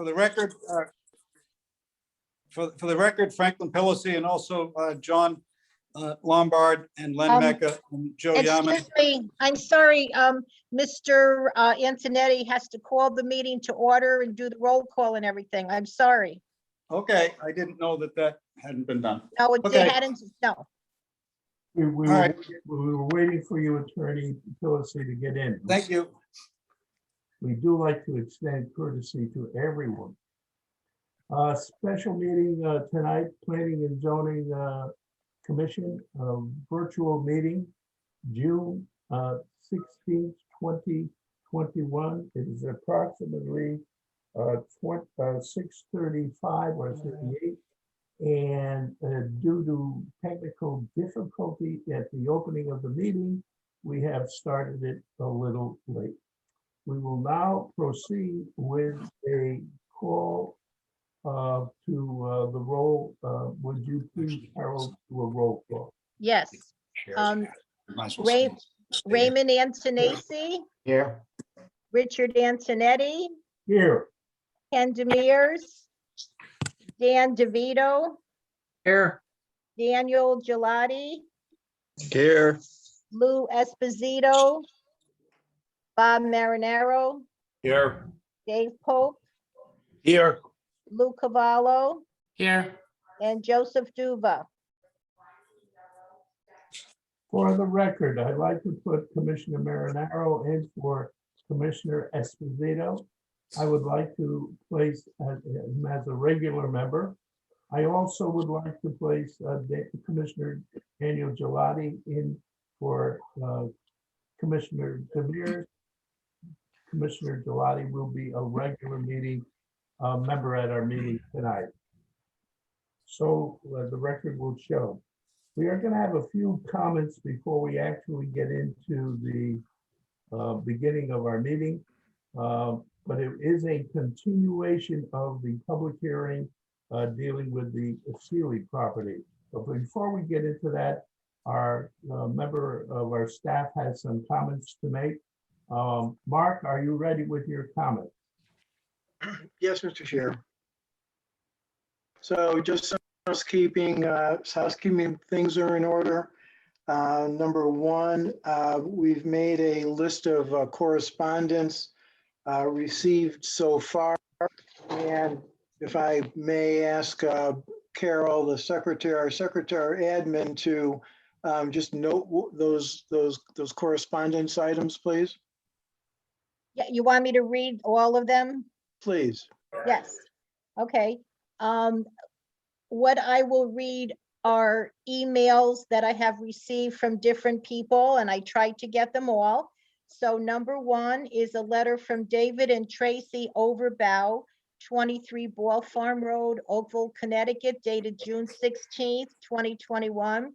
for the record, for the record, Franklin Pelosi and also John Lombard and Len Mecca and Joe Yaman. Excuse me, I'm sorry, Mr. Antonetti has to call the meeting to order and do the roll call and everything. I'm sorry. Okay, I didn't know that that hadn't been done. No, it Okay. hadn't, no. We All were, right. we were waiting for you, Attorney Pelosi, to get in. Thank you. We do like to extend courtesy to everyone. Special meeting tonight, Planning and Zoning Commission, virtual meeting, June 16th, 2021. It is approximately 6:35 or 38. And due to technical difficulty at the opening of the meeting, we have started it a little late. We will now proceed with a call to the roll. Would you please, Harold, do a roll call? Yes. Raymond Antonaci, Here. Richard Antonetti, Here. Ken Demirs, Dan DeVito, Here. Daniel Gelati, Here. Lou Esposito, Bob Marinaro, Here. Dave Pope, Here. Lou Cavallo, Here. and Joseph Duva. For the record, I'd like to put Commissioner Marinaro in for Commissioner Esposito. I would like to place him as a regular member. I also would like to place Commissioner Daniel Gelati in for Commissioner Demir. Commissioner Gelati will be a regular meeting member at our meeting tonight. So the record will show. We are going to have a few comments before we actually get into the beginning of our meeting. But it is a continuation of the public hearing dealing with the Sealy property. But before we get into that, our member of our staff has some comments to make. Mark, are you ready with your comment? Yes, Mr. Chair. So just some housekeeping things are in order. Number one, we've made a list of correspondence received so far. And if I may ask Carol, the secretary, our secretary admin, to just note those correspondence items, please. Yeah, you want me to read all of them? Please. Yes. Okay. What I will read are emails that I have received from different people, and I tried to get them all. So number one is a letter from David and Tracy Overbow, 23 Ball Farm Road, Oakville, Connecticut, dated June 16th, 2021.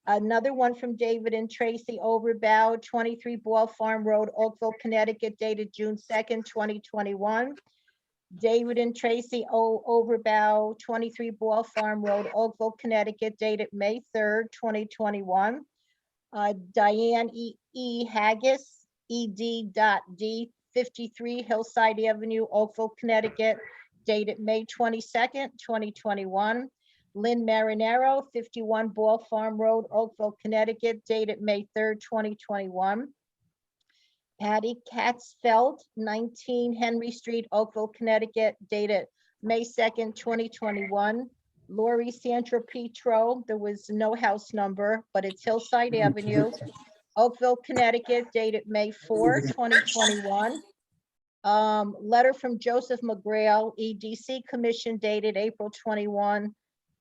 Another one from David and Tracy Overbow, 23 Ball Farm Road, Oakville, Connecticut, dated June 2nd, 2021. David and Tracy Overbow, 23 Ball Farm Road, Oakville, Connecticut, dated May 3rd, 2021. Diane E. Haggis, ed.d, 53 Hillside Avenue, Oakville, Connecticut, dated May 22nd, 2021. Lynn Marinaro, 51 Ball Farm Road, Oakville, Connecticut, dated May 3rd, 2021. Patty Katzfeld, 19 Henry Street, Oakville, Connecticut, dated May 2nd, 2021. Lori Sandra Petro, there was no house number, but it's Hillside Avenue, Oakville, Connecticut, dated May 4, 2021. Letter from Joseph McGrail, EDC Commission, dated April 21,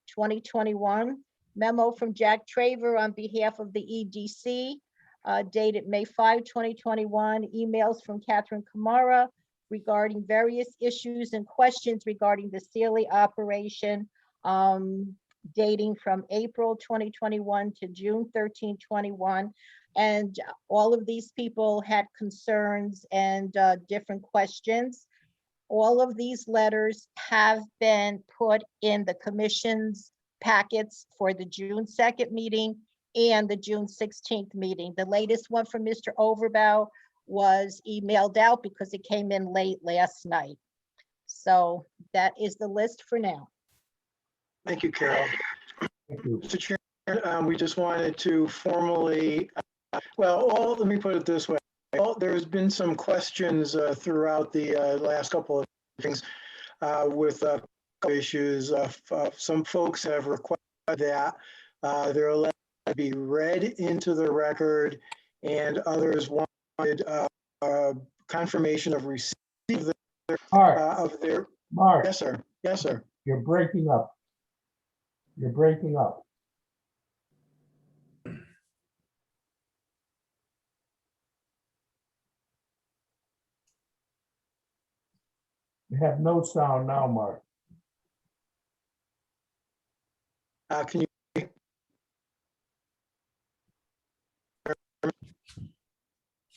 2021. Memo from Jack Traver on behalf of the EDC, dated May 5, 2021. Emails from Catherine Kamara regarding various issues and questions regarding the Sealy operation, dating from April 2021 to June 13, 21. And all of these people had concerns and different questions. All of these letters have been put in the commission's packets for the June 2nd meeting and the June 16th meeting. The latest one from Mr. Overbow was emailed out because it came in late last night. So that is the list for now. Thank you, Carol. Thank you. Mr. Chair, we just wanted to formally, let me put it this way. There's been some questions throughout the last couple of things with issues. Some folks have requested that they're allowed to be read into the record, and others wanted confirmation of receipt of their. Mark, Yes, sir. Yes, sir. you're breaking up. You're breaking up. You have no sound now, Mark. Can you?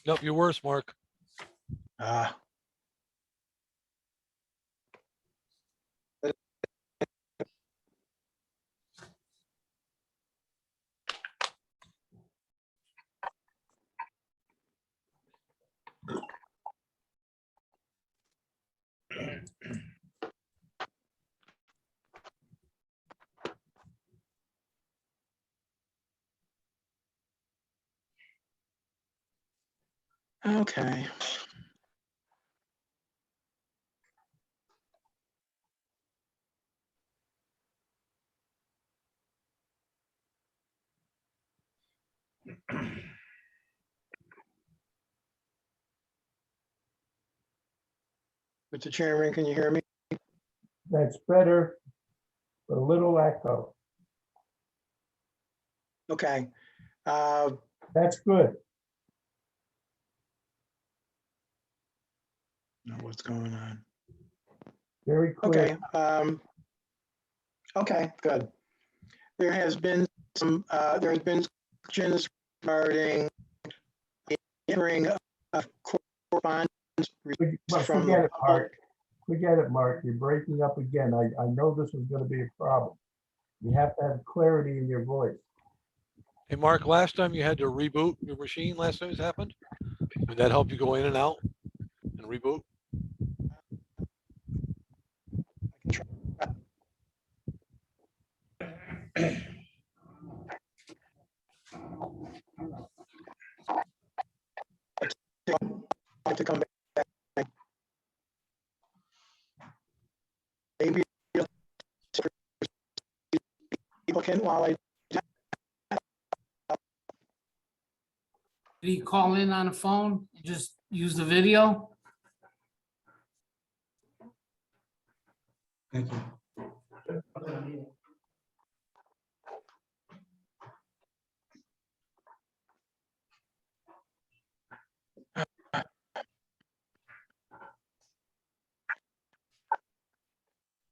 Nope, you're worse, Mark. Okay. Mr. Chairman, can you hear me? That's better, but a little echo. Okay. That's good. Know what's going on. Very clear. Okay. Okay, good. There has been questions regarding entering correspondence But from forget the it, Mark. Forget it, Mark. You're breaking up again. I know this is going to be a problem. You have to have clarity in your voice. Hey, Mark, last time you had to reboot your machine, last time this happened, did that help you go in and out and reboot? To come back. Maybe people can, while I Did he call in on the phone? Just use the video? Thank you.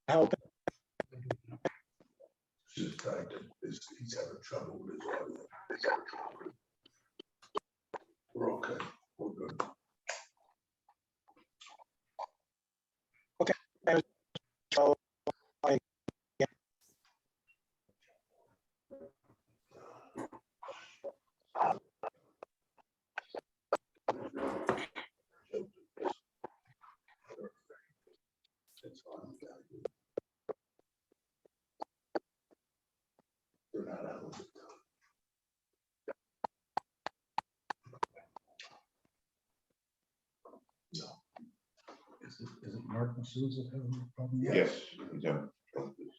help. He's having trouble with his audio. We're okay. We're good. So, It's fine. They're not out of it. No. Is it Mark and Souza having a problem? Yes, he's having trouble with his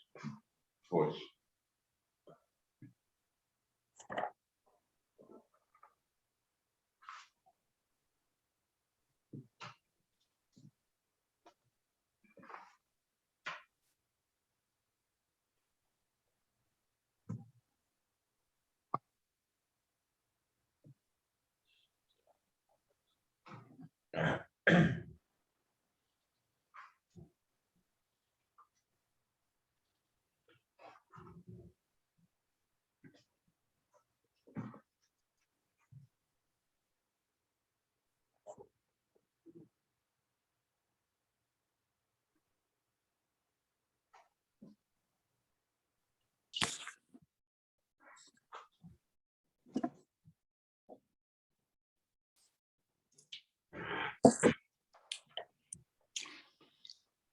voice.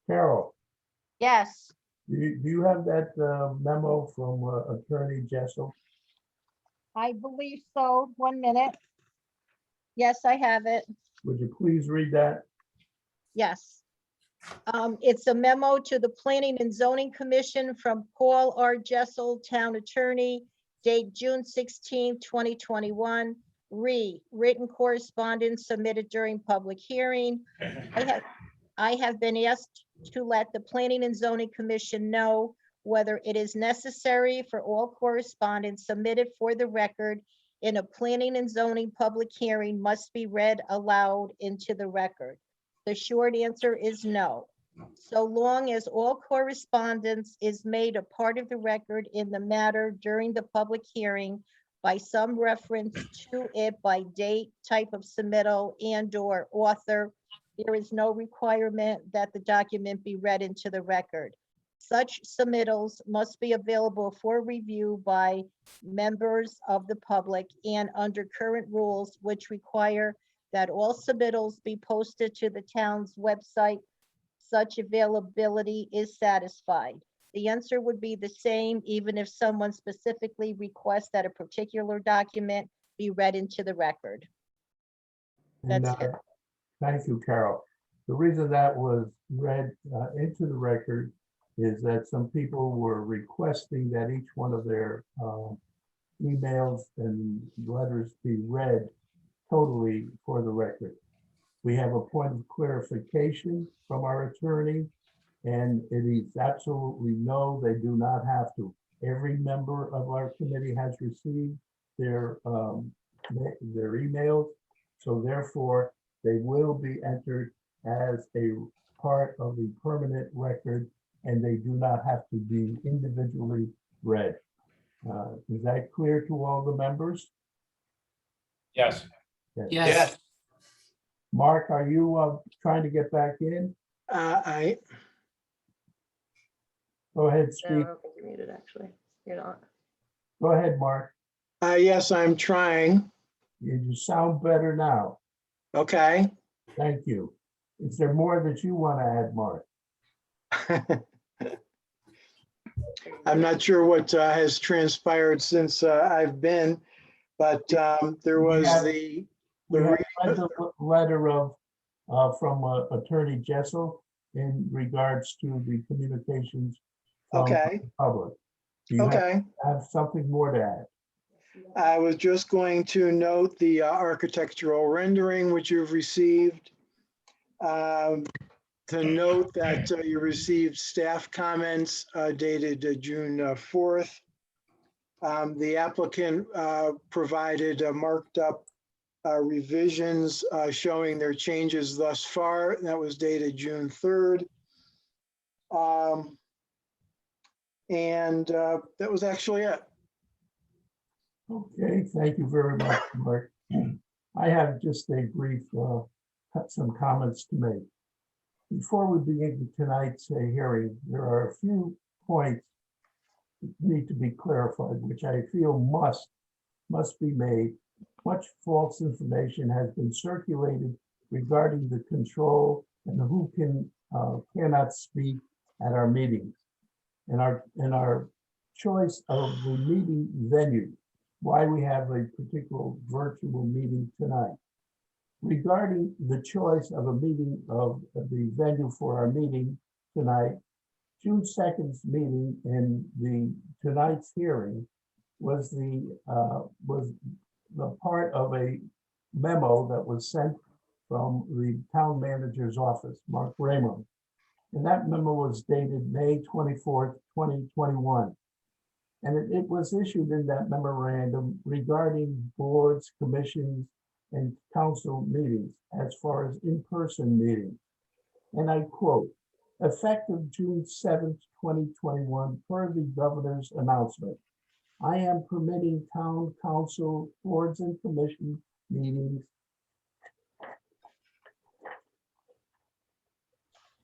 Carol, Yes, do you have that memo from Attorney Jessel? I believe so. 1 minute. Yes, I have it. Would you please read that? Yes. It's a memo to the Planning and Zoning Commission from Paul R. Jessel, Town Attorney, date June 16, 2021. Written correspondence submitted during public hearing. I have been asked to let the Planning and Zoning Commission know whether it is necessary for all correspondence submitted for the record in a planning and zoning public hearing must be read aloud into the record. The short answer is no. So long as all correspondence is made a part of the record in the matter during the public hearing by some reference to it by date, type of submittal, and/or author, there is no requirement that the document be read into the record. Such submittals must be available for review by members of the public and under current rules, which require that all submittals be posted to the town's website. Such availability is satisfied. The answer would be the same even if someone specifically requests that a particular document be read into the record. And, That's it. thank you, Carol. The reason that was read into the record is that some people were requesting that each one of their emails and letters be read totally for the record. We have a point of clarification from our attorney, and it is absolutely no, they do not have to. Every member of our committee has received their emails, so therefore they will be entered as a part of the permanent record, and they do not have to be individually read. Is that clear to all the members? Yes. Yes. Mark, are you trying to get back in? I, Go ahead, No, I speak. don't think you're muted, actually. You're not. Go ahead, Mark. yes, I'm trying. You sound better now. Okay. Thank you. Is there more that you want to add, Mark? I'm not sure what has transpired since I've been, but there was the We have reading read of- the letter of from Attorney Jessel in regards to the communications from the Okay, public. Do you okay. have something more to add? I was just going to note the architectural rendering which you've received. To note that you received staff comments dated June 4th. The applicant provided marked up revisions showing their changes thus far. That was dated June 3rd. And that was actually it. Okay, thank you very much, Mark. I have just a brief, some comments to make. Before we begin tonight's hearing, there are a few points that need to be clarified, which I feel must be made. Much false information has been circulated regarding the control and who cannot speak at our meetings. And our choice of the meeting venue, why we have a particular virtual meeting tonight. Regarding the choice of a meeting of the venue for our meeting tonight, June 2nd's meeting and tonight's hearing was the part of a memo that was sent from the town manager's office, Mark Raymond. And that memo was dated May 24th, 2021. And it was issued in that memorandum regarding boards, commissions, and council meetings as far as in-person meetings. And I quote, effective June 7th, 2021, per the governor's announcement, I am permitting town council boards and commission meetings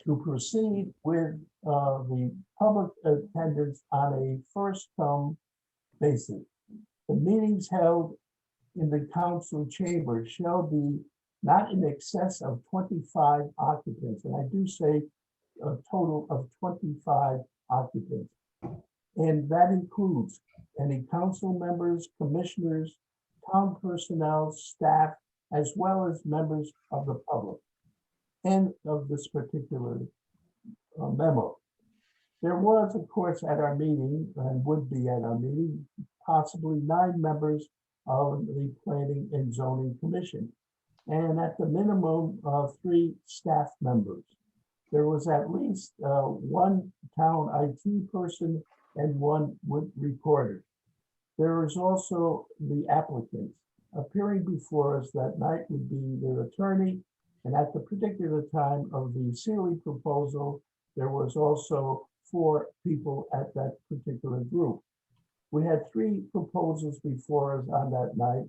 to proceed with the public attendance on a first-come basis. The meetings held in the council chamber shall be not in excess of 25 occupants. And I do say a total of 25 occupants. And that includes any council members, commissioners, town personnel, staff, as well as members of the public. End of this particular memo. There was, of course, at our meeting, and would be at our meeting, possibly 9 members of the Planning and Zoning Commission, and at the minimum, 3 staff members. There was at least 1 town IT person and 1 recorder. There is also the applicants. Appearing before us that night would be their attorney, and at the particular time of the Sealy proposal, there was also 4 people at that particular group. We had 3 proposals before us on that night,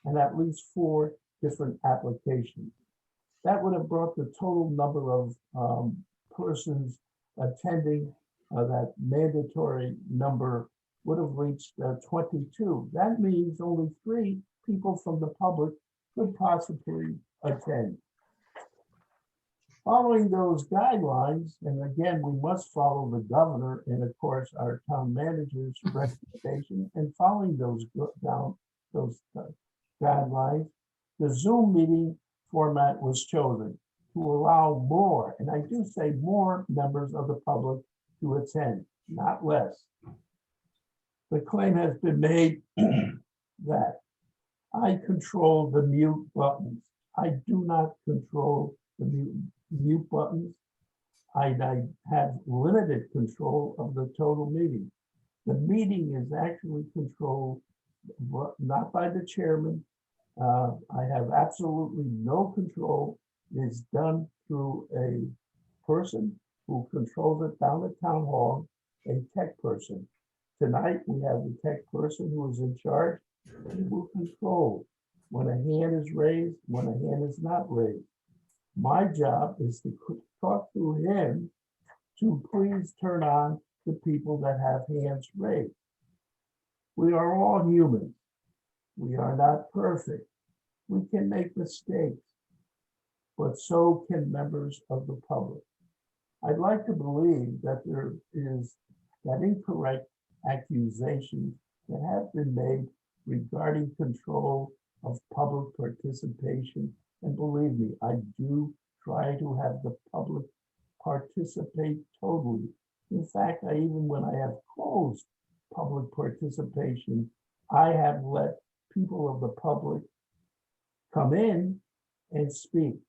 and at least 4 different applications. That would have brought the total number of persons attending that mandatory number would have reached 22. That means only 3 people from the public could possibly attend. Following those guidelines, and again, we must follow the governor and of course our town manager's recommendation, and following those guidelines, the Zoom meeting format was chosen to allow more, and I do say more, members of the public to attend, not less. The claim has been made that I control the mute buttons. I do not control the mute buttons. I have limited control of the total meeting. The meeting is actually controlled not by the chairman. I have absolutely no control. It's done through a person who controls it down at town hall, a tech person. Tonight, we have the tech person who is in charge, and will control when a hand is raised, when a hand is not raised. My job is to talk to him to please turn on the people that have hands raised. We are all humans. We are not perfect. We can make mistakes, but so can members of the public. I'd like to believe that there is that incorrect accusations that have been made regarding control of public participation. And believe me, I do try to have the public participate totally. In fact, when I have closed public participation, I have let people of the public come in and speak.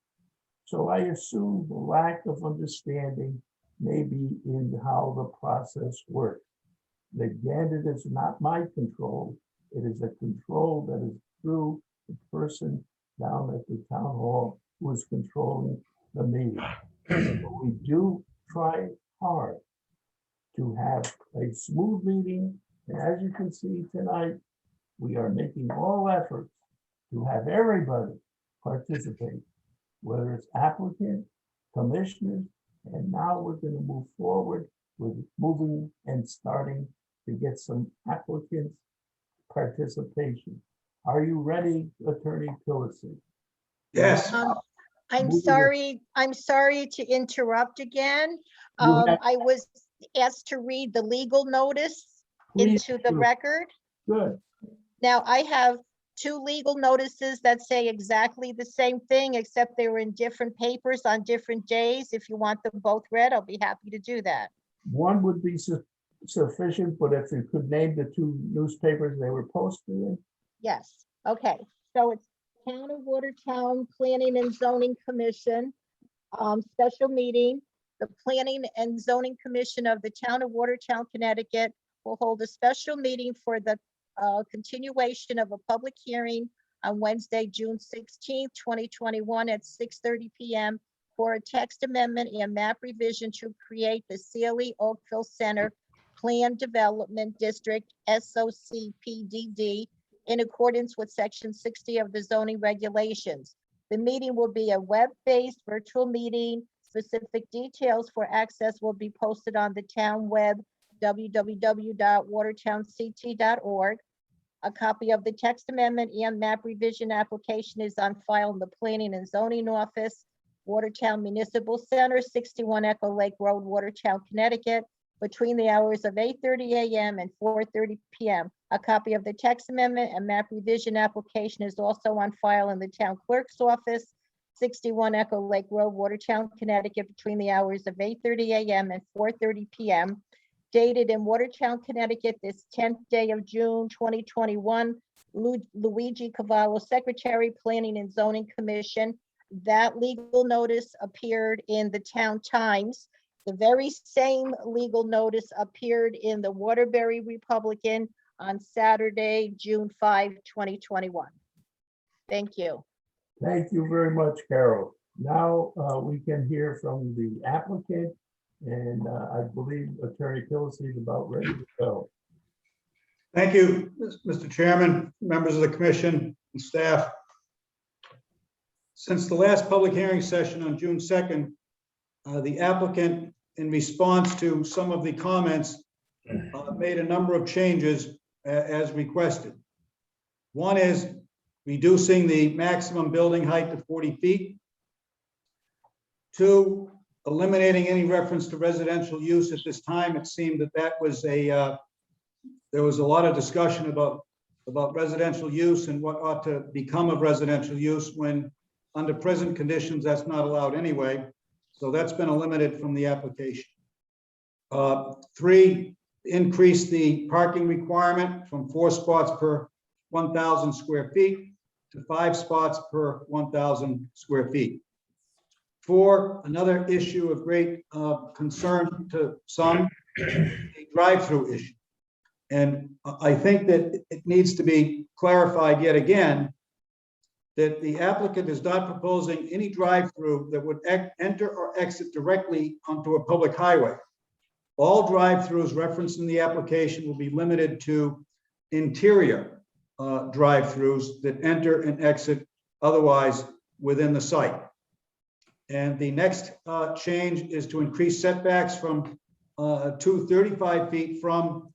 So I assume the lack of understanding may be in how the process works. Again, it is not my control. It is a control that is through the person down at the town hall who is controlling the meeting. But we do try hard to have a smooth meeting. And as you can see tonight, we are making all efforts to have everybody participate, whether it's applicant, commissioners, and now we're going to move forward with moving and starting to get some applicants participation. Are you ready, Attorney Pillacy? Yes. I'm sorry to interrupt again. You have- I was asked to read the legal notice Please into the do. record. Good. Now, I have 2 legal notices that say exactly the same thing, except they were in different papers on different days. If you want them both read, I'll be happy to do that. One would be sufficient, but if you could name the 2 newspapers they were posted in. Yes, okay. So it's Town of Watertown Planning and Zoning Commission, special meeting. The Planning and Zoning Commission of the Town of Watertown, Connecticut will hold a special meeting for the continuation of a public hearing on Wednesday, June 16th, 2021 at 6:30 p.m. for a text amendment and map revision to create the Sealy Oakville Center Planned Development District, SOCPDD, in accordance with Section 60 of the zoning regulations. The meeting will be a web-based virtual meeting. Specific details for access will be posted on the town web, www.watertownct.org. A copy of the text amendment and map revision application is on file in the Planning and Zoning Office, Watertown Municipal Center, 61 Echo Lake Road, Watertown, Connecticut, between the hours of 8:30 a.m. and 4:30 p.m. A copy of the text amendment and map revision application is also on file in the Town Clerk's Office, 61 Echo Lake Road, Watertown, Connecticut, between the hours of 8:30 a.m. and 4:30 p.m. Dated in Watertown, Connecticut, this 10th day of June, 2021. Luigi Cavallo, Secretary, Planning and Zoning Commission. That legal notice appeared in the Town Times. The very same legal notice appeared in the Waterbury Republican on Saturday, June 5, 2021. Thank you. Thank you very much, Carol. Now we can hear from the applicant, and I believe Attorney Pelosi is about ready to go. Thank you, Mr. Chairman, members of the commission and staff. Since the last public hearing session on June 2nd, the applicant, in response to some of the comments, made a number of changes as requested. One is reducing the maximum building height to 40 feet. Two, eliminating any reference to residential use at this time. It seemed that was there was a lot of discussion about residential use and what ought to become of residential use when under present conditions, that's not allowed anyway. So that's been eliminated from the application. Three, increase the parking requirement from 4 spots per 1,000 square feet to 5 spots per 1,000 square feet. 4, another issue of great concern to some, the drive-through issue. And I think that it needs to be clarified yet again that the applicant is not proposing any drive-through that would enter or exit directly onto a public highway. All drive-throughs referenced in the application will be limited to interior drive-throughs that enter and exit otherwise within the site. And the next change is to increase setbacks from to 35 feet from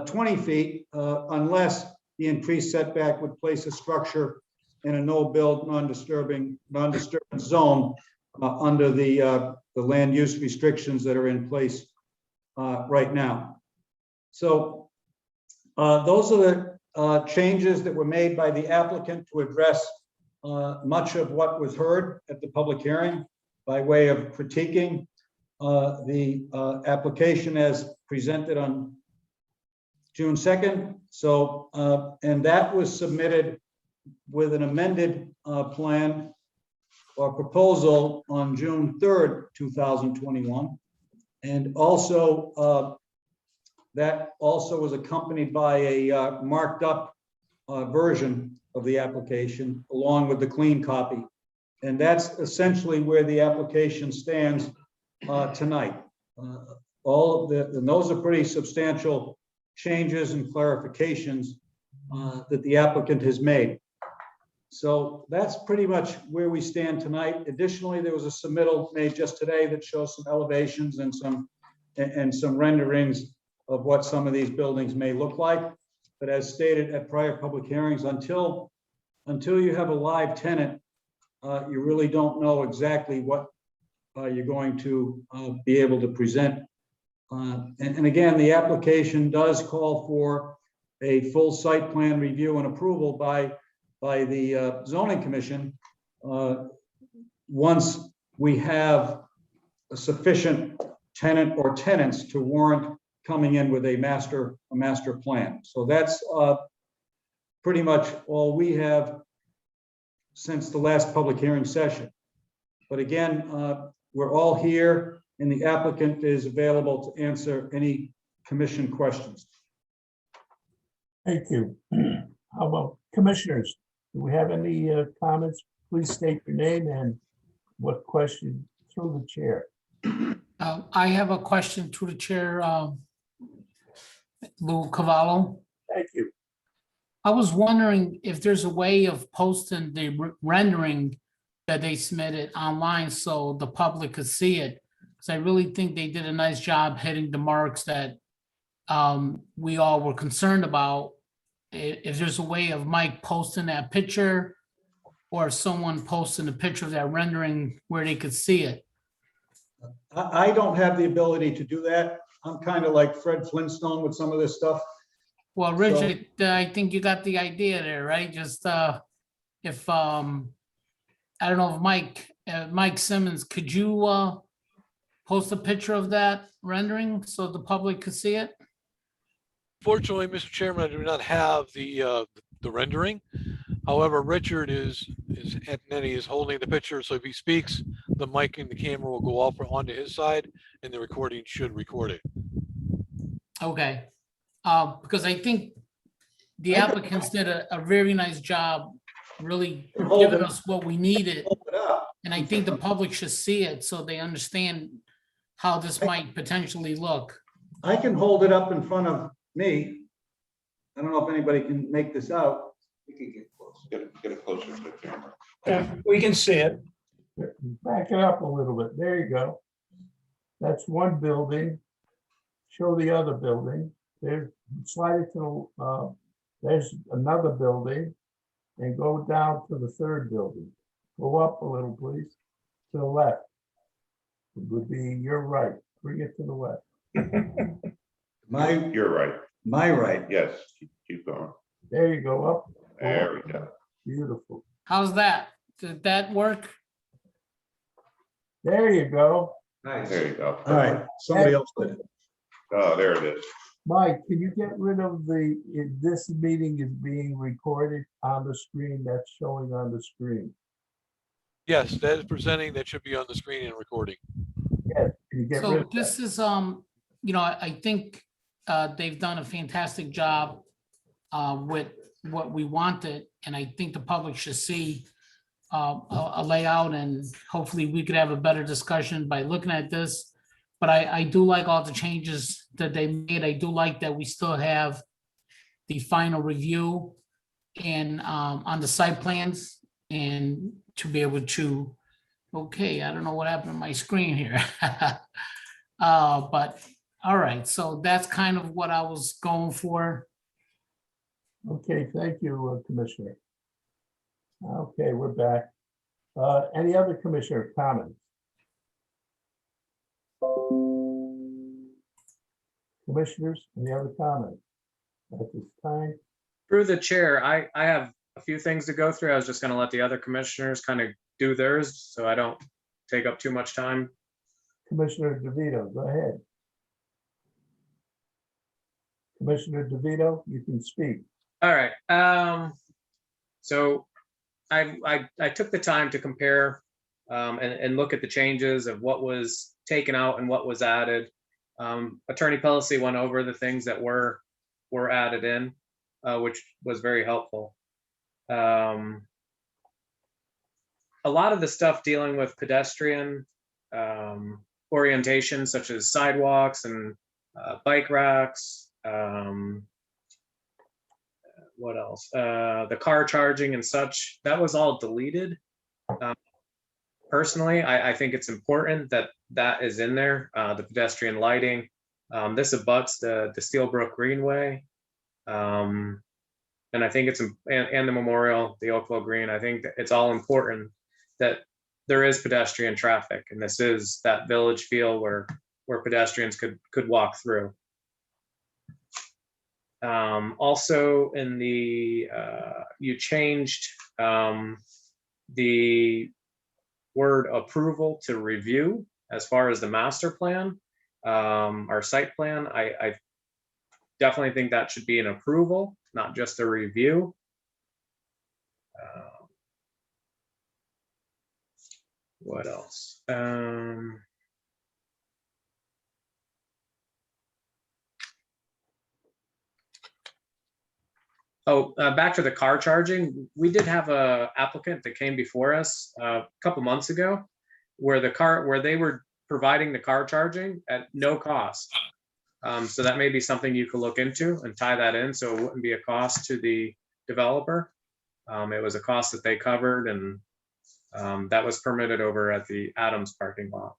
20 feet unless the increased setback would place a structure in a no-build, non-disturbance zone under the land use restrictions that are in place right now. So those are the changes that were made by the applicant to address much of what was heard at the public hearing by way of critiquing the application as presented on June 2nd. So, and that was submitted with an amended plan or proposal on June 3rd, 2021. And also, that also was accompanied by a marked up version of the application along with the clean copy. And that's essentially where the application stands tonight. All of and those are pretty substantial changes and clarifications that the applicant has made. So that's pretty much where we stand tonight. Additionally, there was a submittal made just today that shows some elevations and some renderings of what some of these buildings may look like. But as stated at prior public hearings, until you have a live tenant, you really don't know exactly what you're going to be able to present. And again, the application does call for a full site plan review and approval by the zoning commission once we have a sufficient tenant or tenants to warrant coming in with a master plan. So that's pretty much all we have since the last public hearing session. But again, we're all here and the applicant is available to answer any commission questions. Thank you. How about commissioners? Do we have any comments? Please state your name and what question through the chair. I have a question to the chair, Lou Cavallo. Thank you. I was wondering if there's a way of posting the rendering that they submitted online so the public could see it. Because I really think they did a nice job hitting the marks that we all were concerned about. if there's a way of Mike posting that picture or someone posting a picture of that rendering where they could see it. I don't have the ability to do that. I'm kind of like Fred Flintstone with some of this stuff. Well, So- Richard, I think you got the idea there, right? Just, if, I don't know if Mike Simmons, could you, post a picture of that rendering so the public could see it? Fortunately, Mr. Chairman, I do not have the rendering. However, Richard is holding the picture, so if he speaks, the mic and the camera will go off onto his side, and the recording should record it. Okay, because I think the I could- applicants did a very nice job, really Hold giving it- us what we needed. hold it up. And I think the public should see it so they understand how this might potentially look. I can hold it up in front of me. I don't know if anybody can make this out. We can get close, get it closer to the camera. We can see it. Back it up a little bit. There you go. That's one building. Show the other building. There's, slide it to, there's another building. And go down to the third building. Go up a little, please, to the left. It would be your right. Bring it to the left. You're right. My right. Yes, keep going. There you go, up. There we go. Beautiful. How's that? Did that work? There you go. There you go. All right, somebody else did it. Oh, there it is. Mike, can you get rid of if this meeting is being recorded on the screen, that's showing on the screen? Yes, that is presenting. That should be on the screen and recording. Yes, can you get rid So of that? this is, I think they've done a fantastic job with what we wanted. And I think the public should see a layout, and hopefully we could have a better discussion by looking at this. But I do like all the changes that they made. I do like that we still have the final review and on the site plans, and to be able to, okay, I don't know what happened to my screen here. But all right, so that's kind of what I was going for. Okay, thank you, Commissioner. Okay, we're back. Any other commissioner comments? Commissioners, any other comments at this time? Through the chair, I have a few things to go through. I was just gonna let the other commissioners kind of do theirs, so I don't take up too much time. Commissioner DeVito, go ahead. Commissioner DeVito, you can speak. All right, so I took the time to compare and look at the changes of what was taken out and what was added. Attorney Pelosi went over the things that were added in, which was very helpful. A lot of the stuff dealing with pedestrian orientation, such as sidewalks and bike racks. What else? The car charging and such, that was all deleted. Personally, I think it's important that that is in there. The pedestrian lighting, this abuts the Steelbrook Greenway. And I think it's, and the memorial, the Oakville Green, I think that it's all important that there is pedestrian traffic, and this is that village feel where pedestrians could walk through. Also in the, you changed the word approval to review as far as the master plan, our site plan. I definitely think that should be an approval, not just a review. What else? Back to the car charging. We did have a applicant that came before us a couple months ago where they were providing the car charging at no cost. So that may be something you could look into and tie that in, so it wouldn't be a cost to the developer. It was a cost that they covered, and that was permitted over at the Adams parking lot.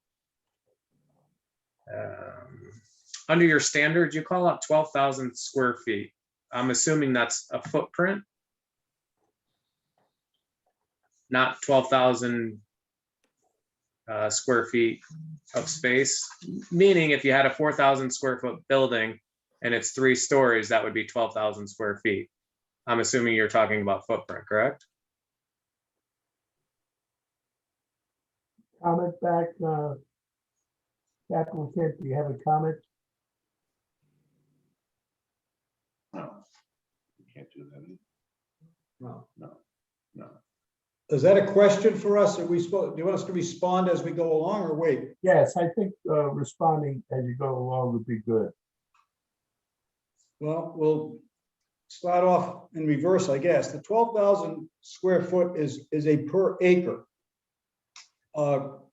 Under your standards, you call out 12,000 square feet. I'm assuming that's a footprint, not 12,000 square feet of space. Meaning if you had a 4,000 square foot building and it's 3 stories, that would be 12,000 square feet. I'm assuming you're talking about footprint, correct? Comment back, applicant, do you have a comment? No. You can't do that. either. No. No, no. Is that a question for us? Do you want us to respond as we go along or wait? Yes, I think responding as you go along would be good. Well, we'll start off in reverse, I guess. The 12,000 square foot is a per acre.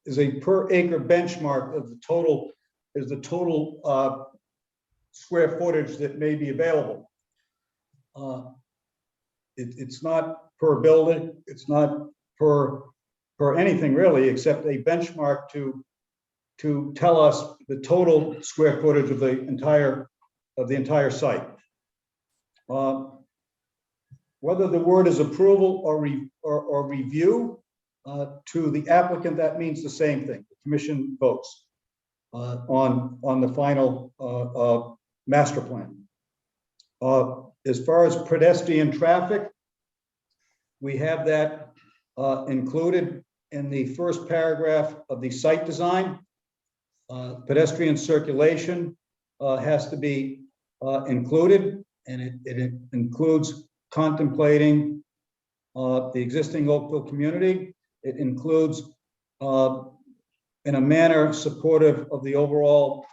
Is a per acre benchmark of the total, is the total square footage that may be available. It's not per building, it's not per anything really, except a benchmark to tell us the total square footage of the entire site. Whether the word is approval or review, to the applicant, that means the same thing. The commission votes on the final master plan. As far as pedestrian traffic, we have that included in the first paragraph of the site design. Pedestrian circulation has to be included, and it includes contemplating the existing Oakville community. It includes in a manner supportive of the overall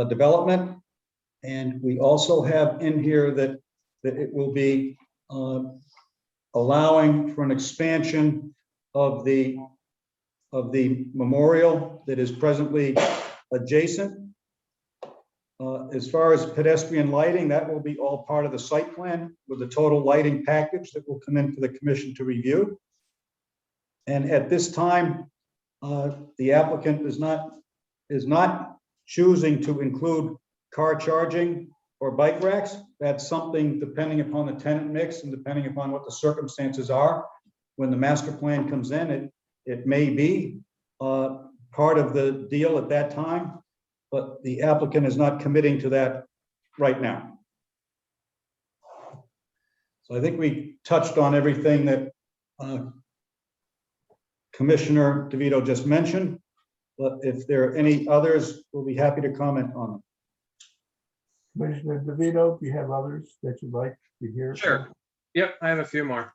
development. And we also have in here that it will be allowing for an expansion of the memorial that is presently adjacent. As far as pedestrian lighting, that will be all part of the site plan with the total lighting package that will come in for the commission to review. And at this time, the applicant is not choosing to include car charging or bike racks. That's something depending upon the tenant mix and depending upon what the circumstances are. When the master plan comes in, it may be part of the deal at that time, but the applicant is not committing to that right now. So I think we touched on everything that Commissioner DeVito just mentioned, but if there are any others, we'll be happy to comment on them. Commissioner DeVito, do you have others that you'd like to hear? Sure. Yep, I have a few more.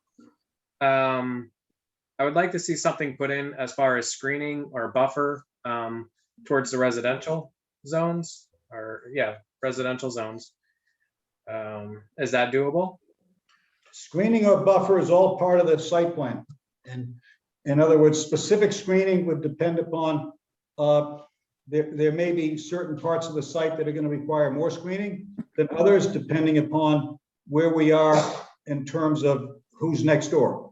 I would like to see something put in as far as screening or buffer towards the residential zones, or residential zones. Is that doable? Screening or buffer is all part of the site plan. And in other words, specific screening would depend upon, there may be certain parts of the site that are going to require more screening than others, depending upon where we are in terms of who's next door.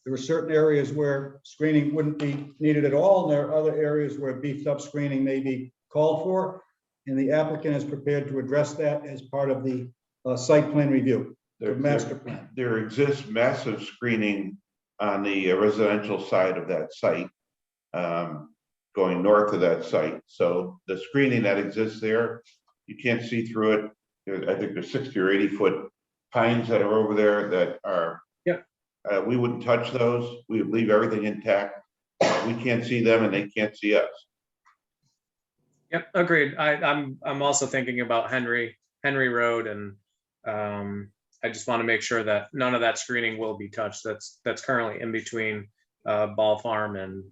There are certain areas where screening wouldn't be needed at all, and there are other areas where beefed up screening may be called for, and the applicant is prepared to address that as part of the site plan review, the master plan. There exists massive screening on the residential side of that site, going north of that site. So the screening that exists there, you can't see through it. I think there's 60 or 80 foot pines that are over there that are, we wouldn't touch those. We would leave everything intact. We can't see them and they can't see us. Yep, agreed. I'm also thinking about Henry Road, and I just want to make sure that none of that screening will be touched. That's currently in between Ball Farm and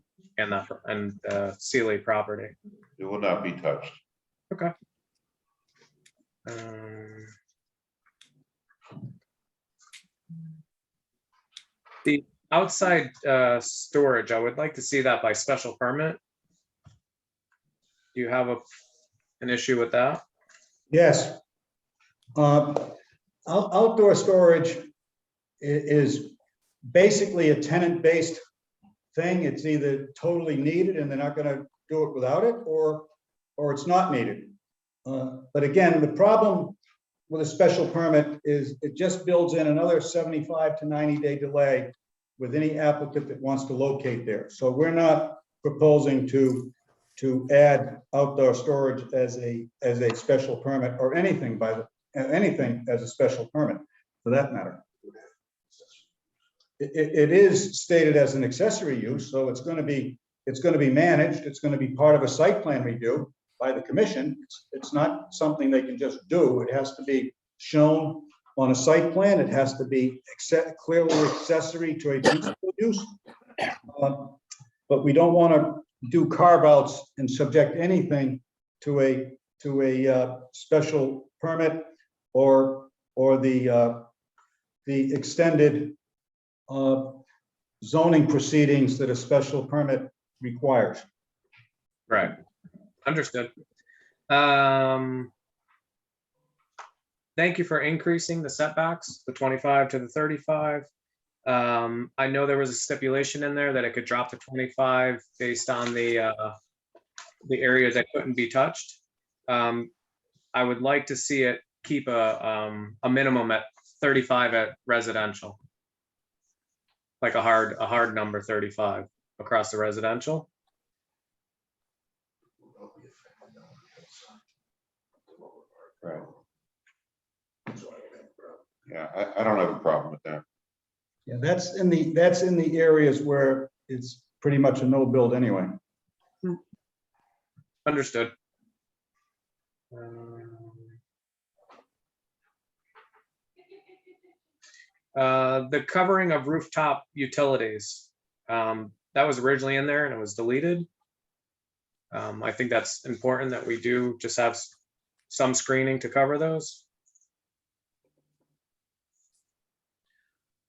Sealy property. It will not be touched. Okay. The outside storage, I would like to see that by special permit. Do you have an issue with that? Yes. Outdoor storage is basically a tenant-based thing. It's either totally needed and they're not going to do it without it, or it's not needed. But again, the problem with a special permit is it just builds in another 75 to 90-day delay with any applicant that wants to locate there. So we're not proposing to add outdoor storage as a special permit or anything anything as a special permit for that matter. It is stated as an accessory use, so it's going to be managed. It's going to be part of a site plan review by the commission. It's not something they can just do. It has to be shown on a site plan. It has to be clearly accessory to a principal use. But we don't want to do carve outs and subject anything to a special permit or the extended zoning proceedings that a special permit requires. Right. Understood. Thank you for increasing the setbacks, the 25 to the 35. I know there was a stipulation in there that it could drop to 25 based on the areas that couldn't be touched. I would like to see it keep a minimum at 35 at residential, like a hard number 35 across the residential. Right. Yeah, I don't have a problem with that. Yeah, that's in the areas where it's pretty much a no build anyway. Understood. The covering of rooftop utilities, that was originally in there and it was deleted. I think that's important that we do just have some screening to cover those.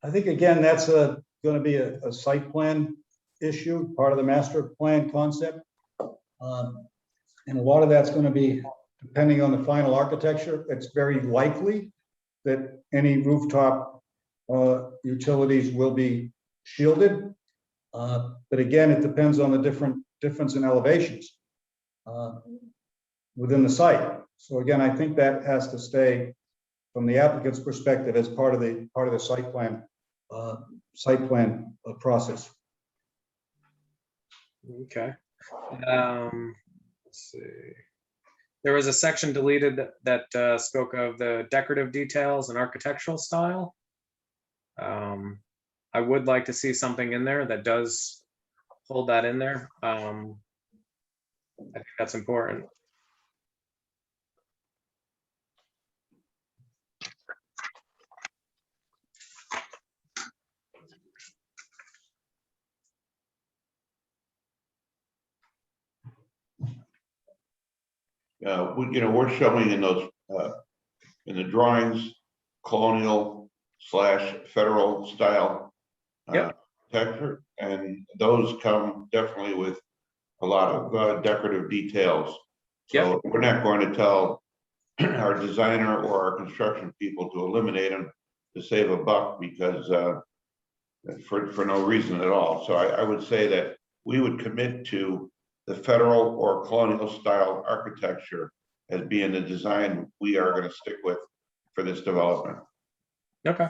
I think, again, that's going to be a site plan issue, part of the master plan concept. And a lot of that's going to be depending on the final architecture. It's very likely that any rooftop utilities will be shielded. But again, it depends on the difference in elevations within the site. So again, I think that has to stay from the applicant's perspective as part of the site plan process. Okay. Let's see. There was a section deleted that spoke of the decorative details and architectural style. I would like to see something in there that does hold that in there. I think that's important. We're showing in those in the drawings, colonial/federal style architecture, and those come definitely with a lot of decorative details. So we're not going to tell our designer or our construction people to eliminate them to save a buck because for no reason at all. So I would say that we would commit to the federal or colonial style architecture as being the design we are going to stick with for this development. Okay.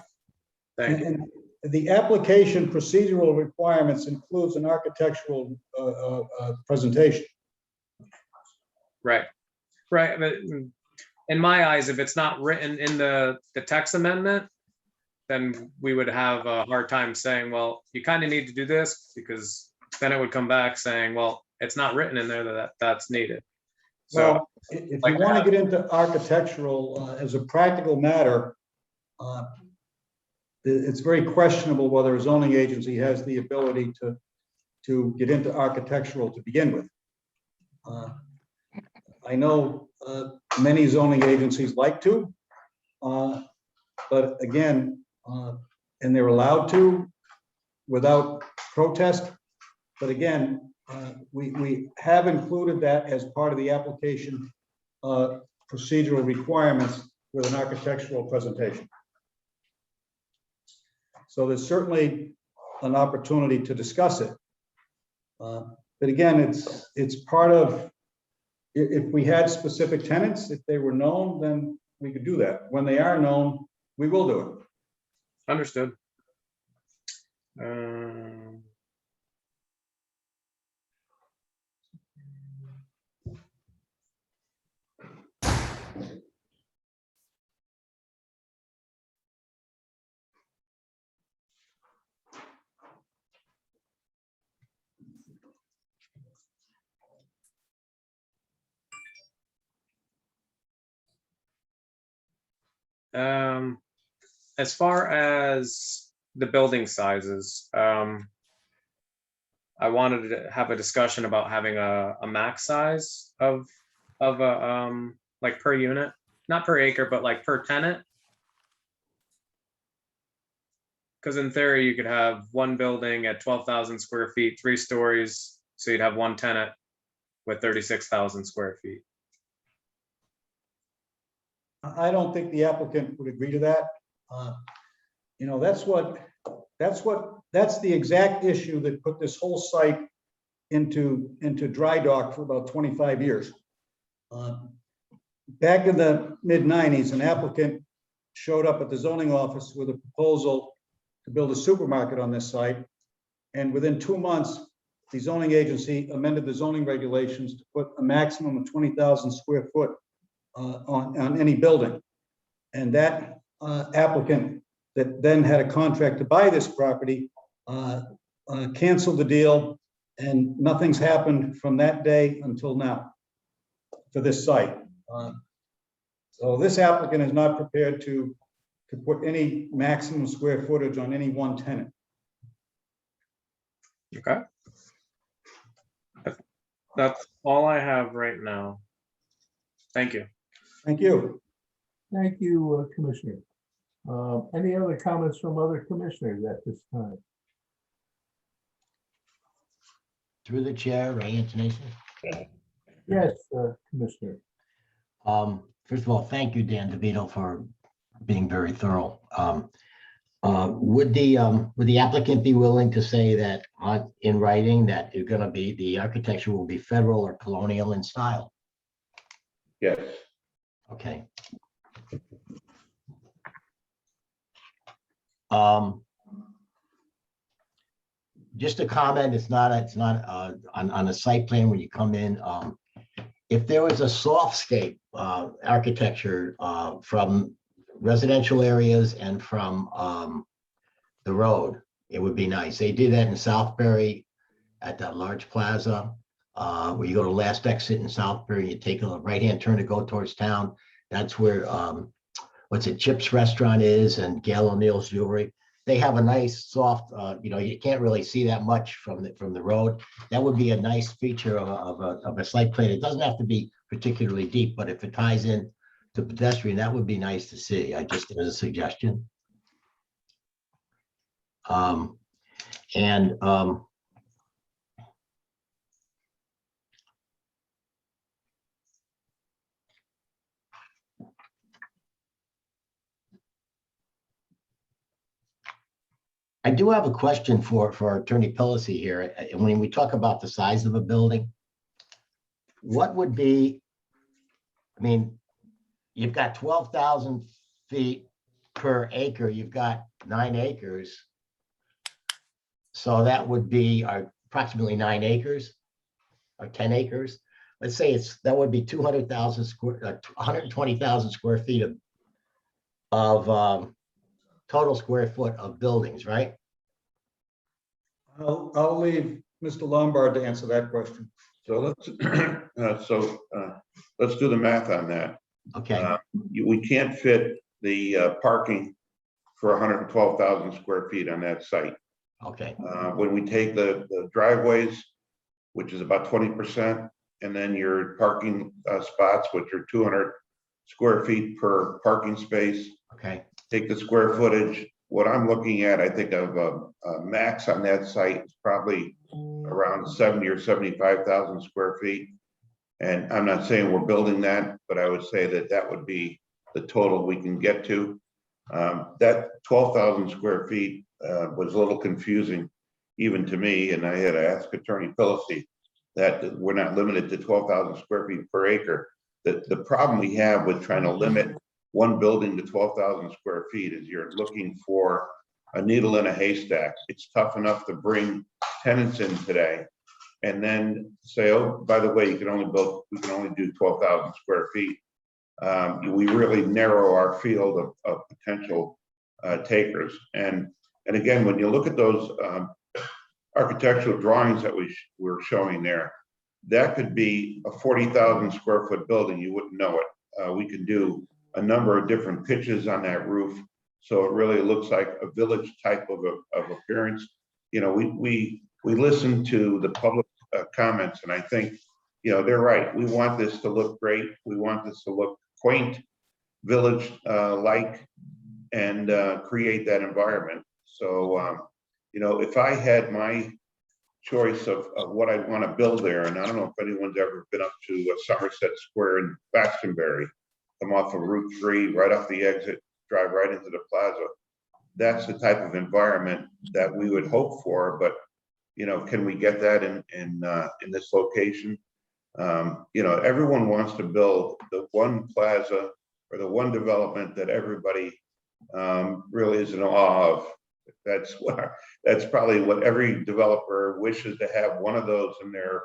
Thank you. And the application procedural requirements includes an architectural presentation. Right. Right. But in my eyes, if it's not written in the text amendment, then we would have a hard time saying, well, you kind of need to do this, because then it would come back saying, well, it's not written in there that's needed. So well, if you want to get into architectural as a practical matter, it's very questionable whether a zoning agency has the ability to get into architectural to begin with. I know many zoning agencies like to, but again, and they're allowed to without protest. But again, we have included that as part of the application procedural requirements with an architectural presentation. So there's certainly an opportunity to discuss it. But again, it's part of, if we had specific tenants, if they were known, then we could do that. When they are known, we will do it. Understood. As far as the building sizes, I wanted to have a discussion about having a max size of a like per unit, not per acre, but like per tenant. Because in theory, you could have one building at 12,000 square feet, 3 stories, so you'd have one tenant with 36,000 square feet. I don't think the applicant would agree to that. You know, that's the exact issue that put this whole site into dry dock for about 25 years. Back in the mid-90s, an applicant showed up at the zoning office with a proposal to build a supermarket on this site. And within 2 months, the zoning agency amended the zoning regulations to put a maximum of 20,000 square foot on any building. And that applicant that then had a contract to buy this property canceled the deal, and nothing's happened from that day until now for this site. So this applicant is not prepared to put any maximum square footage on any one tenant. Okay. That's all I have right now. Thank you. Thank you. Thank you, Commissioner. Any other comments from other commissioners at this time? Through the chair, Ray Antonation. Yes, Commissioner. First of all, thank you, Dan DeVito, for being very thorough. Would the applicant be willing to say that in writing that it's going to be, the architecture will be federal or colonial in style? Yes. Okay. Just a comment, it's not on a site plan when you come in. If there was a softscape architecture from residential areas and from the road, it would be nice. They did that in Southbury at that large plaza, where you go to last exit in Southbury, you take a right-hand turn to go towards town. That's where what's it, Chip's Restaurant is, and Gail O'Neill's Jewelry. They have a nice soft, you can't really see that much from the road. That would be a nice feature of a site plan. It doesn't have to be particularly deep, but if it ties in to pedestrian, that would be nice to see. I just, as a suggestion. I do have a question for Attorney Pelosi here. When we talk about the size of a building, what would be, I mean, you've got 12,000 feet per acre, you've got 9 acres. So that would be approximately 9 acres or 10 acres. Let's say that would be 200,000 120,000 square feet of total square foot of buildings, right? I'll leave Mr. Lombard to answer that question. So let's do the math on that. Okay. We can't fit the parking for 112,000 square feet on that site. Okay. When we take the driveways, which is about 20%, and then your parking spots, which are 200 square feet per parking space. Okay. Take the square footage. What I'm looking at, I think of a max on that site is probably around 70 or 75,000 square feet. And I'm not saying we're building that, but I would say that would be the total we can get to. That 12,000 square feet was a little confusing even to me. And I had to ask Attorney Pelosi that we're not limited to 12,000 square feet per acre. The problem we have with trying to limit one building to 12,000 square feet is you're looking for a needle in a haystack. It's tough enough to bring tenants in today and then say, oh, by the way, we can only do 12,000 square feet. We really narrow our field of potential takers. And again, when you look at those architectural drawings that we're showing there, that could be a 40,000 square foot building. You wouldn't know it. We could do a number of different pitches on that roof, so it really looks like a village type of appearance. You know, we listen to the public comments, and I think, you know, they're right. We want this to look great. We want this to look quaint, village like, and create that environment. So, you know, if I had my choice of what I want to build there, and I don't know if anyone's ever been up to Somerset Square in Glastonbury, come off of Route 3, right off the exit, drive right into the plaza. That's the type of environment that we would hope for, but you know, can we get that in this location? You know, everyone wants to build the one plaza or the one development that everybody really is in awe of. That's probably what every developer wishes to have, one of those in their,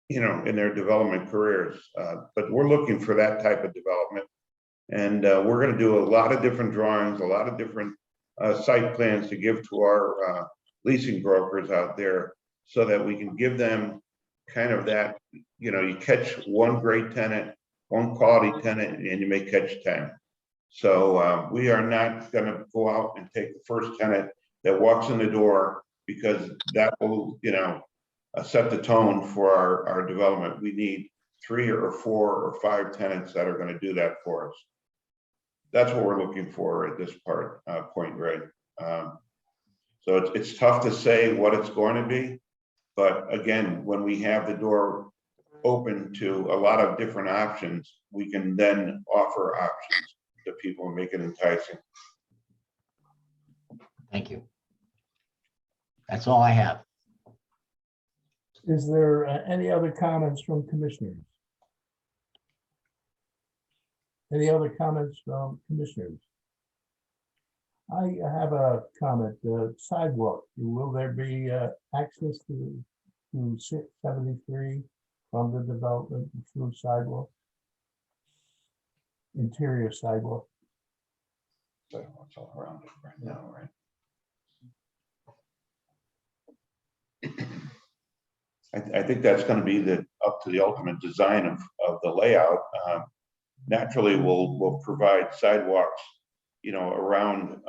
you know, in their development careers. But we're looking for that type of development, and we're going to do a lot of different drawings, a lot of different site plans to give to our leasing brokers out there, so that we can give them kind of that, you know, you catch one great tenant, one quality tenant, and you may catch 10. So we are not going to go out and take the first tenant that walks in the door, because that will, you know, set the tone for our development. We need 3 or 4 or 5 tenants that are going to do that for us. That's what we're looking for at this point, Greg. So it's tough to say what it's going to be, but again, when we have the door open to a lot of different options, we can then offer options to people and make it enticing. Thank you. That's all I have. Is there any other comments from commissioners? Any other comments from commissioners? I have a comment. Sidewalk. Will there be access to 673 from the development through sidewalk? Interior sidewalk. Sidewalks all around it right now, right? I think that's going to be up to the ultimate design of the layout. Naturally, we'll provide sidewalks, you know, around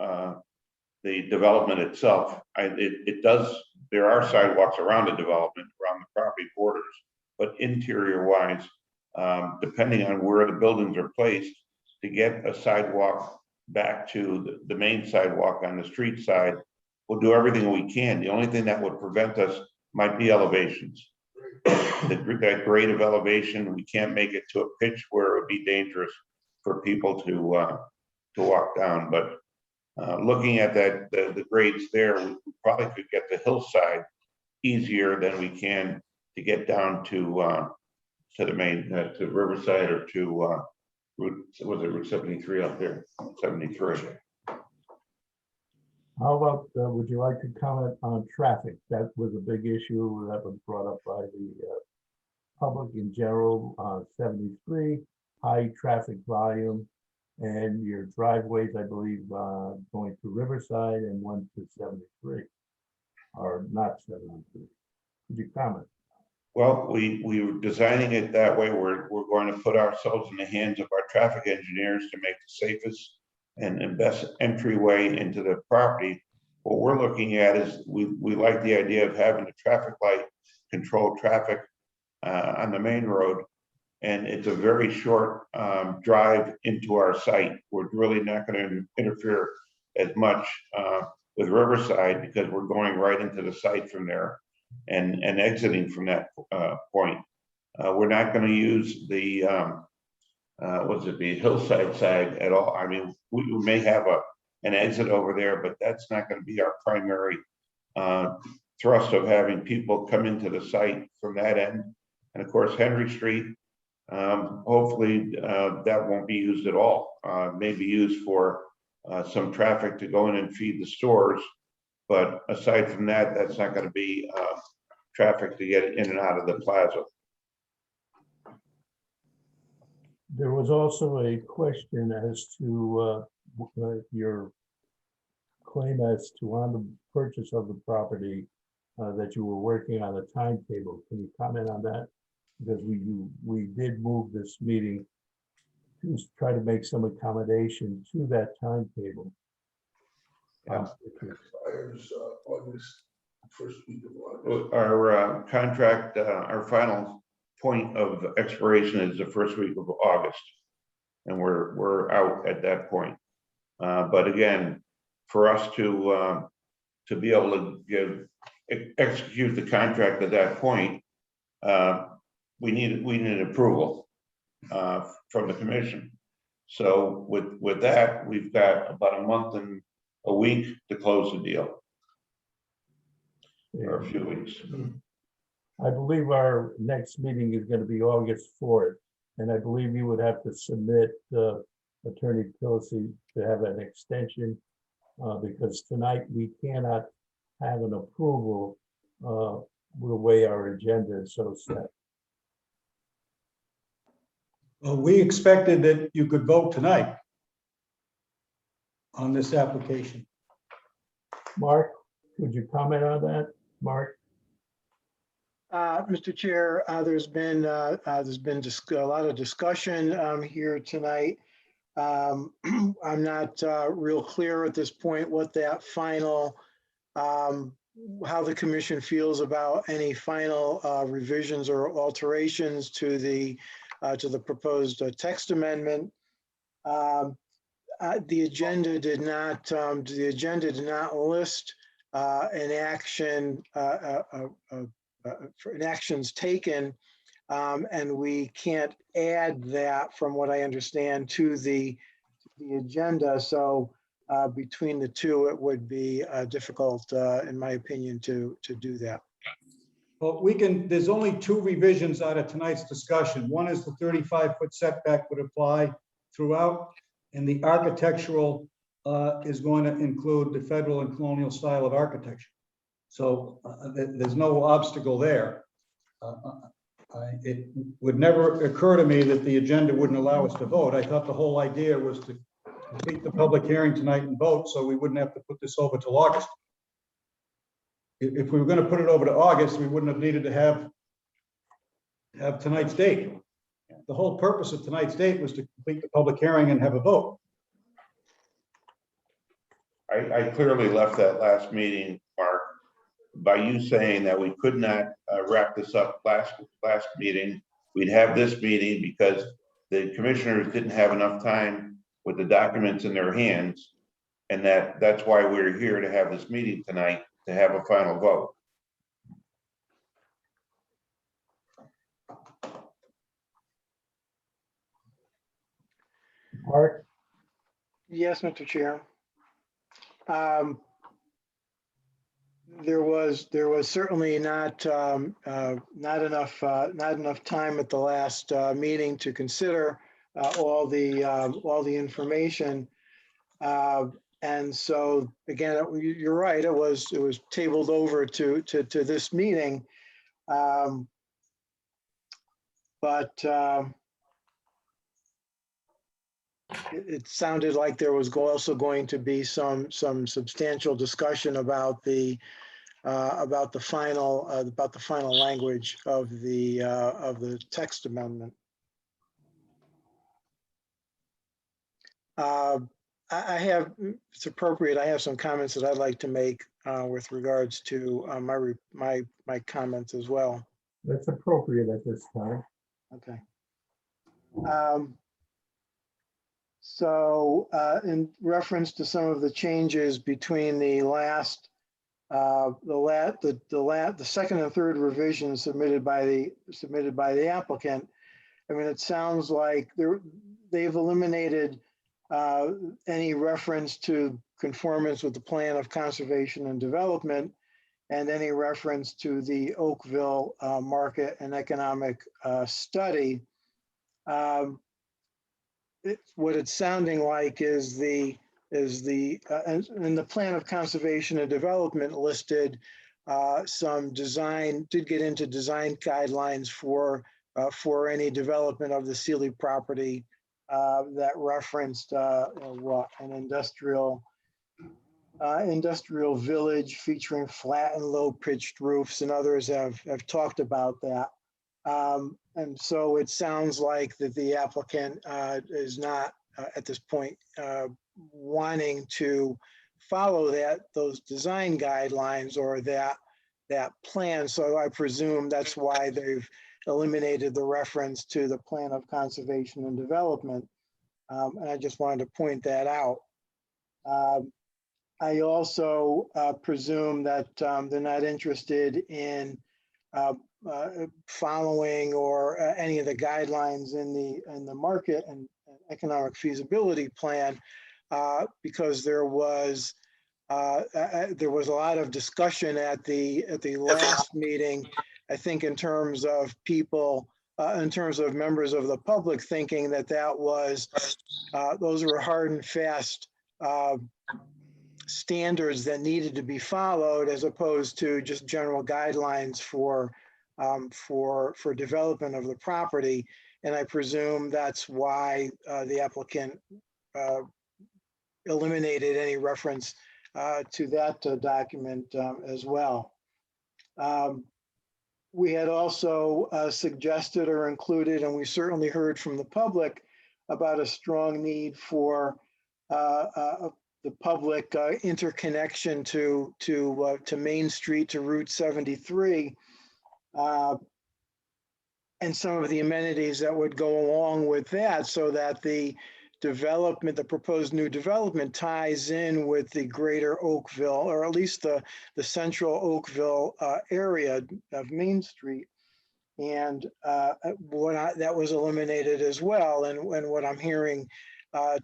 the development itself. There are sidewalks around the development, around the property borders, but interior wise, depending on where the buildings are placed, to get a sidewalk back to the main sidewalk on the street side, we'll do everything we can. The only thing that would prevent us might be elevations. That grade of elevation, we can't make it to a pitch where it would be dangerous for people to walk down. But looking at that, the grades there, we probably could get the hillside easier than we can to get down to the main, to Riverside, or to Route 73 up there, 73. How about, would you like to comment on traffic? That was a big issue that was brought up by the public in general. 73, high traffic volume, and your driveways, I believe, going to Riverside and one to 73, or not 73. Could you comment? Well, we were designing it that way. We're going to put ourselves in the hands of our traffic engineers to make the safest and best entryway into the property. What we're looking at is we like the idea of having a traffic light control traffic on the main road, and it's a very short drive into our site. We're really not going to interfere as much with Riverside, because we're going right into the site from there and exiting from that point. We're not going to use the the hillside side at all. I mean, we may have an exit over there, but that's not going to be our primary thrust of having people come into the site from that end. And of course, Henry Street, Hopefully, that won't be used at all. May be used for some traffic to go in and feed the stores. But aside from that, that's not going to be traffic to get in and out of the plaza. There was also a question as to your claim as to on the purchase of the property that you were working on a timetable. Can you comment on that? Because we did move this meeting to try to make some accommodation to that timetable. Yeah. Expires August, first week of August. Our contract, our final point of expiration is the first week of August, and we're out at that point. But again, for us to be able to execute the contract at that point, we need approval from the commission. So with that, we've got about a month and a week to close the deal, or a few weeks. I believe our next meeting is going to be August 4th, and I believe you would have to submit Attorney Pilsey to have an extension because tonight we cannot have an approval the way our agenda is so set. Well, we expected that you could vote tonight on this application. Mark, could you comment on that, Mark? Mr. Chair, there's been a lot of discussion here tonight. I'm not real clear at this point what that final, how the commission feels about any final revisions or alterations to the proposed text amendment. The agenda did not list an action for actions taken, and we can't add that, from what I understand, to the agenda. So between the two, it would be difficult, in my opinion, to do that. Well, there's only two revisions out of tonight's discussion. One is the 35-foot setback would apply throughout, and the architectural is going to include the federal and colonial style of architecture. So there's no obstacle there. It would never occur to me that the agenda wouldn't allow us to vote. I thought the whole idea was to complete the public hearing tonight and vote, so we wouldn't have to put this over till August. If we were going to put it over to August, we wouldn't have needed to have tonight's date. The whole purpose of tonight's date was to complete the public hearing and have a vote. I clearly left that last meeting, Mark, by you saying that we could not wrap this up last meeting. We'd have this meeting because the commissioners didn't have enough time with the documents in their hands, and that's why we're here to have this meeting tonight, to have a final vote. Mark? Yes, Mr. Chair. There was certainly not enough time at the last meeting to consider all the information, and so again, you're right. It was tabled over to this meeting, but it sounded like there was also going to be some substantial discussion about the final language of the text amendment. I have, if it's appropriate, I have some comments that I'd like to make with regards to my comments as well. That's appropriate at this time. Okay. So in reference to some of the changes between the second and third revisions submitted by the applicant, I mean, it sounds like they've eliminated any reference to conformance with the plan of conservation and development, and any reference to the Oakville market and economic study. What it's sounding like is in the plan of conservation and development listed some design, did get into design guidelines for any development of the Sealy property that referenced what an industrial village featuring flat and low pitched roofs, and others have talked about that. And so it sounds like that the applicant is not at this point wanting to follow those design guidelines or that plan. So I presume that's why they've eliminated the reference to the plan of conservation and development. And I just wanted to point that out. I also presume that they're not interested in following or any of the guidelines in the market and economic feasibility plan because there was a lot of discussion at the last meeting, I think, in terms of people, in terms of members of the public thinking that was those were hard and fast standards that needed to be followed, as opposed to just general guidelines for development of the property. And I presume that's why the applicant eliminated any reference to that document as well. We had also suggested or included, and we certainly heard from the public about a strong need for the public interconnection to Main Street, to Route 73, and some of the amenities that would go along with that, so that the proposed new development ties in with the greater Oakville, or at least the central Oakville area of Main Street. And that was eliminated as well. And what I'm hearing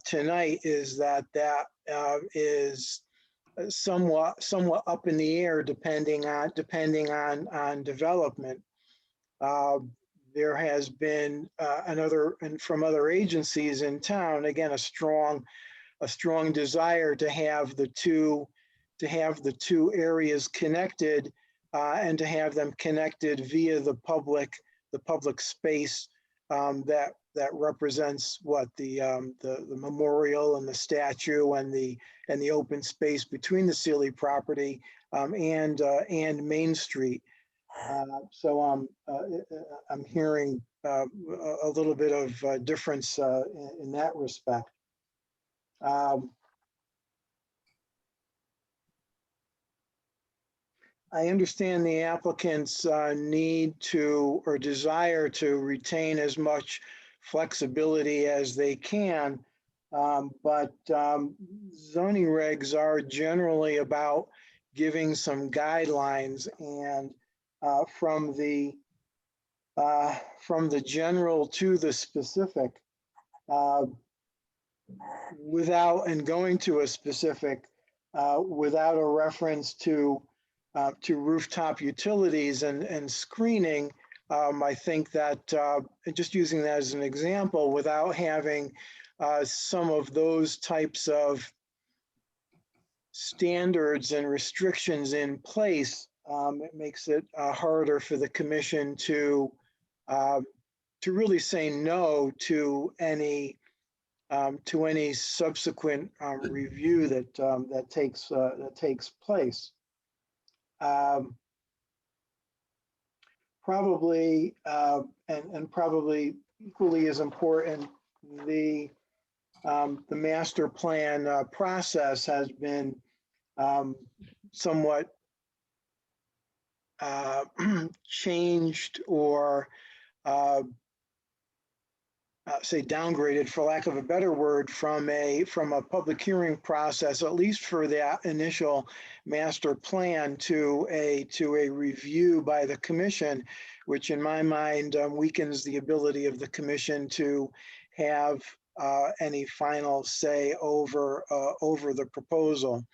tonight is that is somewhat up in the air, depending on development. There has been and from other agencies in town, again, a strong desire to have the two areas connected and to have them connected via the public space that represents what the memorial and the statue and the open space between the Sealy property and Main Street. So I'm hearing a little bit of difference in that respect. I understand the applicant's need to or desire to retain as much flexibility as they can, but zoning regs are generally about giving some guidelines, and from the general to the specific, without and going to a specific, without a reference to rooftop utilities and screening. I think that just using that as an example, without having some of those types of standards and restrictions in place, it makes it harder for the commission to really say no to any subsequent review that takes place. Probably and probably equally as important, the master plan process has been somewhat changed or say downgraded, for lack of a better word, from a public hearing process, at least for that initial master plan, to a review by the commission, which in my mind weakens the ability of the commission to have any final say over the proposal.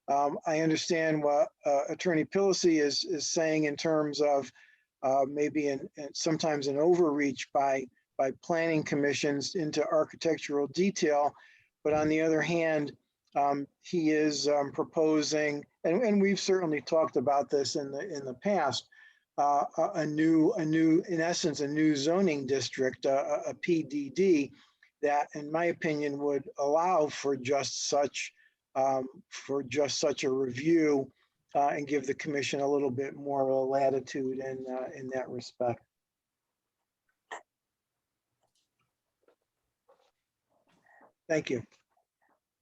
I understand what Attorney Pillacy is saying in terms of maybe sometimes an overreach by by planning commissions into architectural detail. But on the other hand, he is proposing, and we've certainly talked about this in the past, a new, in essence, a new zoning district, a PDD, that, in my opinion, would allow for just such a review and give the commission a little bit more latitude in that respect. Thank you.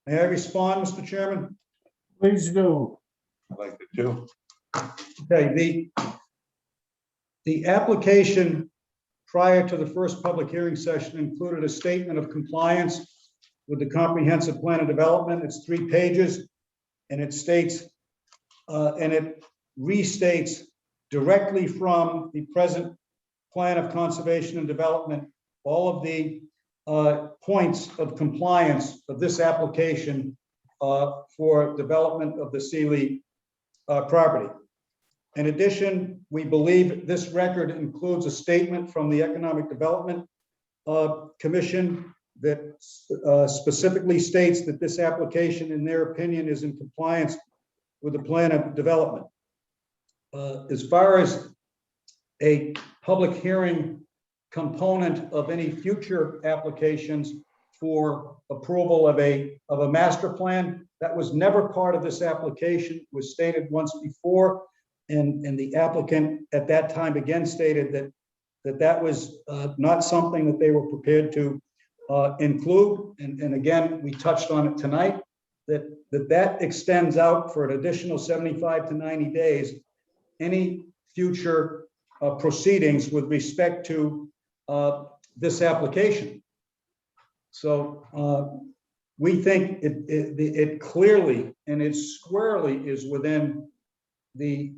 May I respond, Mr. Chairman? Please do. I'd like to do. Okay, the application prior to the first public hearing session included a statement of compliance with the comprehensive plan of development. It's 3 pages, and it states, and it restates directly from the present plan of conservation and development, all of the points of compliance of this application for development of the Sealy property. In addition, we believe this record includes a statement from the Economic Development Commission that specifically states that this application, in their opinion, is in compliance with the plan of development. As far as a public hearing component of any future applications for approval of a master plan, that was never part of this application. It was stated once before, and the applicant at that time again stated that was not something that they were prepared to include. And again, we touched on it tonight, that extends out for an additional 75 to 90 days, any future proceedings with respect to this application. So we think it clearly and it squarely is within the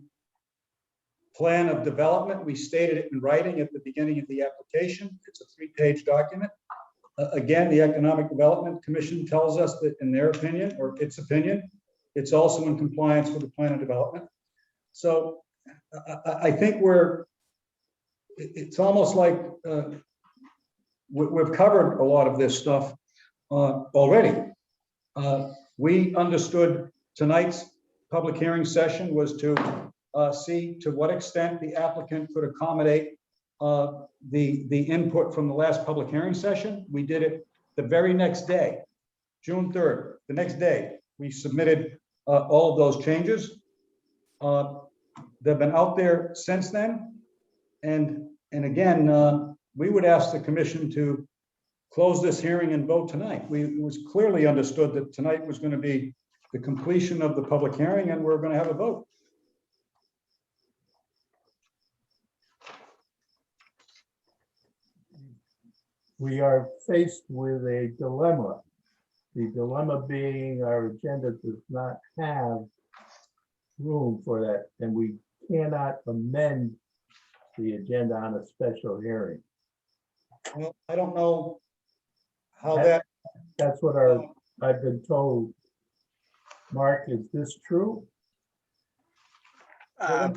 plan of development. We stated it in writing at the beginning of the application. It's a 3-page document. Again, the Economic Development Commission tells us that in their opinion, or its opinion, it's also in compliance with the plan of development. So I think it's almost like we've covered a lot of this stuff already. We understood tonight's public hearing session was to see to what extent the applicant could accommodate the input from the last public hearing session. We did it the very next day, June 3rd, the next day. We submitted all of those changes. They've been out there since then. And again, we would ask the commission to close this hearing and vote tonight. It was clearly understood that tonight was going to be the completion of the public hearing, and we're going to have a vote. We are faced with a dilemma. The dilemma being our agenda does not have room for that, and we cannot amend the agenda on a special hearing. Well, I don't know how That's what I've been told. Mark, is this true? I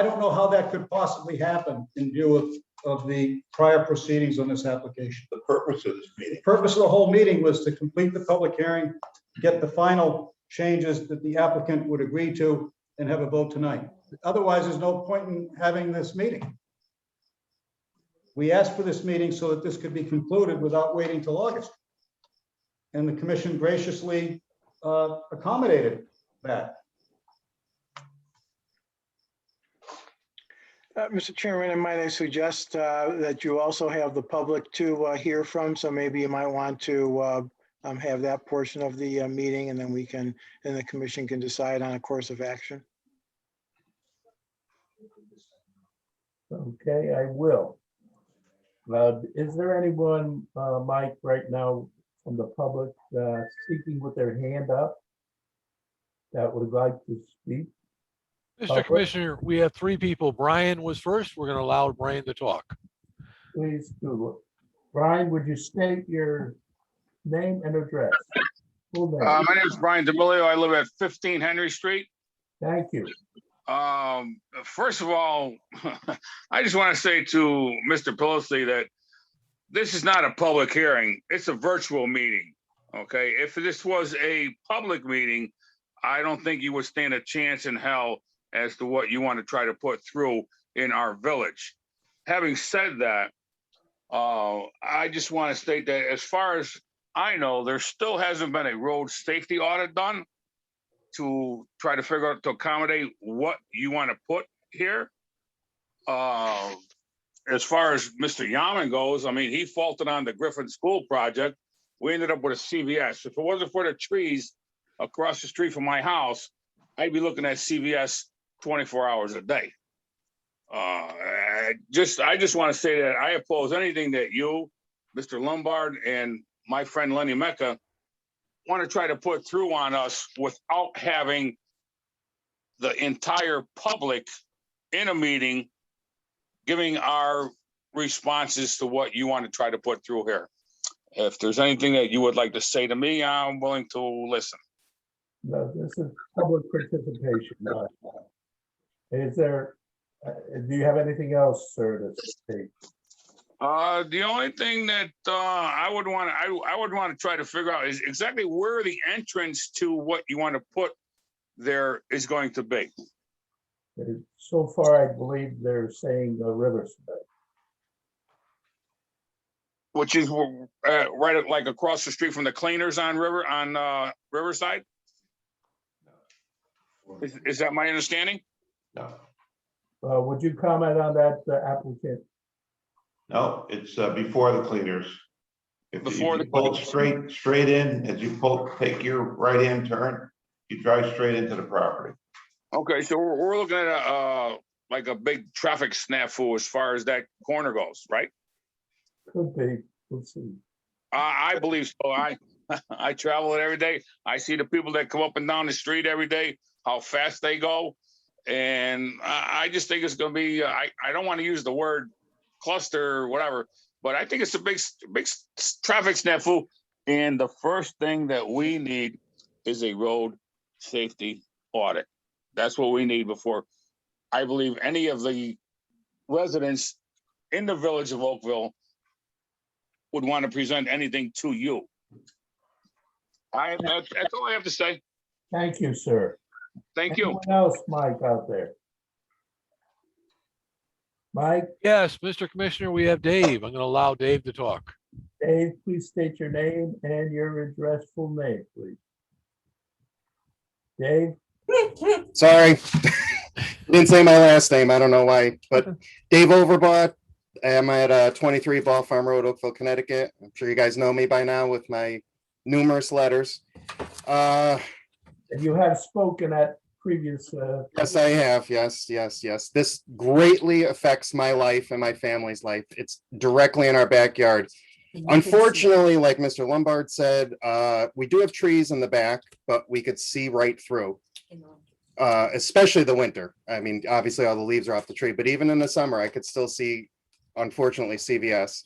don't know how that could possibly happen in view of the prior proceedings on this application. The purpose of this meeting. The purpose of the whole meeting was to complete the public hearing, get the final changes that the applicant would agree to, and have a vote tonight. Otherwise, there's no point in having this meeting. We asked for this meeting so that this could be concluded without waiting till August. And the commission graciously accommodated that. Mr. Chairman, might I suggest that you also have the public to hear from? So maybe you might want to have that portion of the meeting, and then the commission can decide on a course of action. Okay, I will. Is there anyone, Mike, right now from the public speaking with their hand up that would like to speak? Mr. Commissioner, we have 3 people. Brian was first. We're going to allow Brian to talk. Please do. Brian, would you state your name and address? Full name. My name is Brian D'Amelio. I live at 15 Henry Street. Thank you. First of all, I just want to say to Mr. Pelosi that this is not a public hearing. It's a virtual meeting. Okay, if this was a public meeting, I don't think you would stand a chance in hell as to what you want to try to put through in our village. Having said that, I just want to state that as far as I know, there still hasn't been a road safety audit done to try to figure out to accommodate what you want to put here. As far as Mr. Yaman goes, I mean, he faulted on the Griffin School project. We ended up with a CVS. If it wasn't for the trees across the street from my house, I'd be looking at CVS 24 hours a day. I just want to say that I oppose anything that you, Mr. Lombard, and my friend Lenny Mecca want to try to put through on us without having the entire public in a meeting giving our responses to what you want to try to put through here. If there's anything that you would like to say to me, I'm willing to listen. No, this is public participation. Is there, do you have anything else, sir, to say? The only thing that I would want to try to figure out is exactly where the entrance to what you want to put there is going to be. So far, I believe they're saying the Riverside. Which is right like across the street from the cleaners on Riverside. Is that my understanding? No, Would you comment on that, applicant? no, it's before the cleaners. If Before you the pull cleaners. straight in, as you take your right-hand turn, you drive straight into the property. Okay, so we're looking at like a big traffic snafu as far as that corner goes, right? Could be, we'll see. I believe so. I travel it every day. I see the people that come up and down the street every day, how fast they go. And I just think it's going to be, I don't want to use the word cluster or whatever, but I think it's a big traffic snafu. And the first thing that we need is a road safety audit. That's what we need before I believe any of the residents in the village of Oakville would want to present anything to you. That's all I have to say. Thank you, sir. Thank you. Anyone else, Mike, out there? Mike, Yes, Mr. Commissioner, we have Dave. I'm going to allow Dave to talk. Dave, please state your name and your address, full name, please. Dave? Sorry, didn't say my last name. I don't know why, but Dave Overbought. I'm at 23 Ball Farm Road, Oakville, Connecticut. I'm sure you guys know me by now with my numerous letters. You have spoken at previous. Yes, I have. Yes. This greatly affects my life and my family's life. It's directly in our backyard. Unfortunately, like Mr. Lombard said, we do have trees in the back, but we could see right through. Especially the winter. I mean, obviously all the leaves are off the tree, but even in the summer, I could still see, unfortunately, CVS.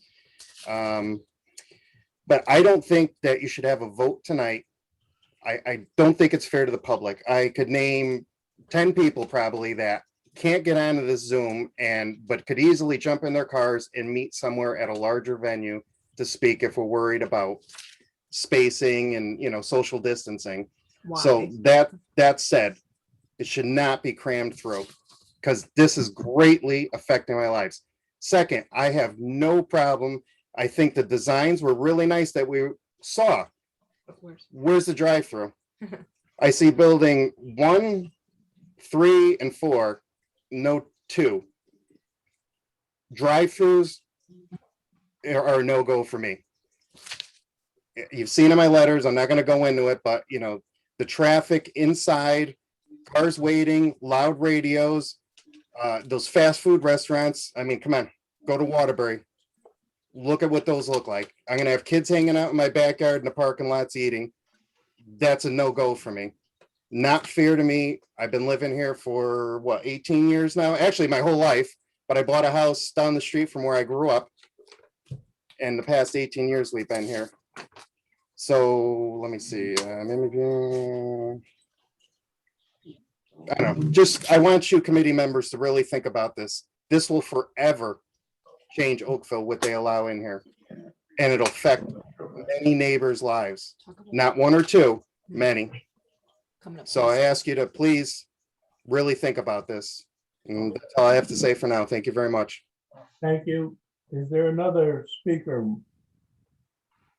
But I don't think that you should have a vote tonight. I don't think it's fair to the public. I could name 10 people probably that can't get onto this Zoom but could easily jump in their cars and meet somewhere at a larger venue to speak if we're worried about spacing and, social distancing. So that said, it should not be crammed through because this is greatly affecting my lives. Second, I have no problem. I think the designs were really nice that we saw. Where's the drive-through? I see building 1, 3, and 4, no 2. Drive-throughs are a no-go for me. You've seen in my letters, I'm not going to go into it, but the traffic inside, cars waiting, loud radios, those fast food restaurants. I mean, come on, go to Waterbury. Look at what those look like. I'm going to have kids hanging out in my backyard in the parking lots eating. That's a no-go for me. Not fair to me. I've been living here for 18 years now? Actually, my whole life, but I bought a house down the street from where I grew up. And the past 18 years we've been here. So let me see. I don't know. I want you committee members to really think about this. This will forever change Oakville, what they allow in here. and it'll affect many neighbors' lives, not one or two, many. So I ask you to please really think about this. And that's all I have to say for now. Thank you very much. Thank you. Is there another speaker?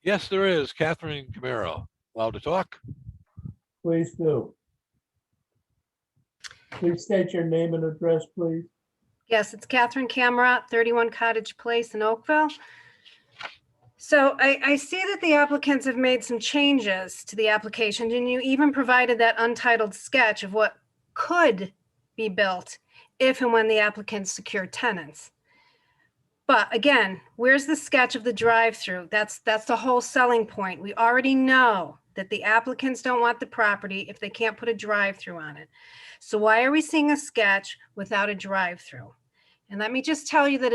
Yes, there is. Catherine Camaro. Allowed to talk? Please do. Please state your name and address, please. Yes, it's Catherine Camera, 31 Cottage Place in Oakville. So I see that the applicants have made some changes to the application, and you even provided that untitled sketch of what could be built if and when the applicants secure tenants. But again, where's the sketch of the drive-through? That's the whole selling point. We already know that the applicants don't want the property if they can't put a drive-through on it. So why are we seeing a sketch without a drive-through? And let me just tell you that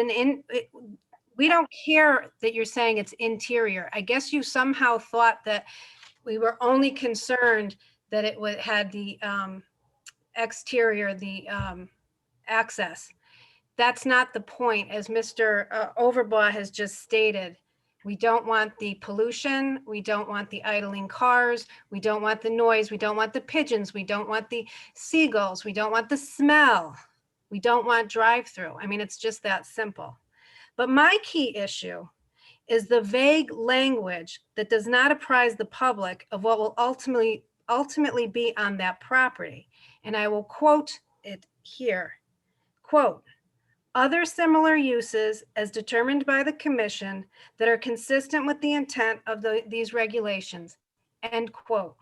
we don't care that you're saying it's interior. I guess you somehow thought that we were only concerned that it had the exterior, the access. That's not the point. As Mr. Overbaugh has just stated, we don't want the pollution. We don't want the idling cars. We don't want the noise. We don't want the pigeons. We don't want the seagulls. We don't want the smell. We don't want drive-through. I mean, it's just that simple. But my key issue is the vague language that does not apprise the public of what will ultimately be on that property. And I will quote it here. Quote, "Other similar uses as determined by the commission that are consistent with the intent of these regulations." End quote.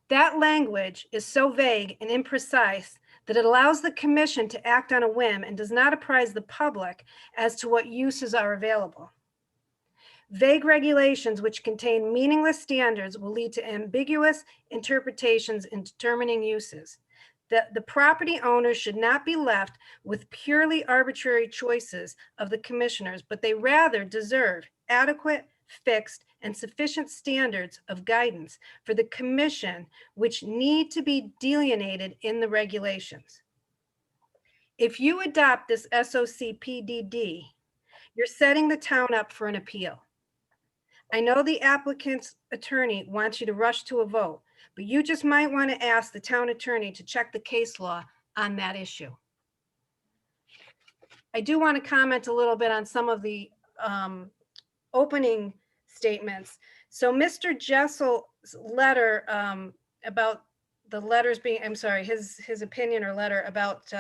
That language is so vague and imprecise that it allows the commission to act on a whim and does not apprise the public as to what uses are available. Vague regulations which contain meaningless standards will lead to ambiguous interpretations in determining uses. The property owners should not be left with purely arbitrary choices of the commissioners, but they rather deserve adequate, fixed, and sufficient standards of guidance for the commission, which need to be delineated in the regulations. If you adopt this SOC-PDD, you're setting the town up for an appeal. I know the applicant's attorney wants you to rush to a vote, but you just might want to ask the town attorney to check the case law on that issue. I do want to comment a little bit on some of the opening statements. So Mr. Jessel's letter about the letters being, I'm sorry, his opinion or letter about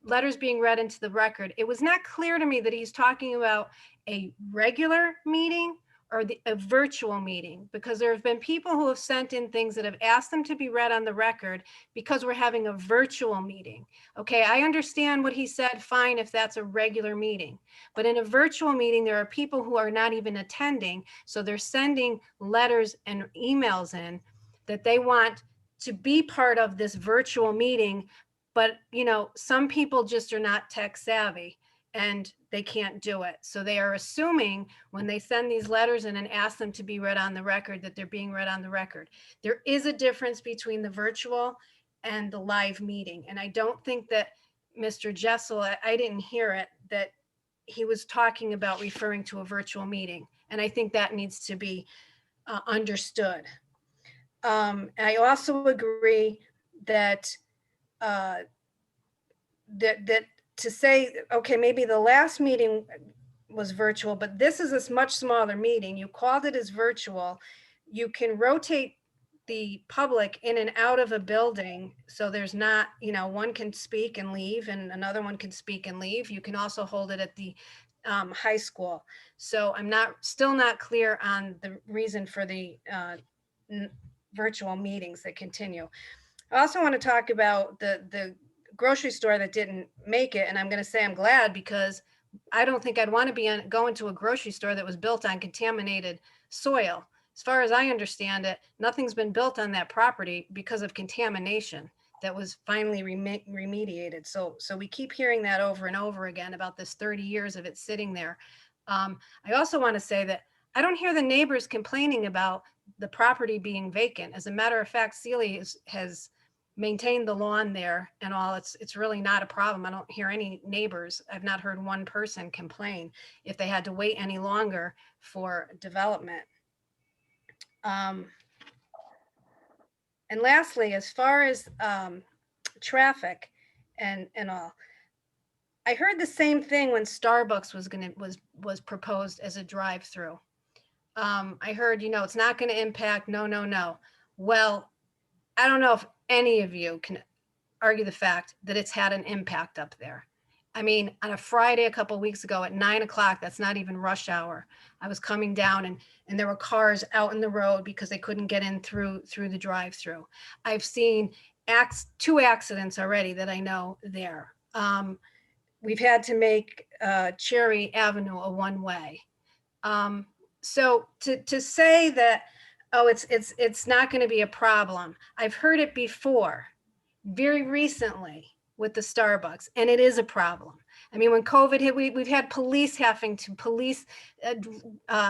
letters being read into the record. It was not clear to me that he's talking about a regular meeting or a virtual meeting, because there have been people who have sent in things that have asked them to be read on the record because we're having a virtual meeting. Okay, I understand what he said, fine, if that's a regular meeting. But in a virtual meeting, there are people who are not even attending. So they're sending letters and emails in that they want to be part of this virtual meeting. But, you know, some people just are not tech savvy and they can't do it. So they are assuming when they send these letters in and ask them to be read on the record, that they're being read on the record. There is a difference between the virtual and the live meeting. And I don't think that Mr. Jessel, I didn't hear it, that he was talking about referring to a virtual meeting. And I think that needs to be understood. I also agree that to say, okay, maybe the last meeting was virtual, but this is a much smaller meeting. You called it as virtual. You can rotate the public in and out of a building. So there's not, you know, one can speak and leave and another one can speak and leave. You can also hold it at the high school. So I'm still not clear on the reason for the virtual meetings that continue. I also want to talk about the grocery store that didn't make it. And I'm going to say I'm glad, because I don't think I'd want to be going to a grocery store that was built on contaminated soil. As far as I understand it, nothing's been built on that property because of contamination that was finally remediated. So we keep hearing that over and over again about this 30 years of it sitting there. I also want to say that I don't hear the neighbors complaining about the property being vacant. As a matter of fact, Sealy has maintain the lawn there and all. It's really not a problem. I don't hear any neighbors. I've not heard one person complain if they had to wait any longer for development. And lastly, as far as traffic and all, I heard the same thing when Starbucks was proposed as a drive-through. I heard, it's not going to impact, no. Well, I don't know if any of you can argue the fact that it's had an impact up there. I mean, on a Friday a couple of weeks ago at 9 o'clock, that's not even rush hour. I was coming down and there were cars out in the road because they couldn't get in through the drive-through. I've seen 2 accidents already that I know there. We've had to make Cherry Avenue a one-way. So to say that, oh, it's not going to be a problem. I've heard it before, very recently with the Starbucks, and it is a problem. I mean, when COVID hit, we've had police having to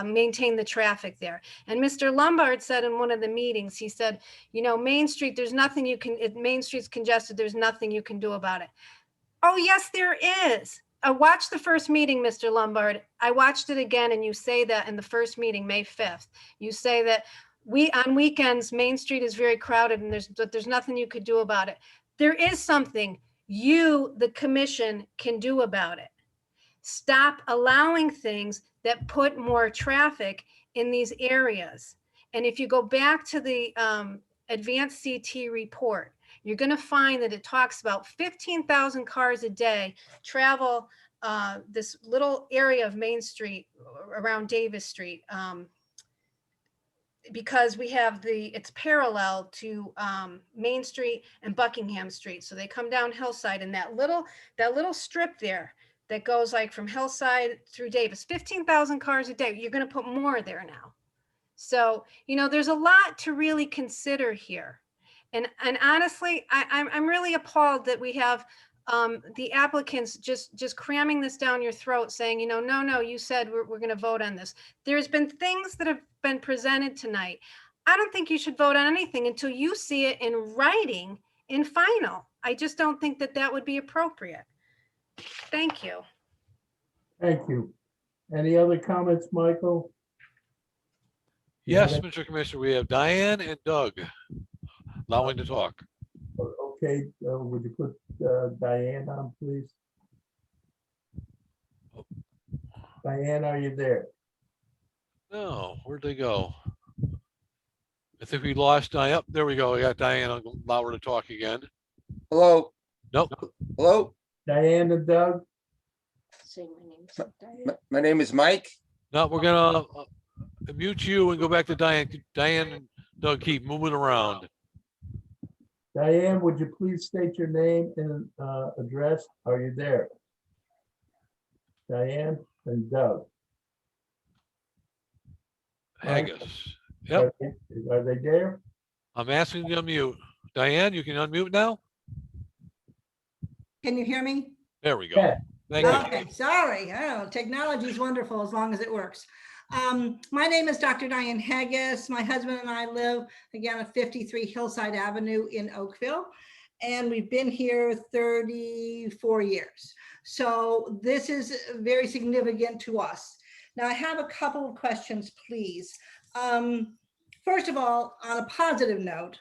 maintain the traffic there. And Mr. Lombard said in one of the meetings, he said, Main Street, there's nothing you can, if Main Street's congested, there's nothing you can do about it. Oh, yes, there is. I watched the first meeting, Mr. Lombard. I watched it again, and you say that in the first meeting, May 5th. You say that on weekends, Main Street is very crowded, and there's nothing you could do about it. There is something you, the commission, can do about it. Stop allowing things that put more traffic in these areas. And if you go back to the advanced CT report, you're going to find that it talks about 15,000 cars a day travel this little area of Main Street around Davis Street, because we have it's parallel to Main Street and Buckingham Street. So they come down Hillside, and that little strip there that goes like from Hillside through Davis, 15,000 cars a day. You're going to put more there now. So, there's a lot to really consider here. And honestly, I'm really appalled that we have the applicants just cramming this down your throat saying, no, you said we're going to vote on this. There's been things that have been presented tonight. I don't think you should vote on anything until you see it in writing in final. I just don't think that would be appropriate. Thank you. Thank you. Any other comments, Michael? Yes, Mr. Commissioner, we have Diane and Doug allowing to talk. Okay, would you put Diane on, please? Diane, are you there? No, where'd they go? I think we lost Diane. Yep, there we go. We got Diane. I'll allow her to talk again. Hello, Nope. hello. Diane and Doug? Say my name. My name is Mike. No, we're gonna mute you and go back to Diane. Diane and Doug keep moving around. Diane, would you please state your name and address? Are you there? Diane and Doug. Haggis. Yep, Are they there? I'm asking you to unmute. Diane, you can unmute now? Can you hear me? There we go. Yeah. Thank you. Okay, sorry. I don't know. Technology is wonderful as long as it works. My name is Dr. Diane Haggis. My husband and I live again at 53 Hillside Avenue in Oakville, and we've been here 34 years. So this is very significant to us. Now I have a couple of questions, please. First of all, on a positive note,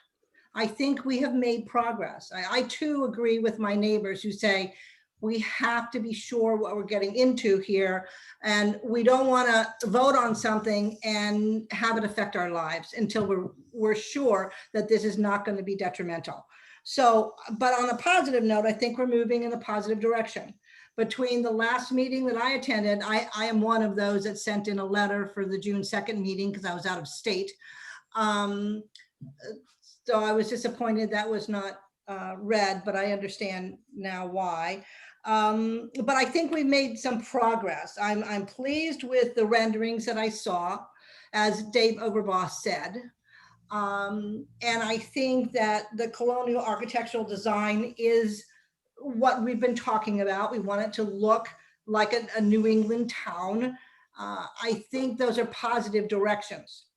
I think we have made progress. I too agree with my neighbors who say we have to be sure what we're getting into here, and we don't want to vote on something and have it affect our lives until we're sure that this is not going to be detrimental. So, but on a positive note, I think we're moving in a positive direction. Between the last meeting that I attended, I am one of those that sent in a letter for the June 2nd meeting because I was out of state. So I was disappointed that was not read, but I understand now why. But I think we've made some progress. I'm pleased with the renderings that I saw, as Dave Overboss said. And I think that the colonial architectural design is what we've been talking about. We want it to look like a New England town. I think those are positive directions.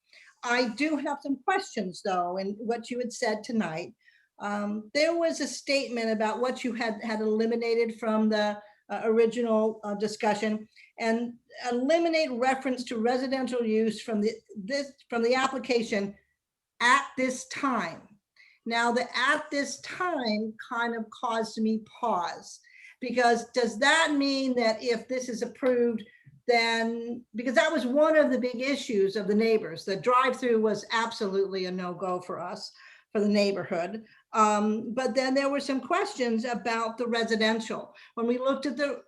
I do have some questions though, in what you had said tonight. There was a statement about what you had eliminated from the original discussion, and eliminate reference to residential use from the application at this time. Now, the at this time kind of caused me pause, because does that mean that if this is approved, then, because that was one of the big issues of the neighbors, the drive-through was absolutely a no-go for us, for the neighborhood. But then there were some questions about the residential. When we looked at the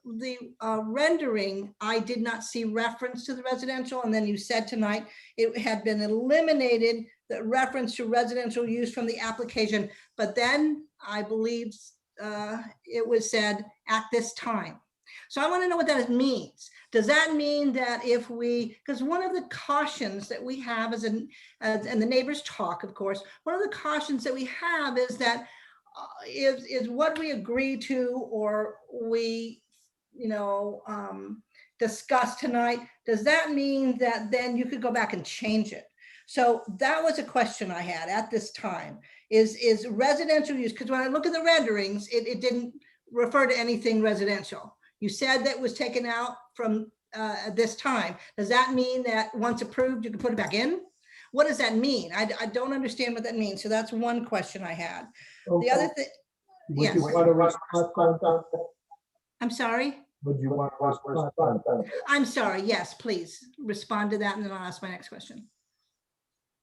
rendering, I did not see reference to the residential. And then you said tonight it had been eliminated, the reference to residential use from the application. But then I believe it was said at this time. So I want to know what that means. Does that mean that if we, because one of the cautions that we have and the neighbors talk, of course, one of the cautions that we have is that is what we agree to or we, discuss tonight, does that mean that then you could go back and change it? So that was a question I had at this time, is residential use, because when I look at the renderings, it didn't refer to anything residential. You said that was taken out from this time. Does that mean that once approved, you can put it back in? What does that mean? I don't understand what that means. So that's one question I had. The other thing, yes. I'm sorry? Would you want to respond? I'm sorry. Yes, please respond to that, and then I'll ask my next question.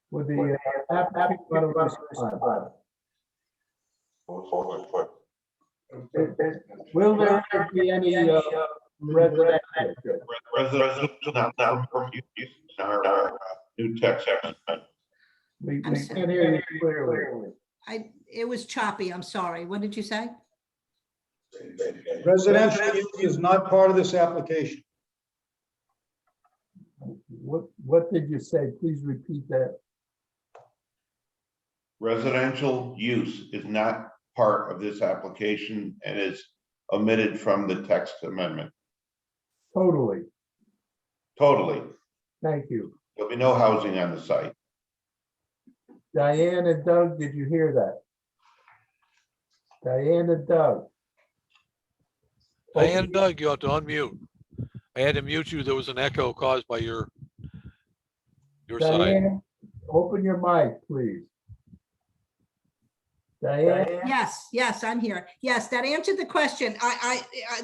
Would the applicant want to respond? Will there be any residential? Residential now from use in our new text. We can't hear you clearly. It was choppy. I'm sorry. What did you say? Residential use is not part of this application. What did you say? Please repeat that. Residential use is not part of this application and is omitted from the text amendment. Totally. Totally. Thank you. There'll be no housing on the site. Diane and Doug, did you hear that? Diane and Doug. Diane and Doug, you have to unmute. I had to mute you. There was an echo caused by your side. Diane, open your mic, please. Diane? Yes, I'm here. Yes, that answered the question.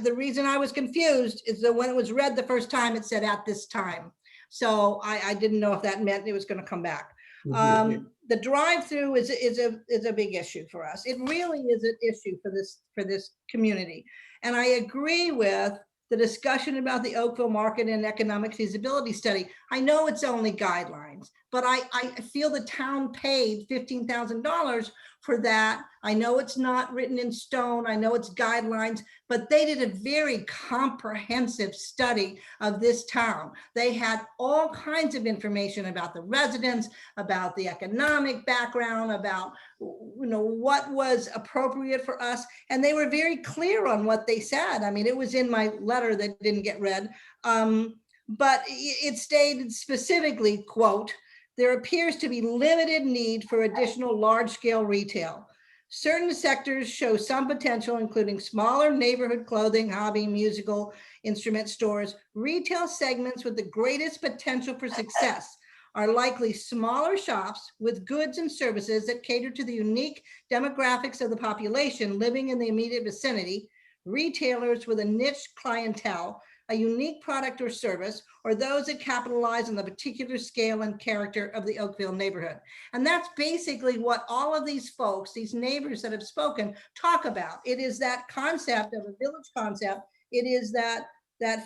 The reason I was confused is that when it was read the first time, it said at this time. So I didn't know if that meant it was going to come back. The drive-through is a big issue for us. It really is an issue for this community. And I agree with the discussion about the Oakville market and economic feasibility study. I know it's only guidelines, but I feel the town paid $15,000 for that. I know it's not written in stone. I know it's guidelines, but they did a very comprehensive study of this town. They had all kinds of information about the residents, about the economic background, about what was appropriate for us. And they were very clear on what they said. I mean, it was in my letter that didn't get read, but it stated specifically, quote, "There appears to be limited need for additional large-scale retail. Certain sectors show some potential, including smaller neighborhood clothing, hobby, musical instrument stores. Retail segments with the greatest potential for success are likely smaller shops with goods and services that cater to the unique demographics of the population living in the immediate vicinity, retailers with a niche clientele, a unique product or service, or those that capitalize on the particular scale and character of the Oakville neighborhood." And that's basically what all of these folks, these neighbors that have spoken, talk about. It is that concept of a village concept. It is that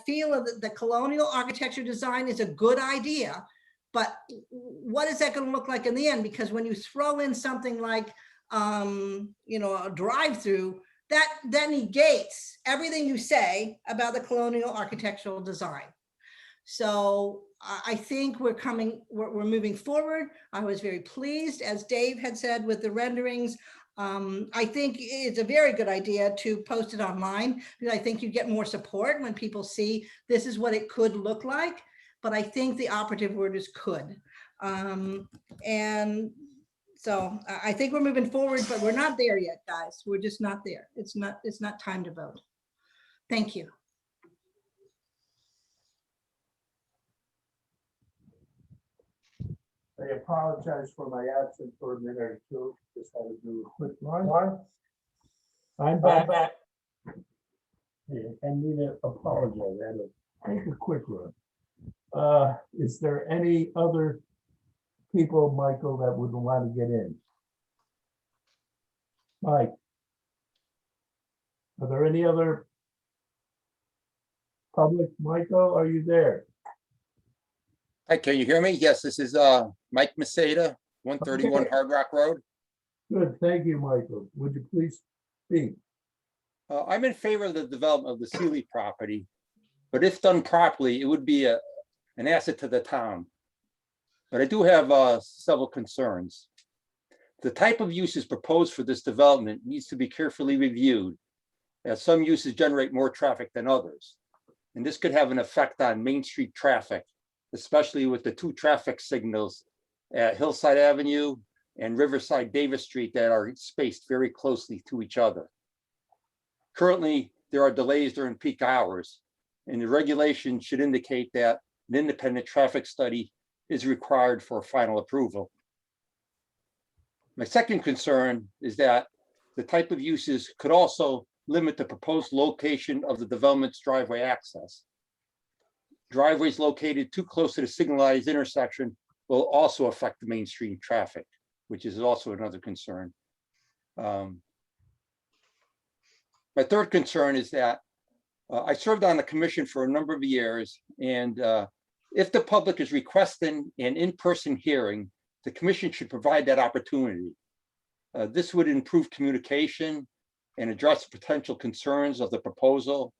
feel of the colonial architecture design is a good idea, but what is that going to look like in the end? Because when you throw in something like, a drive-through, that negates everything you say about the colonial architectural design. So I think we're moving forward. I was very pleased, as Dave had said, with the renderings. I think it's a very good idea to post it online, because I think you get more support when people see this is what it could look like. But I think the operative word is could. And So I think we're moving forward, but we're not there yet, guys. We're just not there. It's not time to vote. Thank you. I apologize for my absence for a minute or two. Just had to do a quick run. I'm back. Yeah, I need to apologize. I had to take a quick run. Is there any other people, Michael, that would want to get in? Mike? Are there any other public? Michael, are you there? Hi, can you hear me? Yes, this is Mike Masada, 131 Okay. Hard Rock Road. Good, thank you, Michael. Would you please speak? I'm in favor of the development of the Sealy property, but if done properly, it would be an asset to the town. But I do have several concerns. The type of uses proposed for this development needs to be carefully reviewed, as some uses generate more traffic than others. And this could have an effect on Main Street traffic, especially with the 2 traffic signals at Hillside Avenue and Riverside Davis Street that are spaced very closely to each other. Currently, there are delays during peak hours, and the regulation should indicate that an independent traffic study is required for final approval. My second concern is that the type of uses could also limit the proposed location of the development's driveway access. Driveways located too close to the signalized intersection will also affect the Main Street traffic, which is also another concern. My third concern is that I served on the commission for a number of years, and if the public is requesting an in-person hearing, the commission should provide that opportunity. This would improve communication and address potential concerns of the proposal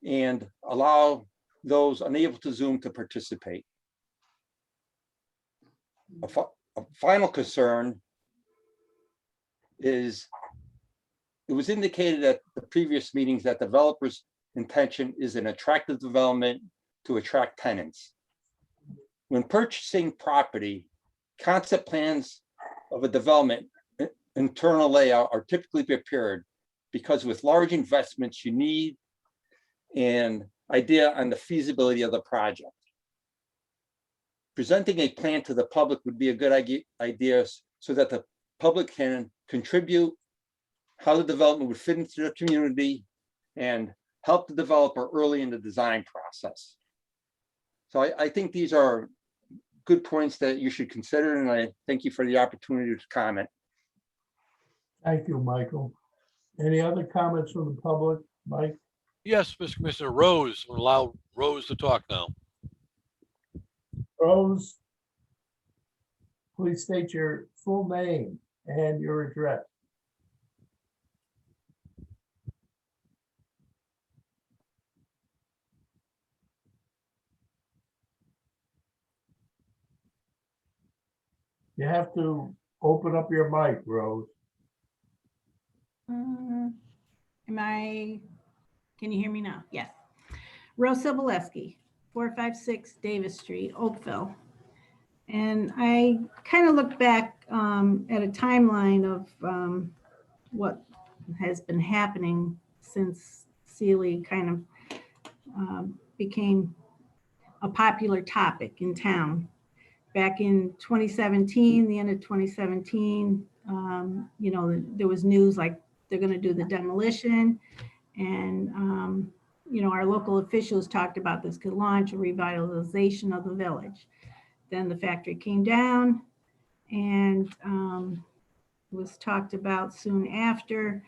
and allow those unable to Zoom to participate. A final concern is it was indicated at the previous meetings that developers' intention is an attractive development to attract tenants. When purchasing property, concept plans of a development internal layout are typically prepared because with large investments, you need an idea on the feasibility of the project. Presenting a plan to the public would be a good idea so that the public can contribute how the development would fit into the community and help the developer early in the design process. So I think these are good points that you should consider, and I thank you for the opportunity to comment. Thank you, Michael. Any other comments from the public? Mike? Yes, Mr. Commissioner, Rose, we'll allow Rose to talk now. Rose, please state your full name and your address. You have to open up your mic, Rose. Can you hear me now? Yes. Rose Sobolewski, 456 Davis Street, Oakville. And I kind of look back at a timeline of what has been happening since Sealy kind of became a popular topic in town. Back in 2017, the end of 2017, you know, there was news like they're going to do the demolition, and you know, our local officials talked about this could launch a revitalization of the village. Then the factory came down, and was talked about soon after,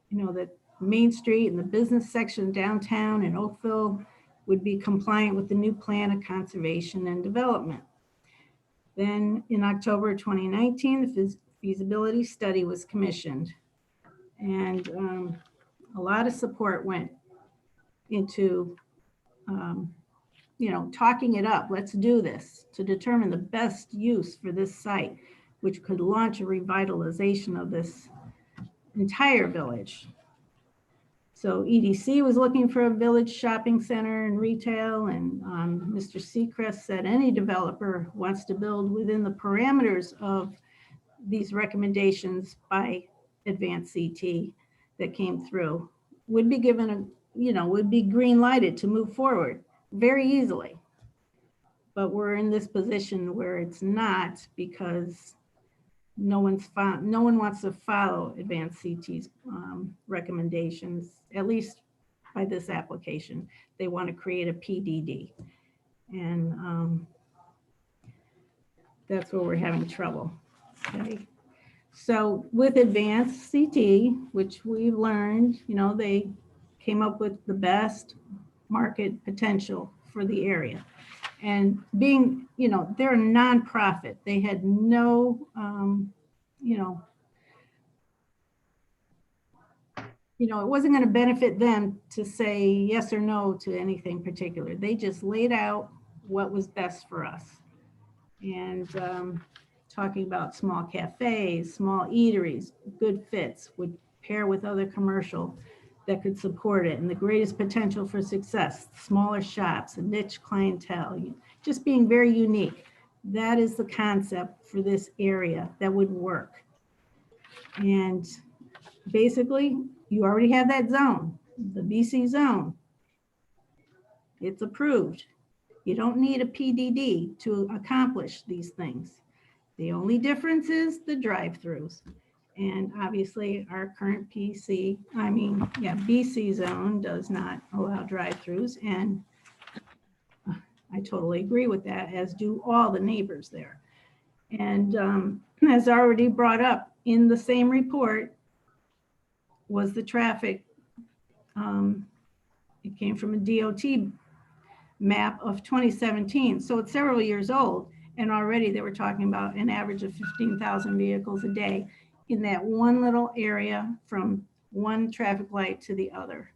you know, that Main Street and the business section downtown in Oakville would be compliant with the new plan of conservation and development. Then in October 2019, the feasibility study was commissioned, and a lot of support went into, you know, talking it up. Let's do this to determine the best use for this site, which could launch a revitalization of this entire village. So EDC was looking for a village shopping center and retail, and Mr. Seacrest said any developer wants to build within the parameters of these recommendations by Advanced CT that came through would be given a, would be green lighted to move forward very easily. But we're in this position where it's not, because no one wants to follow Advanced CT's recommendations, at least by this application. They want to create a PDD. And that's where we're having trouble. Okay. So with Advanced CT, which we've learned, they came up with the best market potential for the area. And being, they're a nonprofit. They had no, it wasn't going to benefit them to say yes or no to anything particular. They just laid out what was best for us. And talking about small cafes, small eateries, good fits, would pair with other commercial that could support it, and the greatest potential for success, smaller shops, a niche clientele, just being very unique. That is the concept for this area that would work. And basically, you already have that zone, the BC zone. It's approved. You don't need a PDD to accomplish these things. The only difference is the drive-throughs. And obviously our current BC zone does not allow drive-throughs. And I totally agree with that, as do all the neighbors there. And as already brought up in the same report was the traffic. It came from a DOT map of 2017. So it's several years old. And already they were talking about an average of 15,000 vehicles a day in that one little area from one traffic light to the other.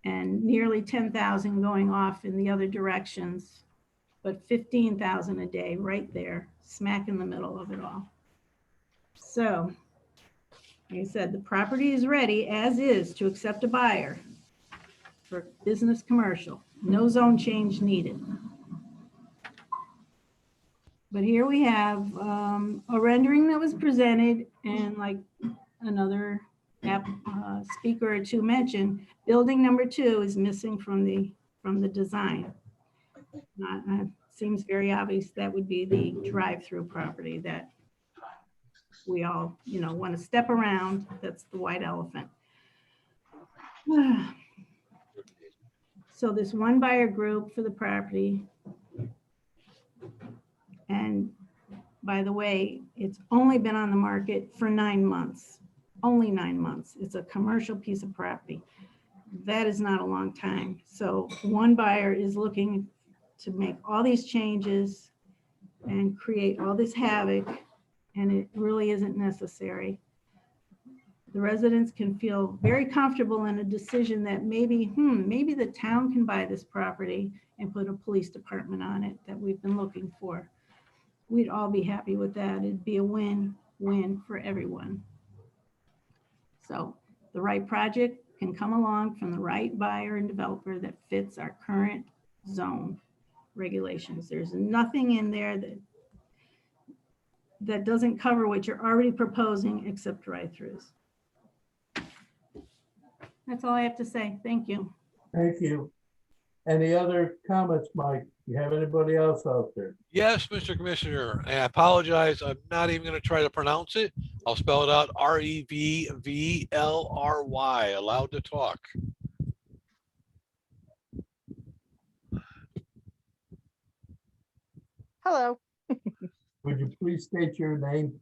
And nearly 10,000 going off in the other directions, but 15,000 a day right there, smack in the middle of it all. So, like I said, the property is ready as is to accept a buyer for business commercial. No zone change needed. But here we have a rendering that was presented, and like another speaker or two mentioned, building number 2 is missing from the design. Seems very obvious that would be the drive-through property that we all, want to step around. That's the white elephant. So this one buyer group for the property. And by the way, it's only been on the market for 9 months, only 9 months. It's a commercial piece of property. That is not a long time. So one buyer is looking to make all these changes and create all this havoc, and it really isn't necessary. The residents can feel very comfortable in a decision that maybe the town can buy this property and put a police department on it that we've been looking for. We'd all be happy with that. It'd be a win-win for everyone. So the right project can come along from the right buyer and developer that fits our current zone regulations. There's nothing in there that doesn't cover what you're already proposing except drive-throughs. That's all I have to say. Thank you. Thank you. Any other comments, Mike? You have anybody else out there? Yes, Mr. Commissioner, and I apologize. I'm not even going to try to pronounce it. I'll spell it out. REVVLRY, allowed to talk. Hello. Would you please state your name?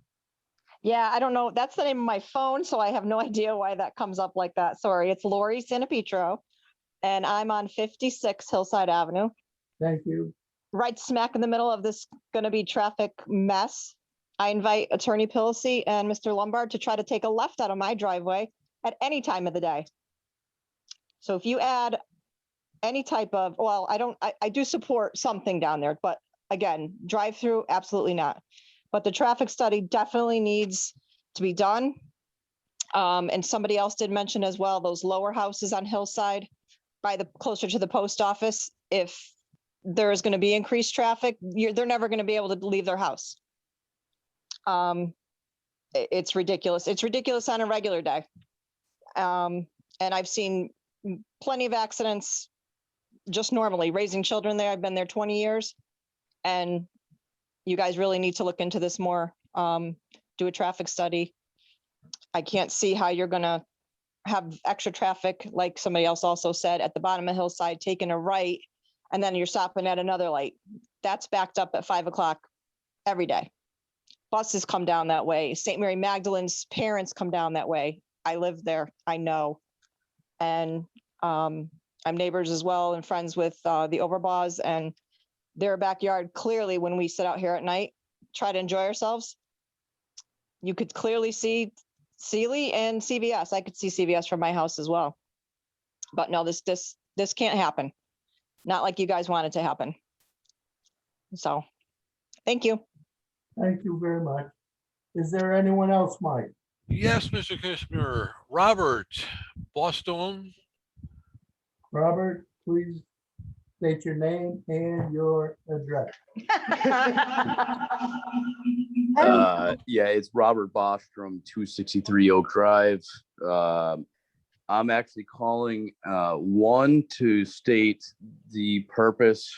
Yeah, I don't know. That's the name of my phone, so I have no idea why that comes up like that. Sorry. It's Lori Sanapetro, and I'm on 56 Hillside Avenue. Thank you. Right smack in the middle of this going to be traffic mess. I invite Attorney Pillacy and Mr. Lombard to try to take a left out of my driveway at any time of the day. So if you add any type of, well, I do support something down there, but again, drive through, absolutely not. But the traffic study definitely needs to be done. And somebody else did mention as well, those lower houses on Hillside by the closer to the post office, if there is going to be increased traffic, they're never going to be able to leave their house. It's ridiculous. It's ridiculous on a regular day. And I've seen plenty of accidents just normally raising children there. I've been there 20 years. And you guys really need to look into this more. Do a traffic study. I can't see how you're going to have extra traffic, like somebody else also said, at the bottom of Hillside, taking a right, and then you're stopping at another light. That's backed up at 5 o'clock every day. Buses come down that way. St. Mary Magdalene's parents come down that way. I live there, I know. And I'm neighbors as well and friends with the Overbaws, and their backyard, clearly when we sit out here at night, try to enjoy ourselves, you could clearly see Sealy and CVS. I could see CVS from my house as well. But no, this can't happen. Not like you guys want it to happen. So, thank you. Thank you very much. Is there anyone else, Mike? Yes, Mr. Commissioner. Robert Boston. Robert, please state your name and your address. Yeah, it's Robert Bostrom, 263 Oak Drive. I'm actually calling one to state the purpose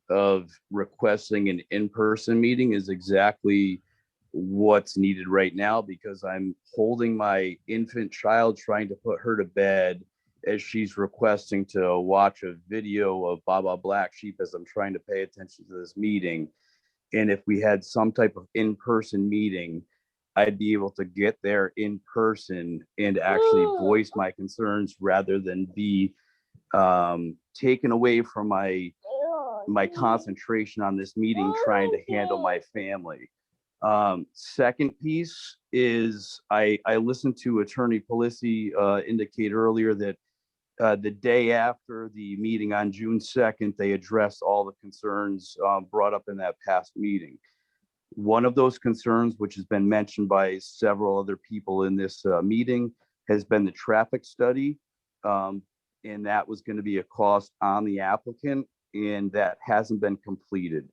of requesting an in-person meeting is exactly what's needed right now, because I'm holding my infant child, trying to put her to bed as she's requesting to watch a video of Baba Black Sheep as I'm trying to pay attention to this meeting. And if we had some type of in-person meeting, I'd be able to get there in person and actually voice my concerns rather than be taken away from my concentration on this meeting, trying to handle my family. Second piece is I listened to Attorney Palisi indicate earlier that the day after the meeting on June 2nd, they addressed all the concerns brought up in that past meeting. One of those concerns, which has been mentioned by several other people in this meeting, has been the traffic study. And that was going to be a cost on the applicant, and that hasn't been completed.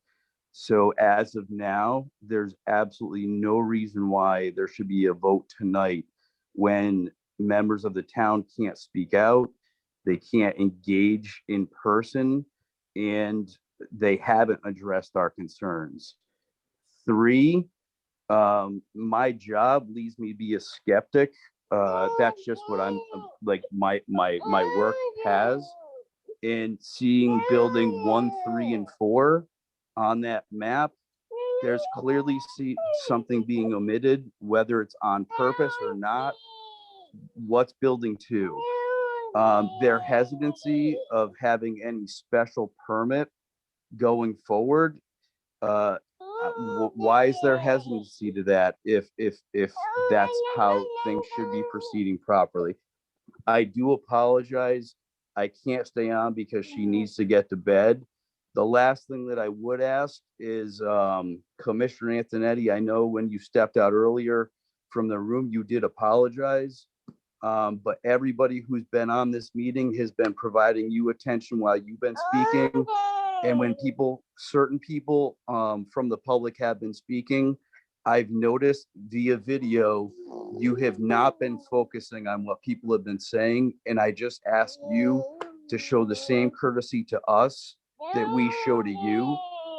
So as of now, there's absolutely no reason why there should be a vote tonight when members of the town can't speak out, they can't engage in person, and they haven't addressed our concerns. 3, my job leads me to be a skeptic. That's just what I'm like, my work has. And seeing building 1, 3, and 4 on that map, there's clearly something being omitted, whether it's on purpose or not. What's building 2? Their hesitancy of having any special permit going forward. Why is there hesitancy to that if that's how things should be proceeding properly? I do apologize. I can't stay on because she needs to get to bed. The last thing that I would ask is Commissioner Antonetti, I know when you stepped out earlier from the room, you did apologize. But everybody who's been on this meeting has been providing you attention while you've been speaking. And when certain people from the public have been speaking, I've noticed via video, you have not been focusing on what people have been saying. And I just ask you to show the same courtesy to us that we show to you.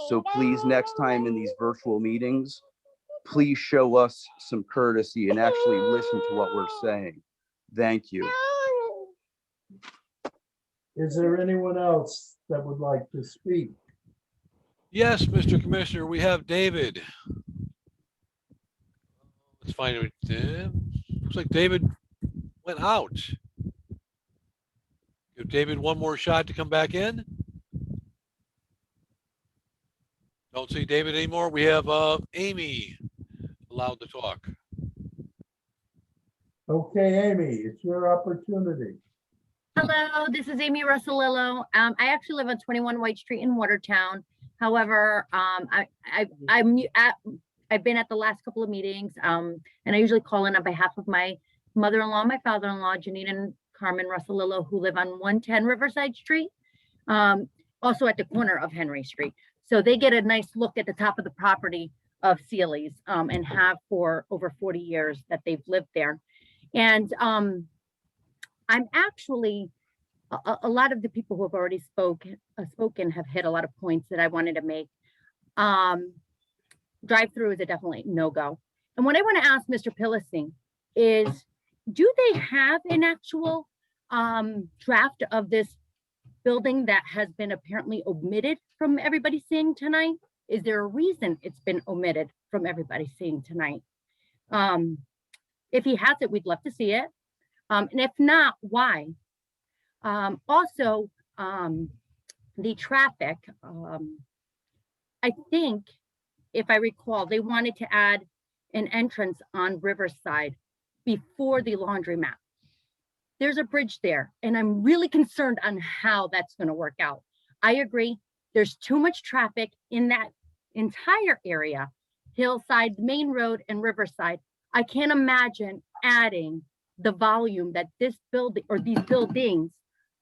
So please, next time in these virtual meetings, please show us some courtesy and actually listen to what we're saying. Thank you. Is there anyone else that would like to speak? Yes, Mr. Commissioner, we have David. Let's find it. Looks like David went out. Give David one more shot to come back in. Don't see David anymore. We have Amy allowed to talk. Okay, Amy, it's your opportunity. Hello, this is Amy Russolillo. I actually live on 21 White Street in Watertown. However, I've been at the last couple of meetings, and I usually call in on behalf of my mother-in-law, my father-in-law, Janine and Carmen Russolillo, who live on 110 Riverside Street, also at the corner of Henry Street. So they get a nice look at the top of the property of Sealy's, and have for over 40 years that they've lived there. And I'm actually, a lot of the people who have already spoken have hit a lot of points that I wanted to make. Drive-through is a definitely no-go. And what I want to ask Mr. Pillising is, do they have an actual draft of this building that has been apparently omitted from everybody seeing tonight? Is there a reason it's been omitted from everybody seeing tonight? If he has it, we'd love to see it. And if not, why? Also, the traffic, I think, if I recall, they wanted to add an entrance on Riverside before the laundromat. There's a bridge there, and I'm really concerned on how that's going to work out. I agree. There's too much traffic in that entire area, Hillside, Main Road, and Riverside. I can't imagine adding the volume that this building or these buildings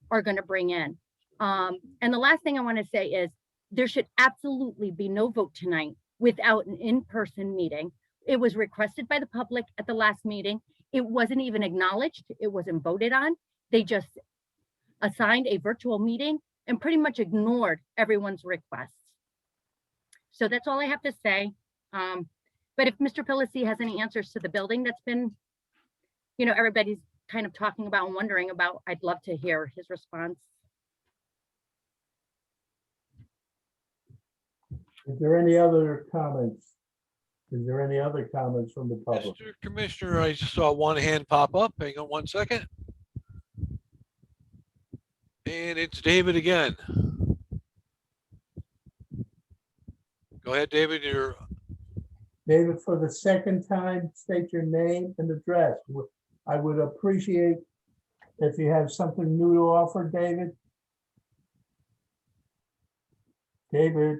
are going to bring in. And the last thing I want to say is there should absolutely be no vote tonight without an in-person meeting. It was requested by the public at the last meeting. It wasn't even acknowledged. It wasn't voted on. They just assigned a virtual meeting and pretty much ignored everyone's requests. So that's all I have to say. But if Mr. Pilisi has any answers to the building that's been, everybody's kind of talking about and wondering about, I'd love to hear his response. Is there any other comments? Is there any other comments from the public? Mr. Commissioner, I just saw one hand pop up. Hang on one second. And it's David again. Go ahead, David. David, for the second time, state your name and address. I would appreciate if you have something new to offer, David. David.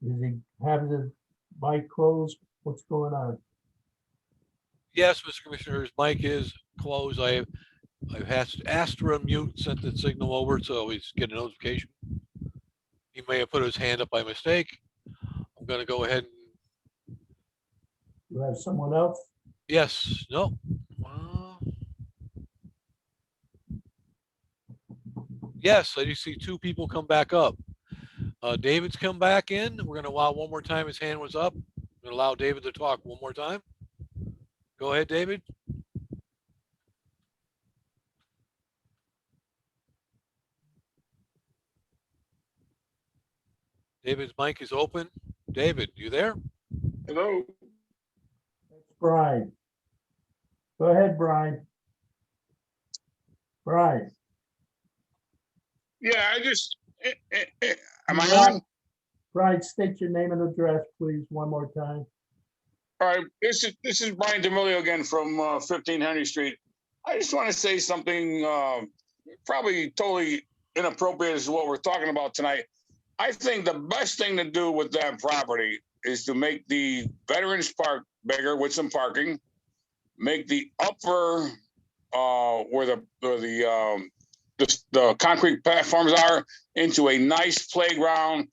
Does he have the mic closed? What's going on? Yes, Mr. Commissioner, his mic is closed. I've asked for a mute, sent the signal over, so he's getting a notification. He may have put his hand up by mistake. I'm going to go ahead and. You have someone else? Yes, no. Yes, I do see two people come back up. David's come back in. We're going to allow one more time. His hand was up. We're going to allow David to talk one more time. Go ahead, David. David's mic is open. David, you there? Hello. That's Brian. Go ahead, Brian. Brian. Yeah, am I on? Brian, state your name and address, please, one more time. All right, this is Brian D'Amelio again from 15 Henry Street. I just want to say something probably totally inappropriate as to what we're talking about tonight. I think the best thing to do with that property is to make the Veterans Park bigger with some parking, make the upper where the concrete platforms are into a nice playground.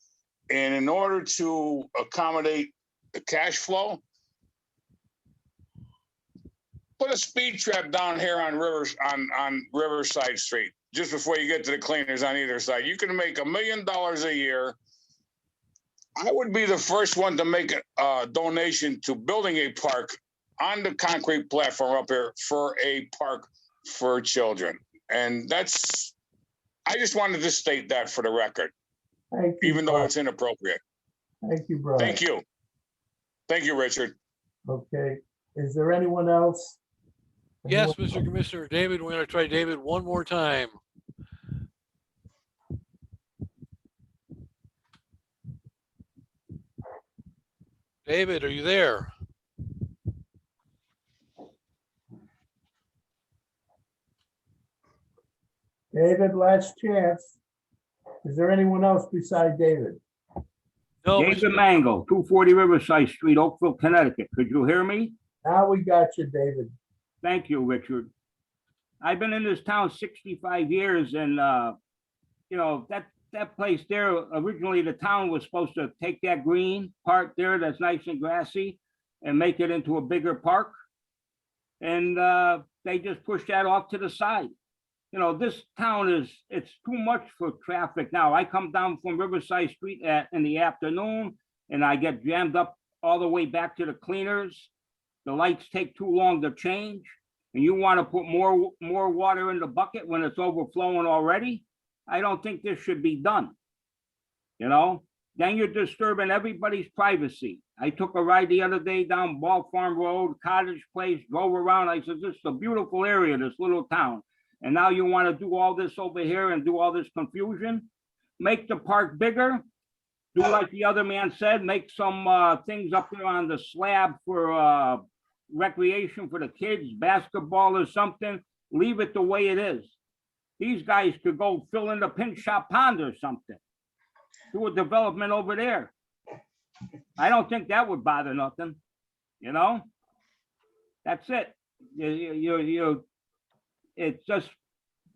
And in order to accommodate the cash flow, put a speed trap down here on Riverside Street, just before you get to the cleaners on either side. You can make $1 million a year. I would be the first one to make a donation to building a park on the concrete platform up here for a park for children. And I just wanted to state that for the record, even though it's inappropriate. Thank you, Brian. Thank you. Thank you, Richard. Okay. Is there anyone else? Yes, Mr. Commissioner. David, we're going to try David one more time. David, are you there? David, last chance. Is there anyone else beside David? No, David Mango, 240 Riverside Street, Oakville, Connecticut. Could you hear me? Now we got you, David. Thank you, Richard. I've been in this town 65 years and, you know, that place there, originally the town was supposed to take that green part there that's nice and grassy and make it into a bigger park. And they just pushed that off to the side. You know, this town it's too much for traffic now. I come down from Riverside Street in the afternoon and I get jammed up all the way back to the cleaners. The lights take too long to change. And you want to put more water in the bucket when it's overflowing already? I don't think this should be done. You know, then you're disturbing everybody's privacy. I took a ride the other day down Ball Farm Road, Cottage Place, drove around. I said, this is a beautiful area, this little town. And now you want to do all this over here and do all this confusion? Make the park bigger. Do like the other man said, make some things up there on the slab for recreation for the kids, basketball or something. Leave it the way it is. These guys could go fill in the pin shop pond or something. Do a development over there. I don't think that would bother nothing, you know? That's it. It's just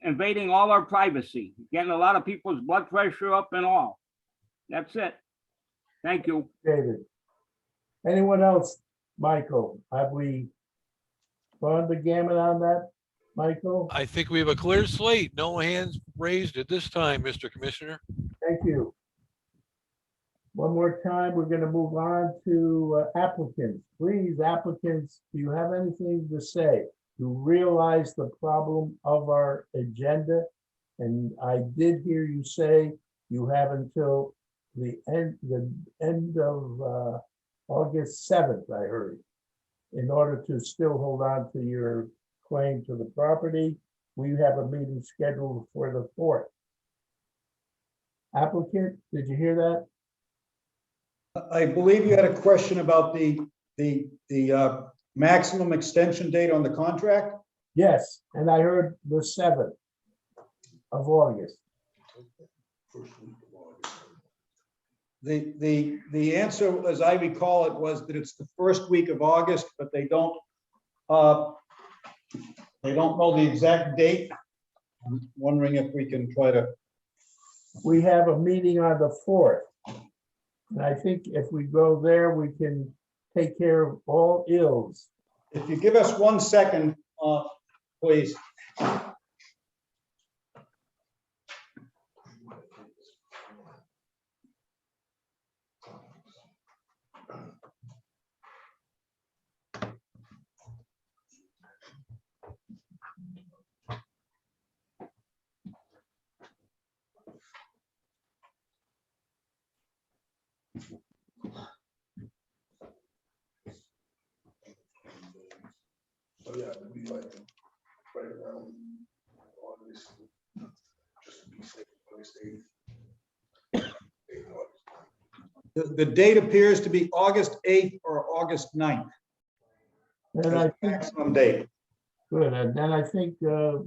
invading all our privacy, getting a lot of people's blood pressure up and all. That's it. Thank you. David. Anyone else? Michael, have we gone the gamut on that, Michael? I think we have a clear slate. No hands raised at this time, Mr. Commissioner. Thank you. One more time, we're going to move on to applicants. Please, applicants, do you have anything to say? You realize the problem of our agenda? And I did hear you say you have until the end of August 7th, I heard, in order to still hold on to your claim to the property. We have a meeting scheduled for the 4th. Applicant, did you hear that? I believe you had a question about the maximum extension date on the contract? Yes, and I heard the 7th of August. The answer, as I recall it, was that it's the first week of August, but they don't know the exact date. I'm wondering if we can try to. We have a meeting on the 4th. And I think if we go there, we can take care of all ills. If you give us 1 second, please. So yeah, we like right around August, just to be safe, August 8th. The date appears to be August 8th or August 9th. And That's I the think, maximum date. good, and then I think our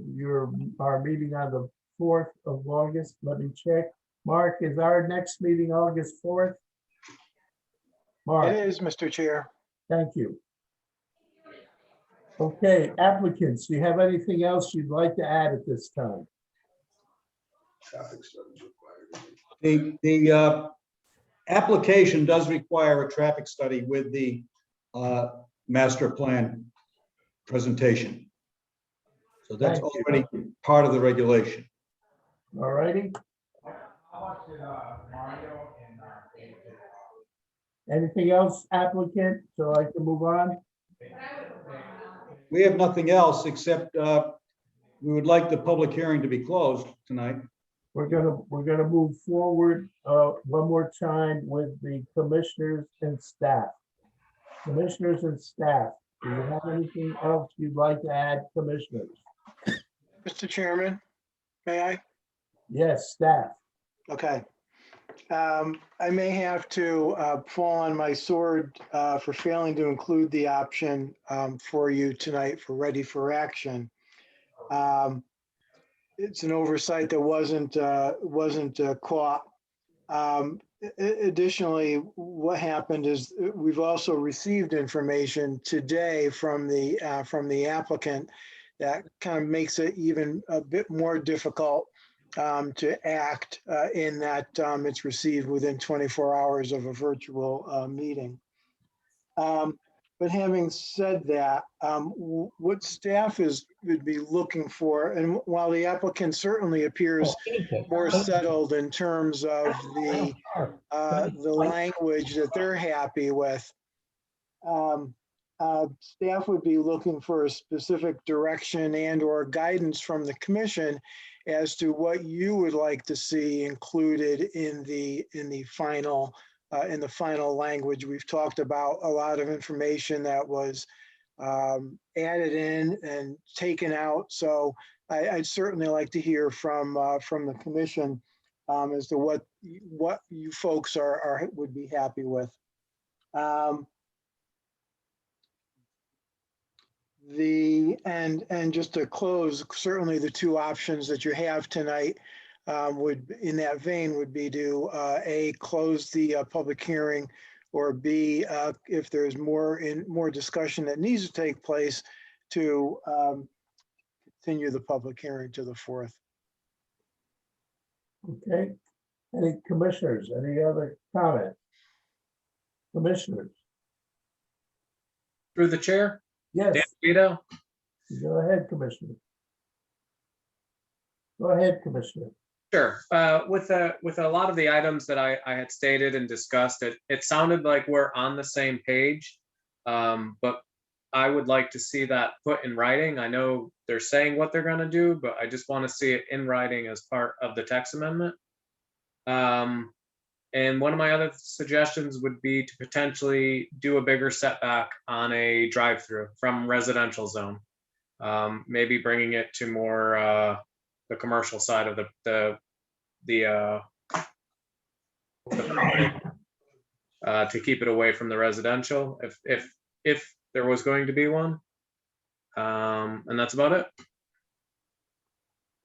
meeting on the 4th of August, let me check. Mark, is our next meeting August 4th? Mark, It is, Mr. Chair. thank you. Okay, applicants, do you have anything else you'd like to add at this time? Traffic studies required. The application does require a traffic study with the master plan presentation. So that's Thank you. already part of the regulation. All righty. Anything else, applicant, so I can move on? We have nothing else except we would like the public hearing to be closed tonight. We're gonna move forward one more time with the commissioners and staff. Commissioners and staff, do you have anything else you'd like to add, commissioners? Mr. Chairman, may I? Yes, staff. Okay. I may have to fall on my sword for failing to include the option for you tonight for ready for action. It's an oversight that wasn't caught Additionally, what happened is we've also received information today from the applicant that kind of makes it even a bit more difficult to act in that it's received within 24 hours of a virtual meeting. But having said that, what staff would be looking for, and while the applicant certainly appears more settled in terms of the language that they're happy with, staff would be looking for a specific direction and or guidance from the commission as to what you would like to see included in the final language. We've talked about a lot of information that was added in and taken out. So I'd certainly like to hear from the commission as to what you folks would be happy with. And just to close, certainly the two options that you have tonight would, in that vein, would be to A, close the public hearing, or B, if there's more discussion that needs to take place, to continue the public hearing to the 4th. Okay, any commissioners, any other comments? Commissioners? Through the chair? Yes. Dan Vito? Go ahead, Commissioner. Go ahead, Commissioner. Sure. With a lot of the items that I had stated and discussed, it sounded like we're on the same page, but I would like to see that put in writing. I know they're saying what they're going to do, but I just want to see it in writing as part of the text amendment. And one of my other suggestions would be to potentially do a bigger setback on a drive-through from residential zone. Maybe bringing it to more the commercial side of the property, to keep it away from the residential, if there was going to be one. And that's about it.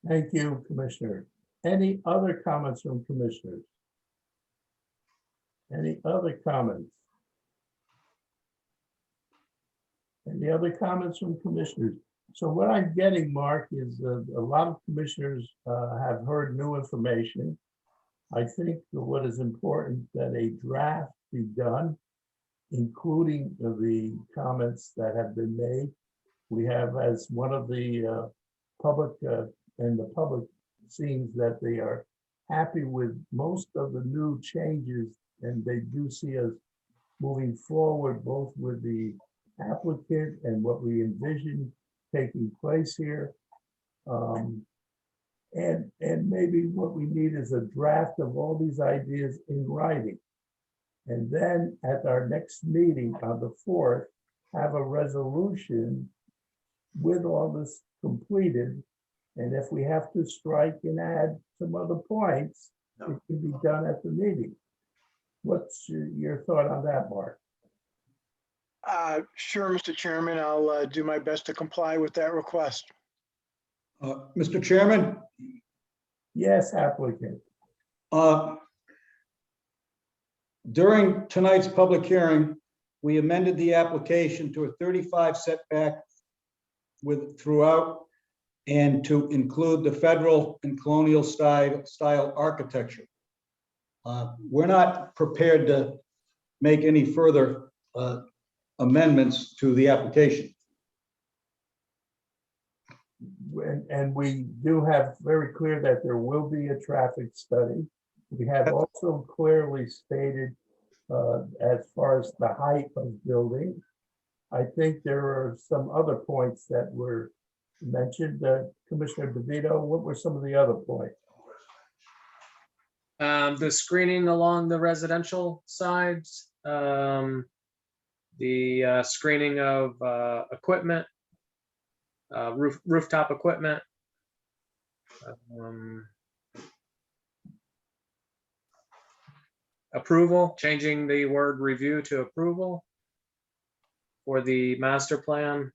Thank you, Commissioner. Any other comments from commissioners? Any other comments? Any other comments from commissioners? So what I'm getting, Mark, is a lot of commissioners have heard new information. I think that what is important that a draft be done, including the comments that have been made. We have, as one of the public and the public seems that they are happy with most of the new changes, and they do see us moving forward both with the applicant and what we envision taking place here. And maybe what we need is a draft of all these ideas in writing. And then at our next meeting on the 4th, have a resolution with all this completed. And if we have to strike and add some other points, it can be done at the meeting. What's your thought on that, Mark? Sure, Mr. Chairman, I'll do my best to comply with that request. Mr. Chairman? Yes, applicant. During tonight's public hearing, we amended the application to a 35 setback throughout, and to include the federal and colonial style architecture. We're not prepared to make any further amendments to the application. And we do have very clear that there will be a traffic study. We have also clearly stated as far as the height of building. I think there are some other points that were mentioned. Commissioner DeVito, what were some of the other points? The screening along the residential sides, the screening of equipment, rooftop equipment. Approval, changing the word review to approval for the master plan.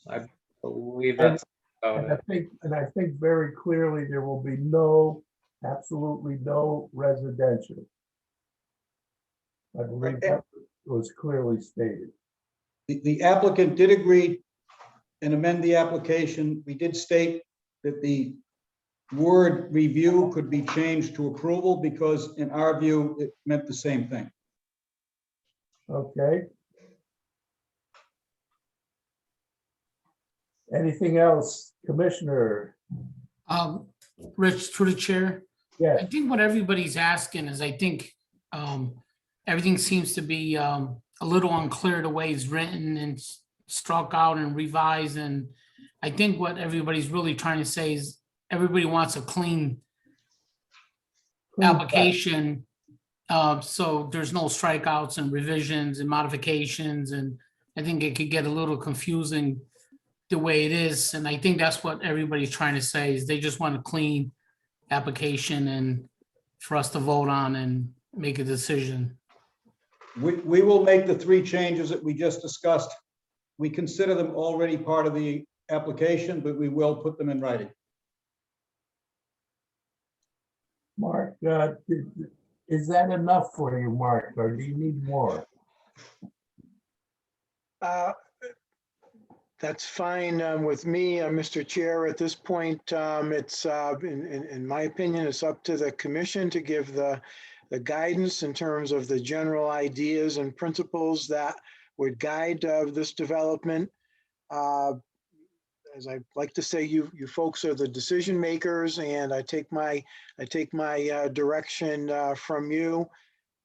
I believe And- that's about And I think very clearly there will be absolutely no residential. I believe that was clearly stated. The applicant did agree and amend the application. We did state that the word review could be changed to approval because in our view, it meant the same thing. Okay. Anything else, Commissioner? Rich, through the chair, Yes. I think what everybody's asking is, I think everything seems to be a little unclear the way it's written and struck out and revised. And I think what everybody's really trying to say is everybody wants a clean application. So there's no strikeouts and revisions and modifications. And I think it could get a little confusing the way it is. And I think that's what everybody's trying to say is they just want a clean application and for us to vote on and make a decision. We will make the 3 changes that we just discussed. We consider them already part of the application, but we will put them in writing. Mark, is that enough for you, Mark, or do you need more? That's fine with me, Mr. Chair. At this point, it's, in my opinion, it's up to the commission to give the guidance in terms of the general ideas and principles that would guide this development. As I like to say, you folks are the decision makers, and I take my direction from you.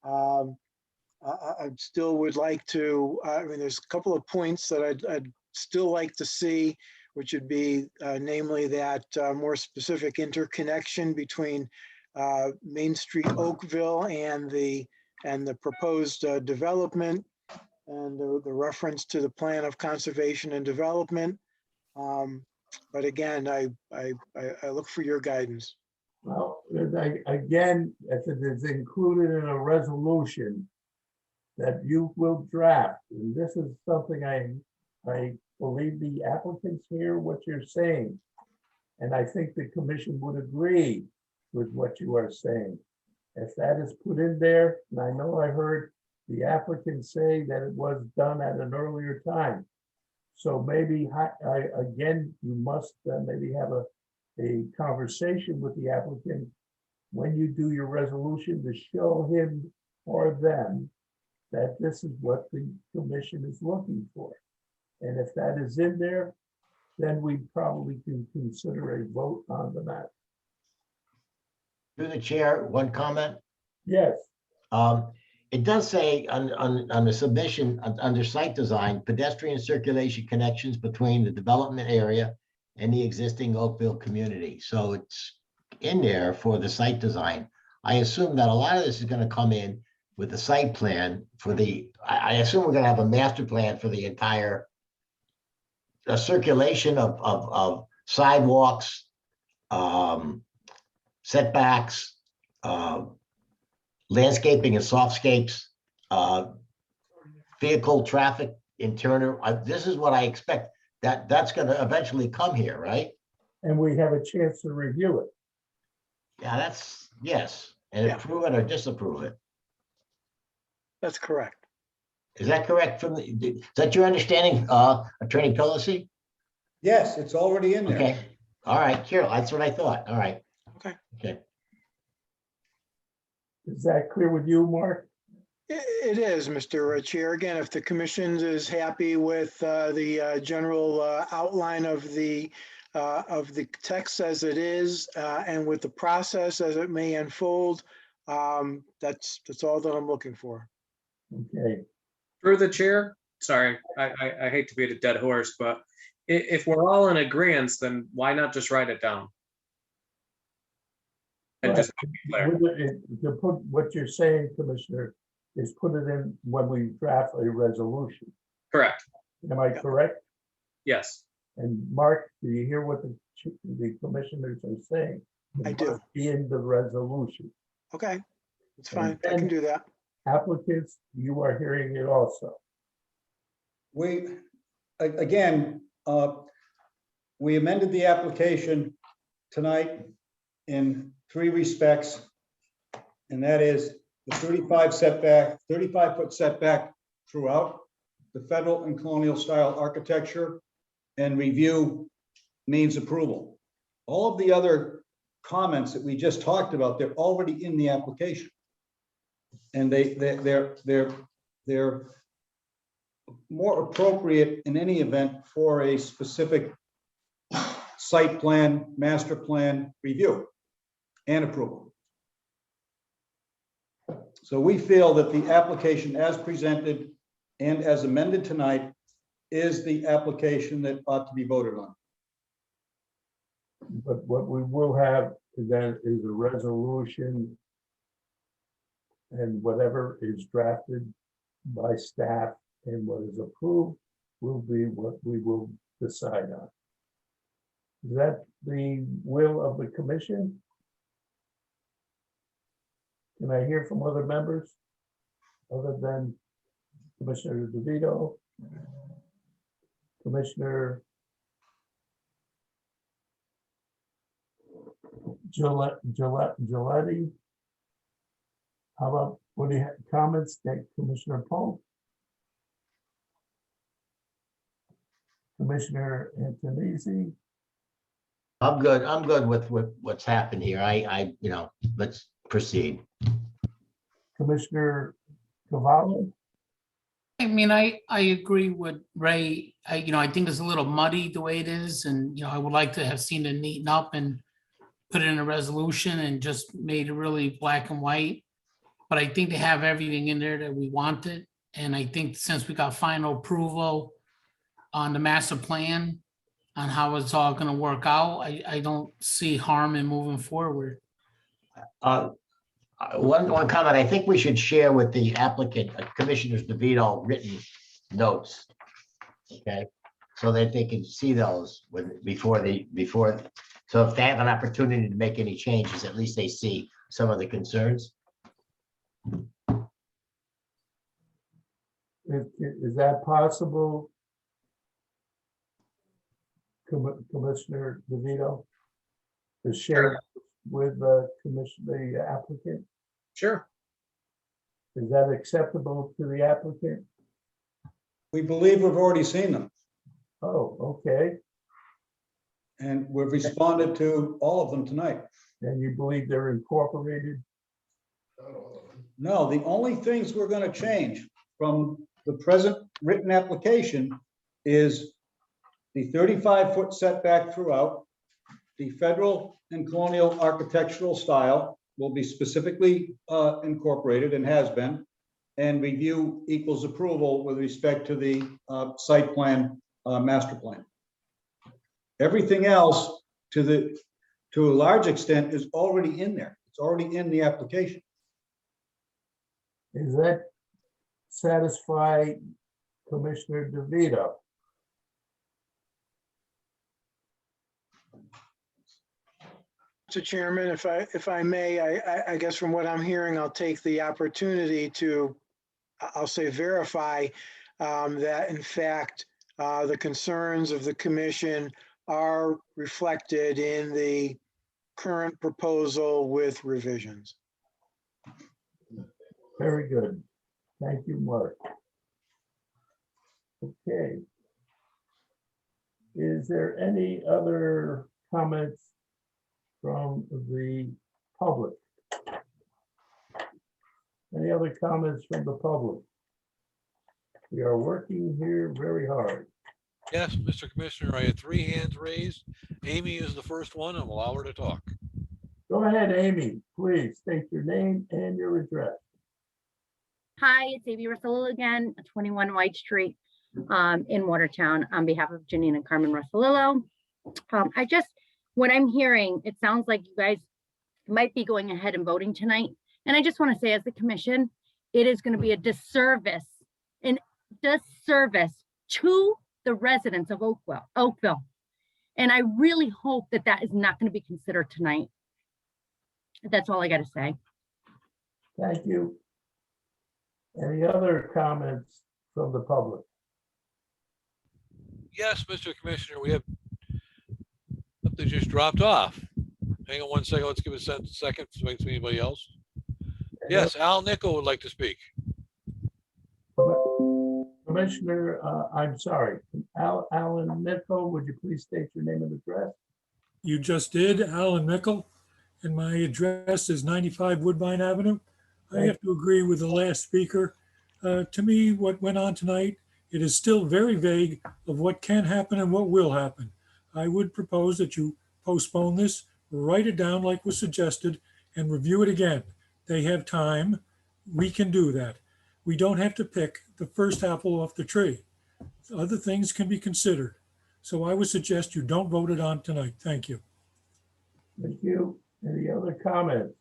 I still would like to, I mean, there's a couple of points that I'd still like to see, which would be namely that more specific interconnection between Main Street Oakville and the proposed development, and the reference to the plan of conservation and development. But again, I look for your guidance. Well, again, if it is included in a resolution that you will draft, and this is something I believe the applicants hear what you're saying. And I think the commission would agree with what you are saying. If that is put in there, and I know I heard the applicant say that it was done at an earlier time. So maybe, again, you must maybe have a conversation with the applicant when you do your resolution to show him or them that this is what the commission is looking for. And if that is in there, then we probably can consider a vote on the matter. Through the chair, one comment. Yes. It does say on the submission, under site design, pedestrian circulation connections between the development area and the existing Oakville community. So it's in there for the site design. I assume that a lot of this is going to come in with the site plan for I assume we're going to have a master plan for the entire circulation of sidewalks, setbacks, landscaping and softscapes, vehicle traffic, internal. This is what I expect. That's going to eventually come here, right? And we have a chance to review it. Yeah, yes. And approve it or disapprove it. That's correct. Is that correct is that your understanding, Attorney Pelosi? Yes, it's already in there. Okay. All right, Carol, that's what I thought. All right. Okay. Is that clear with you, Mark? It is, Mr. Chair. Again, if the commission is happy with the general outline of the text as it is, and with the process as it may unfold, that's all that I'm looking for. Okay. Through the chair, sorry, I hate to beat a dead horse, but if we're all in agreement, then why not just write it down? And just be clear. To put what you're saying, Commissioner, is put it in when we draft a resolution. Correct. Am I correct? Yes. And Mark, do you hear what the commissioners are saying? I do. Be in the resolution. Okay, it's fine. I can do that. Applicants, you are hearing it also. Again, We amended the application tonight in 3 respects. And that is the 35-foot setback throughout, the federal and colonial style architecture, and review needs approval. All of the other comments that we just talked about, they're already in the application. And they're more appropriate in any event for a specific site plan, master plan review and approval. So we feel that the application as presented and as amended tonight is the application that ought to be voted on. But what we will have then is a resolution, and whatever is drafted by staff and what is approved will be what we will decide on. Is that the will of the commission? Can I hear from other members other than Commissioner DeVito? Commissioner Gillette? How about, what do you have, comments, Commissioner Polk? Commissioner Antonisi? I'm good with what's happened here. You know, let's proceed. Commissioner Cavallo? I mean, I agree with Ray. I think it's a little muddy the way it is, and, I would like to have seen it neaten up and put it in a resolution and just made it really black and white. But I think they have everything in there that we wanted. And I think since we got final approval on the master plan on how it's all gonna work out, I don't see harm in moving forward. One comment, I think we should share with the applicant, Commissioner DeVito, written notes. Okay, so that they can see those before, so if they have an opportunity to make any changes, at least they see some of the concerns. Is that possible? Commissioner DeVito? To share with the applicant? Sure. Is that acceptable to the applicant? We believe we've already seen them. Oh, okay. And we've responded to all of them tonight. And you believe they're incorporated? No, the only things we're going to change from the present written application is the 35-foot setback throughout, the federal and colonial architectural style will be specifically incorporated and has been, and review equals approval with respect to the site plan, master plan. Everything else to a large extent is already in there. It's already in the application. Is that satisfy Commissioner DeVito? Mr. Chairman, if I may, I guess from what I'm hearing, I'll take the opportunity to, I'll say, verify that in fact, the concerns of the commission are reflected in the current proposal with revisions. Very good. Thank you, Mark. Okay. Is there any other comments from the public? Any other comments from the public? We are working here very hard. Yes, Mr. Commissioner, I had 3 hands raised. Amy is the first one. I'll allow her to talk. Go ahead, Amy. Please state your name and your address. Hi, it's Amy Russolillo again, 21 White Street in Watertown on behalf of Janine and Carmen Russolillo. What I'm hearing, it sounds like you guys might be going ahead and voting tonight. And I just want to say, as the commission, it is going to be a disservice to the residents of Oakville. And I really hope that that is not going to be considered tonight. That's all I got to say. Thank you. Any other comments from the public? Yes, Mr. Commissioner, we have, they just dropped off. Hang on one second. Let's give it a second to wait to anybody else. Yes, Al Nichol would like to speak. Commissioner, I'm sorry, Alan Nichol, would you please state your name and address? You just did, Alan Mickle, and my address is 95 Woodbine Avenue. I have to agree with the last speaker. To me, what went on tonight, it is still very vague of what can happen and what will happen. I would propose that you postpone this, write it down like was suggested, and review it again. They have time. We can do that. We don't have to pick the first apple off the tree. Other things can be considered. So I would suggest you don't vote it on tonight. Thank you. Thank you. Any other comments?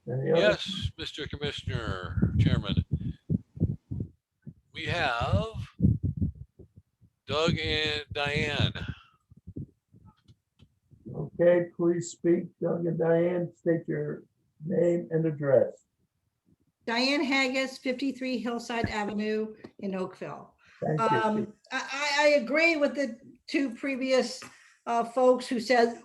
Any other? Yes, Mr. Commissioner, Chairman. We have Doug and Diane. Okay, please speak. Doug and Diane, state your name and address. Diane Haggis, 53 Hillside Avenue in Oakville. Thank you. I agree with the two previous folks who said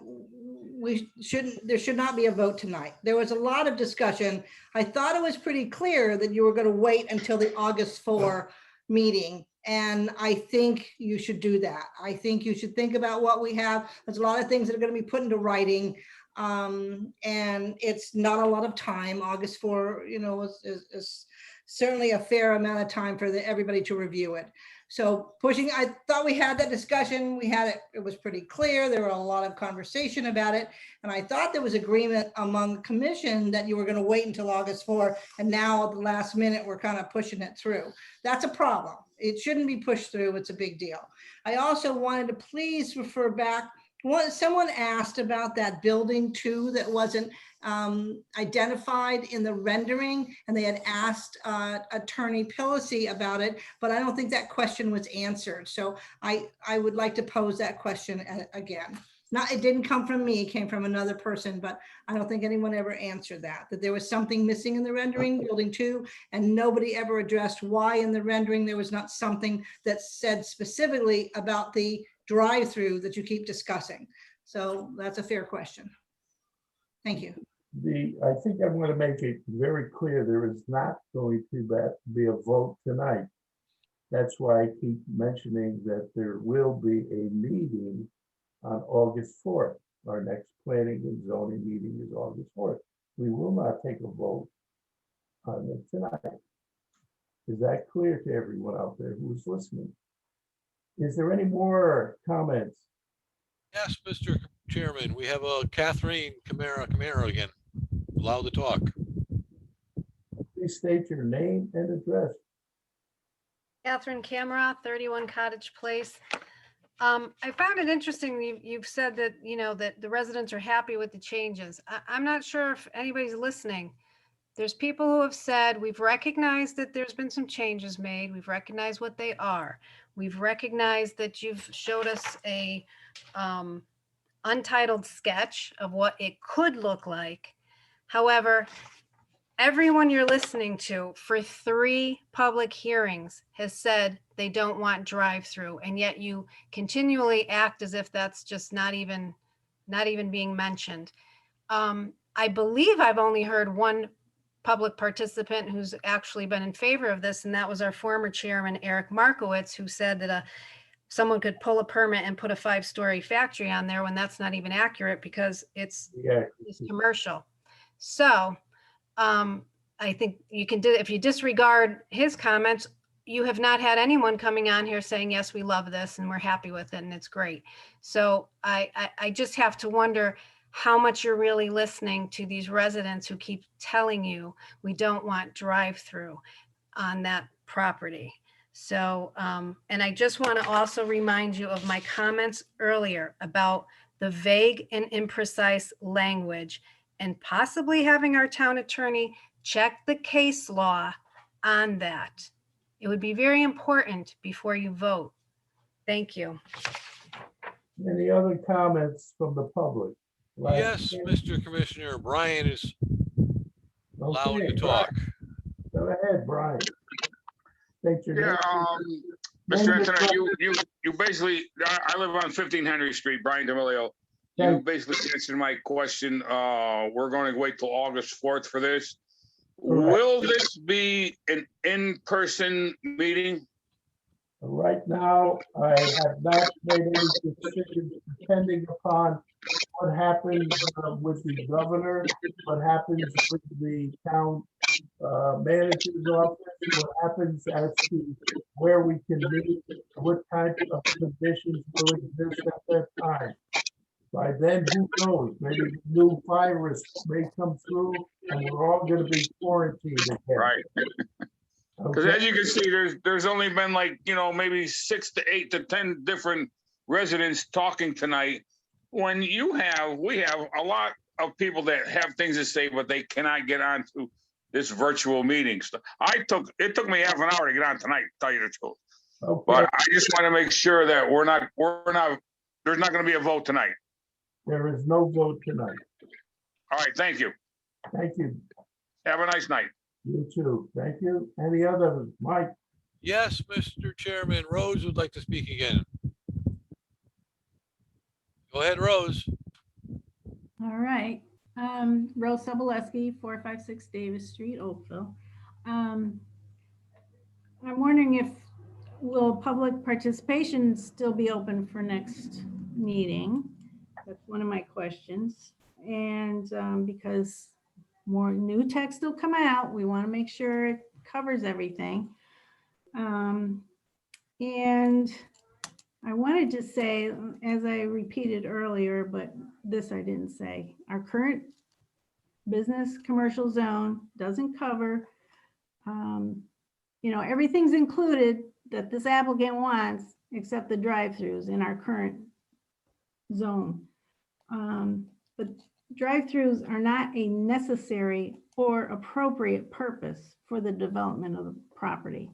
there should not be a vote tonight. There was a lot of discussion. I thought it was pretty clear that you were going to wait until the August 4 meeting. And I think you should do that. I think you should think about what we have. There's a lot of things that are going to be put into writing. And it's not a lot of time. August 4, is certainly a fair amount of time for everybody to review it. So I thought we had that discussion. We had it. It was pretty clear. There were a lot of conversation about it. And I thought there was agreement among the commission that you were going to wait until August 4. And now at the last minute, we're kind of pushing it through. That's a problem. It shouldn't be pushed through. It's a big deal. I also wanted to please refer back. Someone asked about that building too that wasn't identified in the rendering, and they had asked Attorney Pillacy about it, but I don't think that question was answered. So I would like to pose that question again. It didn't come from me, it came from another person, but I don't think anyone ever answered that there was something missing in the rendering, building 2, and nobody ever addressed why in the rendering there was not something that said specifically about the drive-through that you keep discussing. So that's a fair question. Thank you. I think I'm going to make it very clear there is not going to be a vote tonight. That's why I keep mentioning that there will be a meeting on August 4th. Our next planning and zoning meeting is August 4th. We will not take a vote on it tonight. Is that clear to everyone out there who's listening? Is there any more comments? Yes, Mr. Chairman, we have Catherine Camara again. Allowed to talk. Please state your name and address. Catherine Camera, 31 Cottage Place. I found it interesting. You've said that, that the residents are happy with the changes. I'm not sure if anybody's listening. There's people who have said, we've recognized that there's been some changes made. We've recognized what they are. We've recognized that you've showed us a untitled sketch of what it could look like. However, everyone you're listening to for 3 public hearings has said they don't want drive-through, and yet you continually act as if that's just not even being mentioned. I believe I've only heard one public participant who's actually been in favor of this, and that was our former chairman, Eric Markowitz, who said that someone could pull a permit and put a 5-story factory on there when that's not even accurate because it's commercial. So I think you can do, if you disregard his comments, you have not had anyone coming on here saying, yes, we love this and we're happy with it and it's great. So I just have to wonder how much you're really listening to these residents who keep telling you we don't want drive-through on that property. So, and I just want to also remind you of my comments earlier about the vague and imprecise language and possibly having our town attorney check the case law on that. It would be very important before you vote. Thank you. Any other comments from the public? Yes, Mr. Commissioner, Brian is allowed to talk. Go ahead, Brian. State your name. Mr. Antonelli, you basically, I live on 15 Henry Street, Brian D'Amelio. You basically answered my question. We're going to wait till August 4th for this. Will this be an in-person meeting? Right now, I have not made any decisions depending upon what happens with the governor, what happens with the town manager's office, what happens as to where we can meet, what type of conditions will exist at that time. By then, who knows? Maybe the new virus may come through and we're all going to be quarantined again. Right. Because as you can see, there's only been like, maybe 6 to 8 to 10 different residents talking tonight. When we have a lot of people that have things to say, but they cannot get onto this virtual meeting. It took me half an hour to get on tonight, to tell you the truth. Okay. But I just want to make sure that there's not going to be a vote tonight. There is no vote tonight. All right, thank you. Thank you. Have a nice night. You too. Thank you. Any others? Mike? Yes, Mr. Chairman, Rose would like to speak again. Go ahead, Rose. All right. Rose Soboleski, 456 Davis Street, Oakville. I'm wondering if will public participation still be open for next meeting? That's one of my questions. And because more new text will come out, we want to make sure it covers everything. And I wanted to say, as I repeated earlier, but this I didn't say, our current business commercial zone doesn't cover, everything's included that this applicant wants, except the drive-throughs in our current zone. But drive-throughs are not a necessary or appropriate purpose for the development of the property.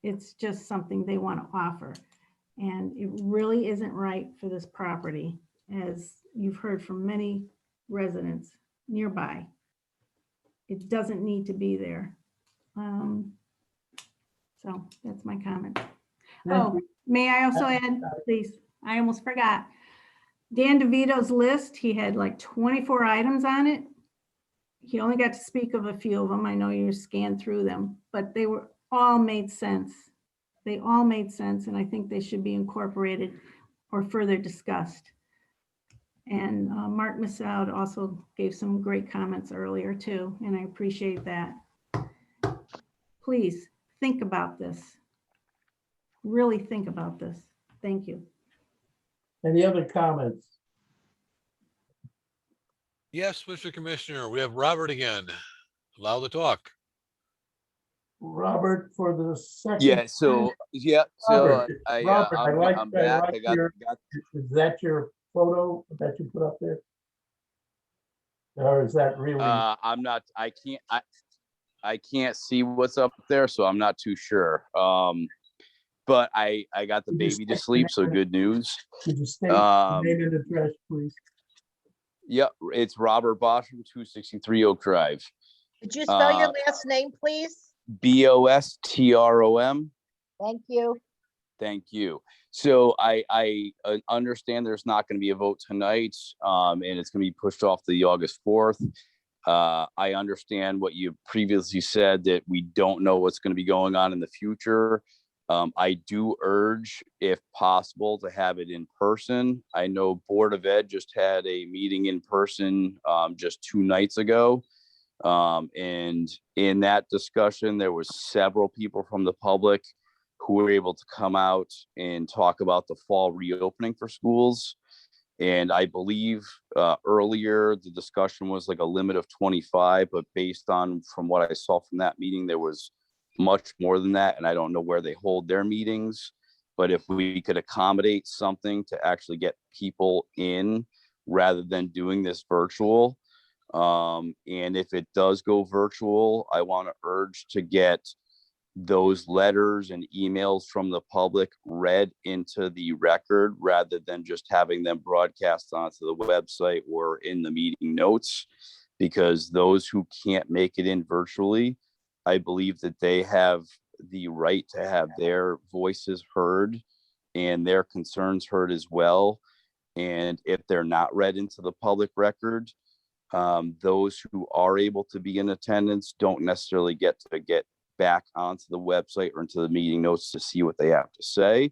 It's just something they want to offer. And it really isn't right for this property, as you've heard from many residents nearby. It doesn't need to be there. So that's my comment. Oh, may I also add, please? I almost forgot. Dan DeVito's list, he had like 24 items on it. He only got to speak of a few of them. I know you scanned through them, but they were all made sense. They all made sense, and I think they should be incorporated or further discussed. And Mark Massoud also gave some great comments earlier too, and I appreciate that. Please think about this. Really think about this. Thank you. Any other comments? Yes, Mr. Commissioner, we have Robert again. Allow the talk. Robert, for the second. Yeah, so Robert, I'm back. Is that your photo that you put up there? Or is that really? I'm not, I can't see what's up there, so I'm not too sure. But I got the baby to sleep, so good news. Could you state the name and address, please? Yep, it's Robert Bostrom, 263 Oak Drive. Could you spell your last name, please? Bostrom. Thank you. Thank you. So I understand there's not going to be a vote tonight, and it's going to be pushed off to the August 4th. I understand what you previously said, that we don't know what's going to be going on in the future. I do urge, if possible, to have it in person. I know Board of Ed just had a meeting in person just 2 nights ago. And in that discussion, there was several people from the public who were able to come out and talk about the fall reopening for schools. And I believe earlier the discussion was like a limit of 25, but based on from what I saw from that meeting, there was much more than that. And I don't know where they hold their meetings, but if we could accommodate something to actually get people in rather than doing this virtual. And if it does go virtual, I want to urge to get those letters and emails from the public read into the record rather than just having them broadcast onto the website or in the meeting notes, because those who can't make it in virtually, I believe that they have the right to have their voices heard and their concerns heard as well. And if they're not read into the public record, those who are able to be in attendance don't necessarily get back onto the website or into the meeting notes to see what they have to say.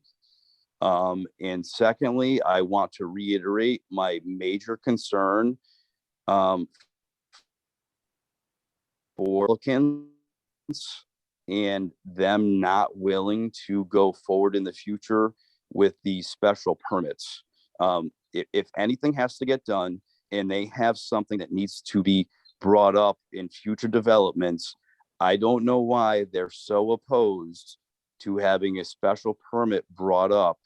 And secondly, I want to reiterate my major concern for applicants and them not willing to go forward in the future with these special permits. If anything has to get done and they have something that needs to be brought up in future developments, I don't know why they're so opposed to having a special permit brought up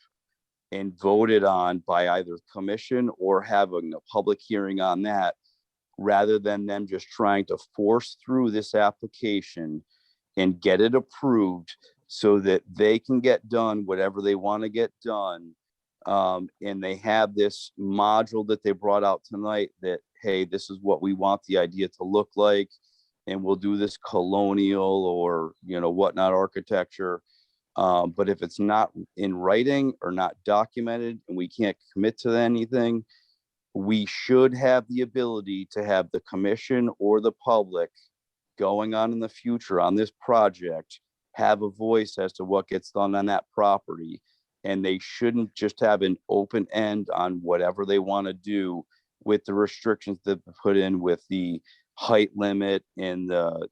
and voted on by either commission or having a public hearing on that, rather than them just trying to force through this application and get it approved so that they can get done whatever they want to get done. And they have this module that they brought out tonight that, hey, this is what we want the idea to look like, and we'll do this colonial or, you know, whatnot architecture. But if it's not in writing or not documented and we can't commit to anything, we should have the ability to have the commission or the public going on in the future on this project have a voice as to what gets done on that property. And they shouldn't just have an open end on whatever they want to do with the restrictions that they put in with the height limit and the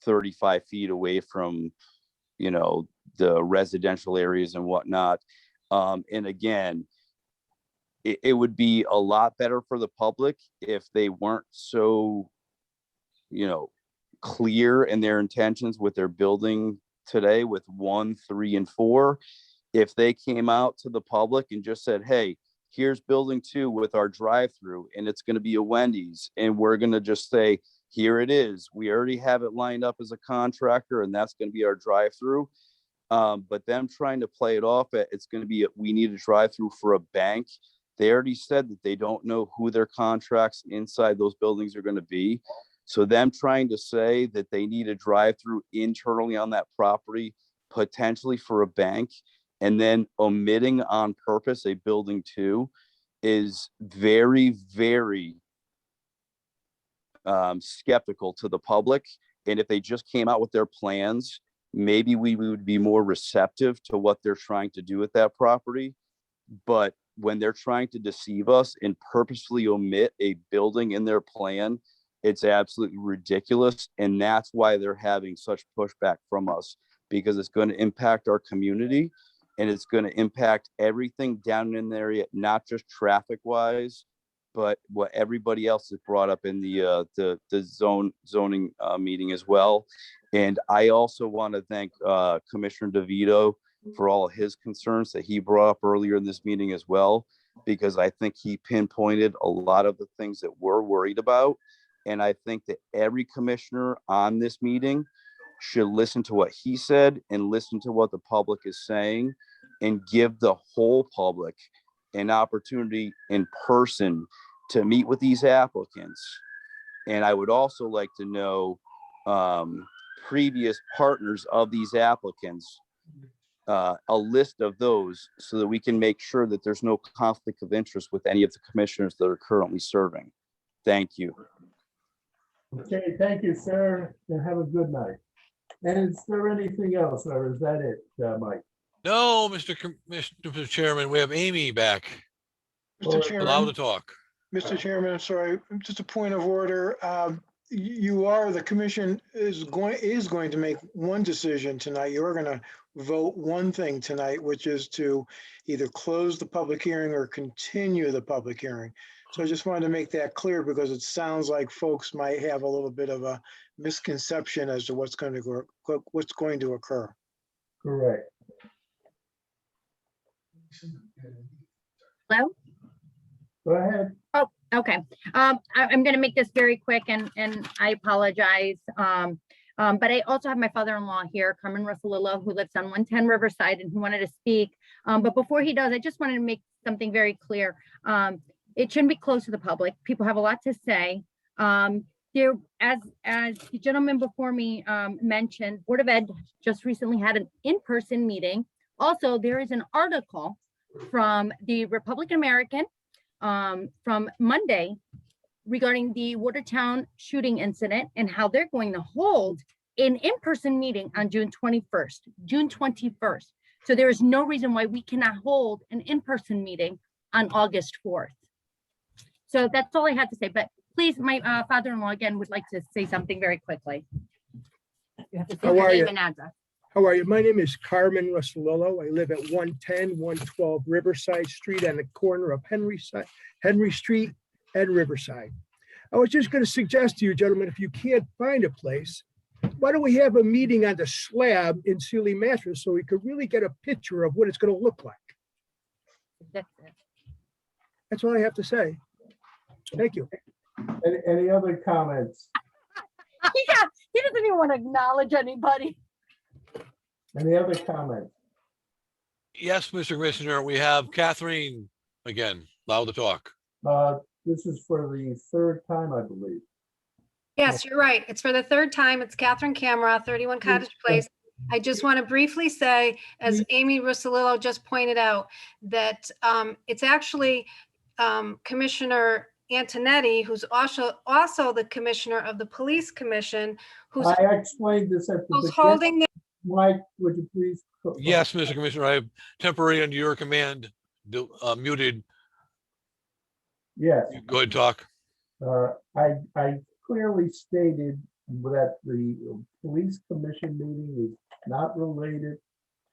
35 feet away from, you know, the residential areas and whatnot. And again, it would be a lot better for the public if they weren't so, you know, clear in their intentions with their building today with 1, 3, and 4. If they came out to the public and just said, hey, here's building 2 with our drive-through, and it's going to be a Wendy's, and we're going to just say, here it is. We already have it lined up as a contractor, and that's going to be our drive-through. But them trying to play it off, it's going to be, we need a drive-through for a bank. They already said that they don't know who their contracts inside those buildings are going to be. So them trying to say that they need a drive-through internally on that property, potentially for a bank, and then omitting on purpose a building 2 is very, very skeptical to the public. And if they just came out with their plans, maybe we would be more receptive to what they're trying to do with that property. But when they're trying to deceive us and purposefully omit a building in their plan, it's absolutely ridiculous. And that's why they're having such pushback from us, because it's going to impact our community and it's going to impact everything down in the area, not just traffic wise, but what everybody else has brought up in the zoning meeting as well. And I also want to thank Commissioner DeVito for all of his concerns that he brought up earlier in this meeting as well, because I think he pinpointed a lot of the things that we're worried about. And I think that every commissioner on this meeting should listen to what he said and listen to what the public is saying and give the whole public an opportunity in person to meet with these applicants. And I would also like to know previous partners of these applicants, a list of those, so that we can make sure that there's no conflict of interest with any of the commissioners that are currently serving. Thank you. Okay, thank you, sir, and have a good night. And is there anything else, or is that it, Mike? No, Mr. Chairman, we have Amy back. Mr. Chairman. Allowed to talk. Mr. Chairman, I'm sorry, just a point of order. The commission is going to make one decision tonight. You're going to vote one thing tonight, which is to either close the public hearing or continue the public hearing. So I just wanted to make that clear, because it sounds like folks might have a little bit of a misconception as to what's going to occur. Correct. Hello? Go ahead. Oh, okay. I'm going to make this very quick, and I apologize. But I also have my father-in-law here, Carmen Russolillo, who lives on 110 Riverside, and who wanted to speak. But before he does, I just wanted to make something very clear. It shouldn't be closed to the public. People have a lot to say. there, as the gentleman before me mentioned, Board of Ed just recently had an in-person meeting. Also, there is an article from the Republican American from Monday regarding the Watertown shooting incident and how they're going to hold an in-person meeting on June 21st, June 21st. So there is no reason why we cannot hold an in-person meeting on August 4th. So that's all I had to say, but please, my father-in-law again would like to say something very quickly. You have to say How your are name you? and address. How are you? My name is Carmen Russolillo. I live at 110, 112 Riverside Street on the corner of Henry Street and Riverside. I was just going to suggest to you, gentlemen, if you can't find a place, why don't we have a meeting on the slab in Sealy Mattress so we could really get a picture of what it's going to look like? That's it. That's all I have to say. Thank you. Any other comments? Yeah, he doesn't even want to acknowledge anybody. Any other comments? Yes, Mr. Commissioner, we have Catherine again, loud to talk. This is for the third time, I believe. Yes, you're right. It's for the third time. It's Catherine Camera, 31 Cottage Place. I just want to briefly say, as Amy Russolillo just pointed out, that it's actually Commissioner Antonetti, who's also the commissioner of the Police Commission, who's I explained this at the who's beginning. holding the Mike, would you please? Yes, Mr. Commissioner, I have temporary under your command, muted. Yes. Go ahead, talk. I clearly stated that the police commission meeting is not related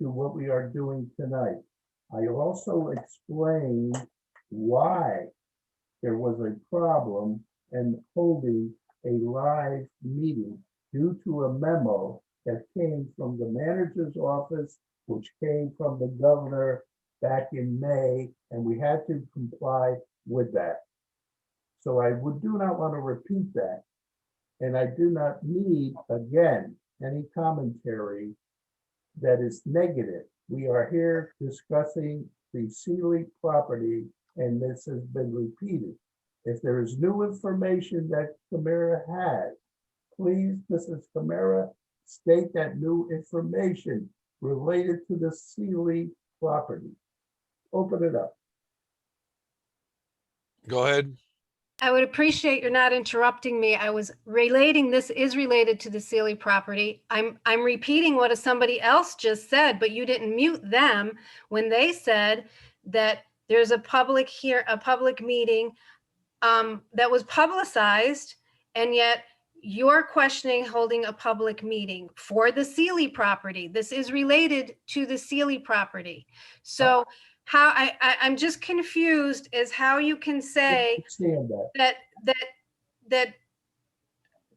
to what we are doing tonight. I also explained why there was a problem in holding a live meeting due to a memo that came from the manager's office, which came from the governor back in May, and we had to comply with that. So I do not want to repeat that. And I do not need, again, any commentary that is negative. We are here discussing the Sealy property, and this has been repeated. If there is new information that Camara has, please, Mrs. Camara, state that new information related to the Sealy property. Open it up. Go ahead. I would appreciate you're not interrupting me. I was relating, this is related to the Sealy property. I'm repeating what somebody else just said, but you didn't mute them when they said that there's a public meeting that was publicized, and yet you're questioning holding a public meeting for the Sealy property. This is related to the Sealy property. So how I'm just confused as how you can say that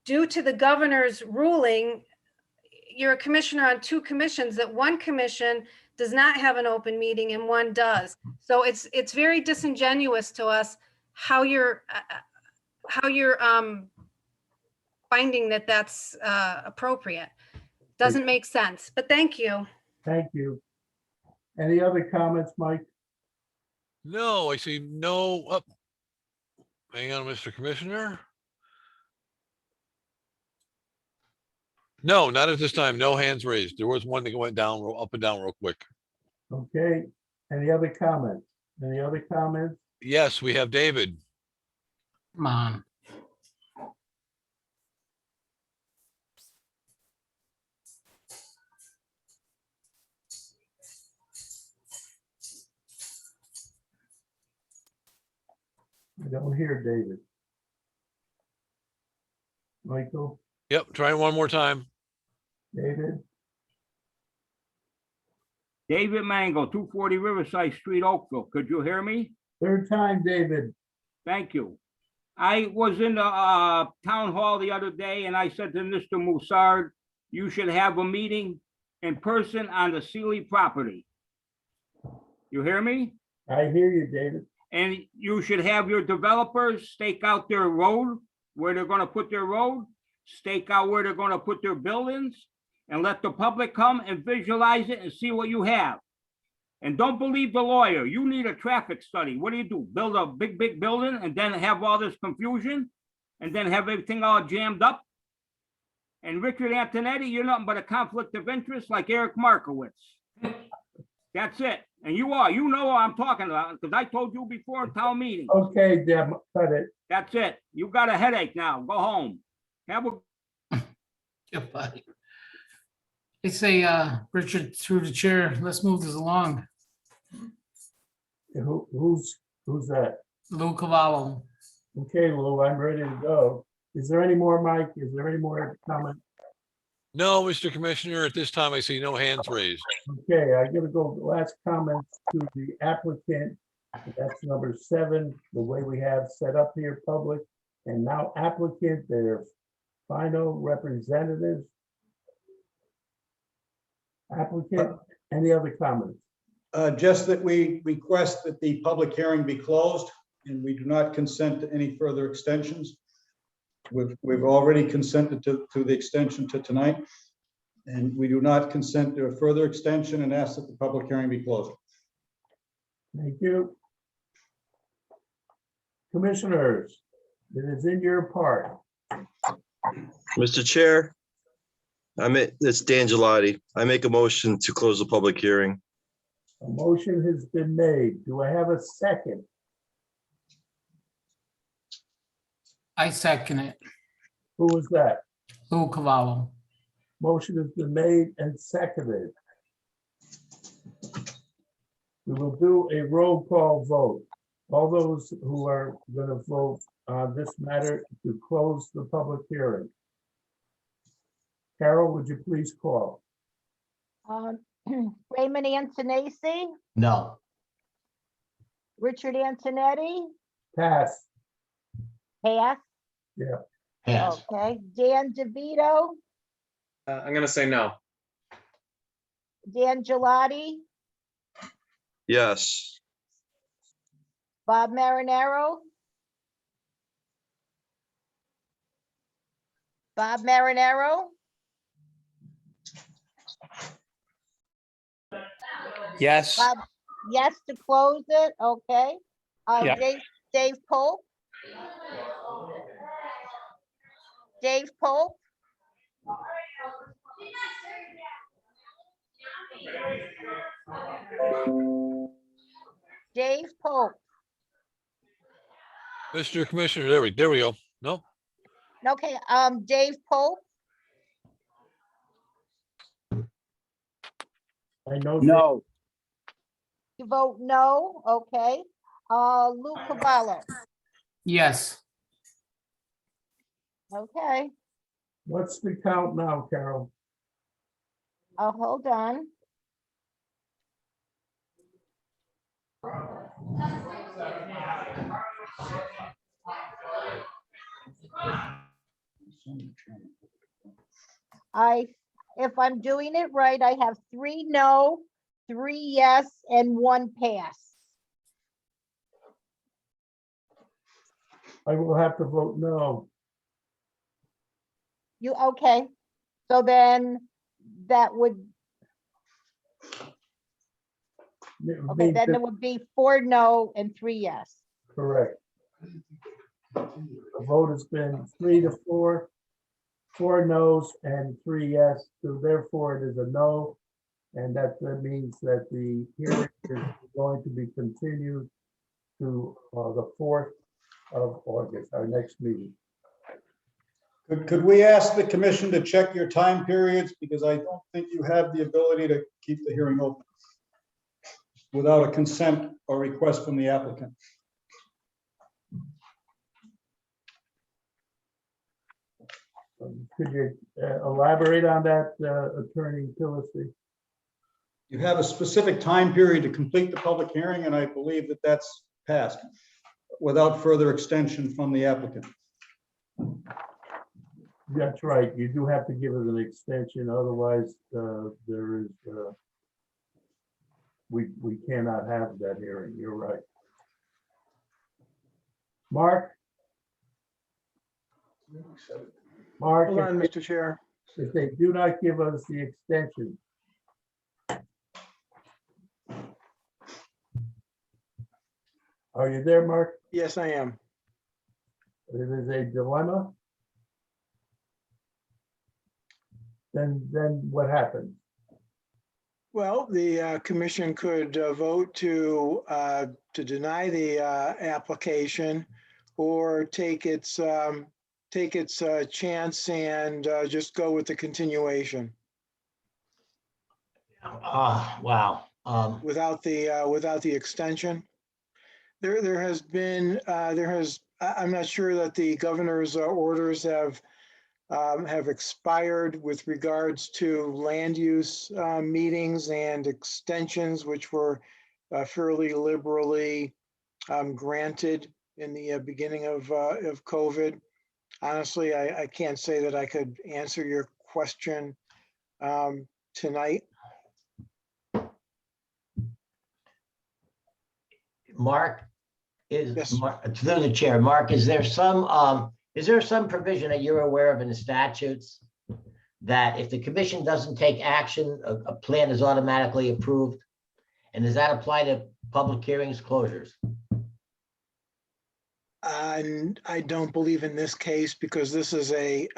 due to the governor's ruling, you're a commissioner on two commissions, that one commission does not have an open meeting and one does. So it's very disingenuous to us how you're finding that that's appropriate. Doesn't make sense, but thank you. Thank you. Any other comments, Mike? No, I see no. Oh, hang on, Mr. Commissioner. No, not at this time. No hands raised. There was one that went down, up and down real quick. Okay. Any other comments? Any other comments? Yes, we have David. Come on. I don't hear David. Michael, Yep, try one more time. David, David Mango, 240 Riverside Street, Oakville. Could you hear me? third time, David. Thank you. I was in the town hall the other day and I said to Mr. Moussard, you should have a meeting in person on the Sealy property. You hear me? I hear you, David. And you should have your developers stake out their road, where they're gonna put their road, stake out where they're gonna put their buildings, and let the public come and visualize it and see what you have. And don't believe the lawyer. You need a traffic study. What do? Build a big building and then have all this confusion? and then have everything all jammed up. And Richard Antonetti, you're nothing but a conflict of interest like Eric Markowitz. That's it. And you know what I'm talking about, because I told you before in town meeting. Okay, Deb, cut it. That's it. You got a headache now. Go home. Have a Goodbye. They say, Richard, through the chair, let's move this along. Who's that? Lou Cavallo. Okay, Lou, I'm ready to go. Is there any more, Mike? Is there any more comment? No, Mr. Commissioner, at this time I see no hands raised. Okay, I gotta go last comments to the applicant. That's number 7, the way we have set up here, public. And now applicant, their final representatives. Applicant, any other comments? Just that we request that the public hearing be closed and we do not consent to any further extensions. We've already consented to the extension to tonight. And we do not consent to a further extension and ask that the public hearing be closed. Thank you. Commissioners, it is in your part. Mr. Chair, it's Dan Gelati. I make a motion to close the public hearing. A motion has been made. Do I have a second? I second it. Who was that? Lou Cavallo. Motion has been made and seconded. We will do a roll call vote. All those who are going to vote on this matter to close the public hearing. Carol, would you please call? Raymond Antonacci, No. Richard Antonetti, Pass. pass. Yeah. Pass. Okay, Dan DeVito, I'm gonna say no. Dan Gelati, Yes. Bob Marinaro. Bob Marinaro, Yes. Bob, yes to close it, okay. Yeah. Dave Pope. Dave Pope. Dave Pope. Mr. Commissioner, there we go. No, Okay, Dave Pope, I know. No. you vote no, okay. Lou Cavallo, Yes. okay. What's the count now, Carol? Hold on. If I'm doing it right, I have 3 no, 3 yes, and 1 pass. I will have to vote no. You, okay, so then that would, It okay, means then that- it would be 4 no and 3 yes. Correct. The vote has been 3 to 4, 4 no's and 3 yes, so therefore it is a no. And that means that the hearing is going to be continued to the 4th of August, our next meeting. Could we ask the commission to check your time periods? Because I don't think you have the ability to keep the hearing open without a consent or request from the applicant. Could you elaborate on that, Attorney Tillisy? You have a specific time period to complete the public hearing, and I believe that that's passed without further extension from the applicant. That's right. You do have to give it an extension, otherwise there is, we cannot have that hearing. You're right. Mark? Mark, Hold on, Mr. Chair. if they do not give us the extension. Are you there, Mark? Yes, I am. it is a dilemma, then what happens? Well, the commission could vote to deny the application or take its chance and just go with the continuation Wow. without the extension. There has been, I'm not sure that the governor's orders have expired with regards to land use meetings and extensions, which were fairly liberally granted in the beginning of COVID. Honestly, I can't say that I could answer your question tonight. Mark, through the chair, Mark, is there some provision that you're aware of in the statutes that if the commission doesn't take action, a plan is automatically approved? And does that apply to public hearings closures? I don't believe in this case because this is a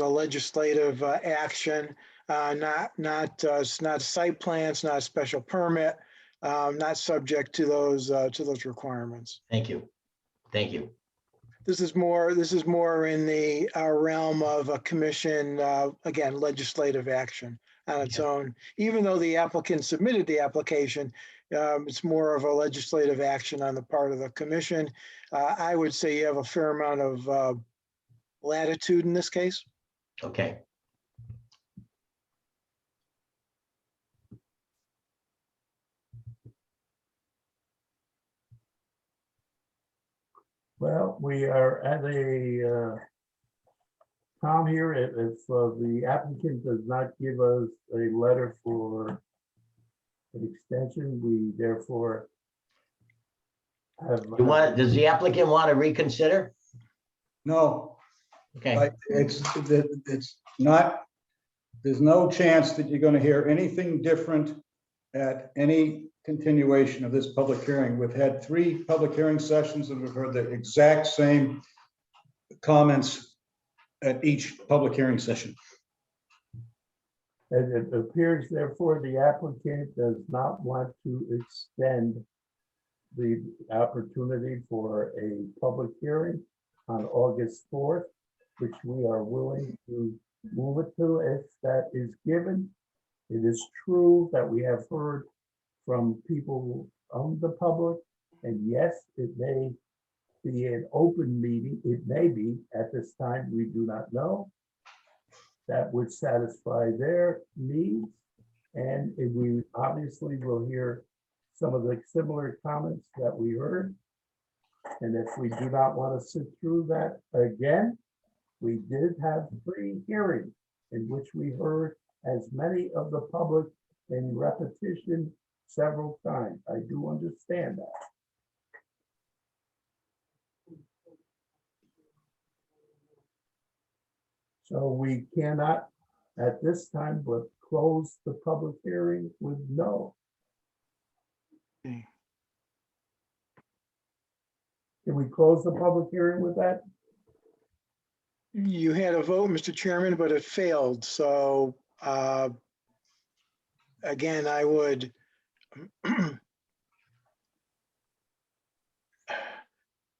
legislative action, it's not a site plan, it's not a special permit, not subject to those requirements. Thank you. Thank you. This is more in the realm of a commission, again, legislative action on its own. Even though the applicant submitted the application, it's more of a legislative action on the part of the commission. I would say you have a fair amount of latitude in this case. Okay. Well, we are at a Tom here, if the applicant does not give us a letter for an extension, we therefore have. Does the applicant want to reconsider? No. Okay. It's not, there's no chance that you're going to hear anything different at any continuation of this public hearing. We've had 3 public hearing sessions and we've heard the exact same comments at each public hearing session. And it appears therefore the applicant does not want to extend the opportunity for a public hearing on August 4th, which we are willing to move it to if that is given. It is true that we have heard from people on the public, and yes, it may be an open meeting. It may be at this time, we do not know. That would satisfy their needs. And we obviously will hear some of the similar comments that we heard. And if we do not want to sit through that again, we did have 3 hearings in which we heard as many of the public in repetition several times. I do understand that. So we cannot at this time but close the public hearing with no. Okay. Can we close the public hearing with that? You had a vote, Mr. Chairman, but it failed. So again, I would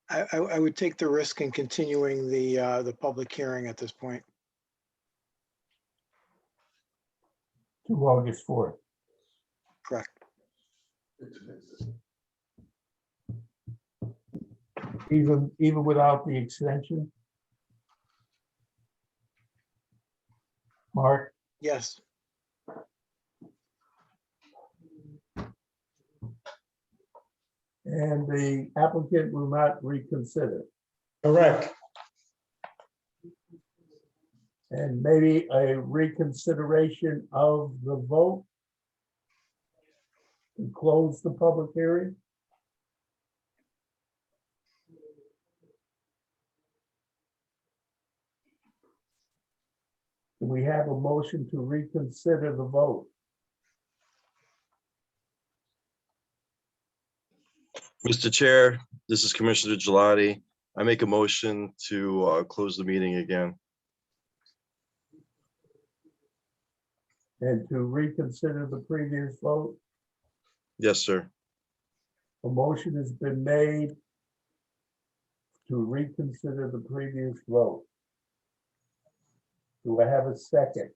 I would take the risk in continuing the public hearing at this point. To August 4th. Correct. Even without the extension? Mark? Yes. And the applicant will not reconsider. Correct. And maybe a reconsideration of the vote to close the public hearing. We have a motion to reconsider the vote. Mr. Chair, this is Commissioner Gelati. I make a motion to close the meeting again. And to reconsider the previous vote. Yes, sir. A motion has been made to reconsider the previous vote. Do I have a second?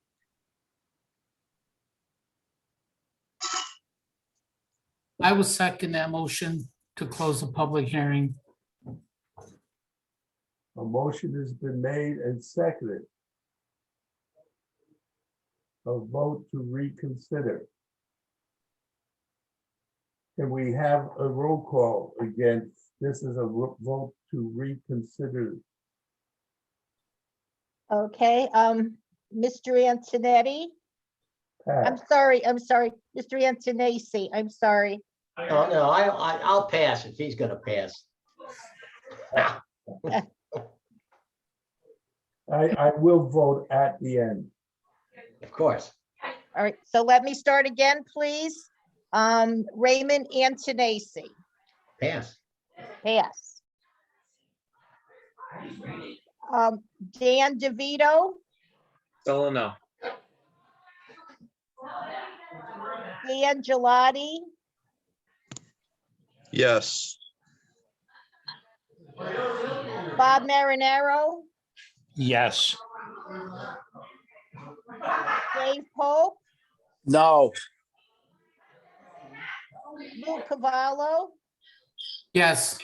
I will second that motion to close the public hearing. A motion has been made and seconded. A vote to reconsider. Can we have a roll call again? This is a vote to reconsider. Okay, Mr. Antonetti, I'm Pass. sorry, Mr. Antonacci, I'm sorry. No, no, I'll pass if he's gonna pass. I will vote at the end. Of course. All right, so let me start again, please. Raymond Antonacci, Pass. pass. Dan DeVito, Still a no. Dan Gelati, Yes. Bob Marinaro, Yes. Dave Pope, No. Lou Cavallo, Yes,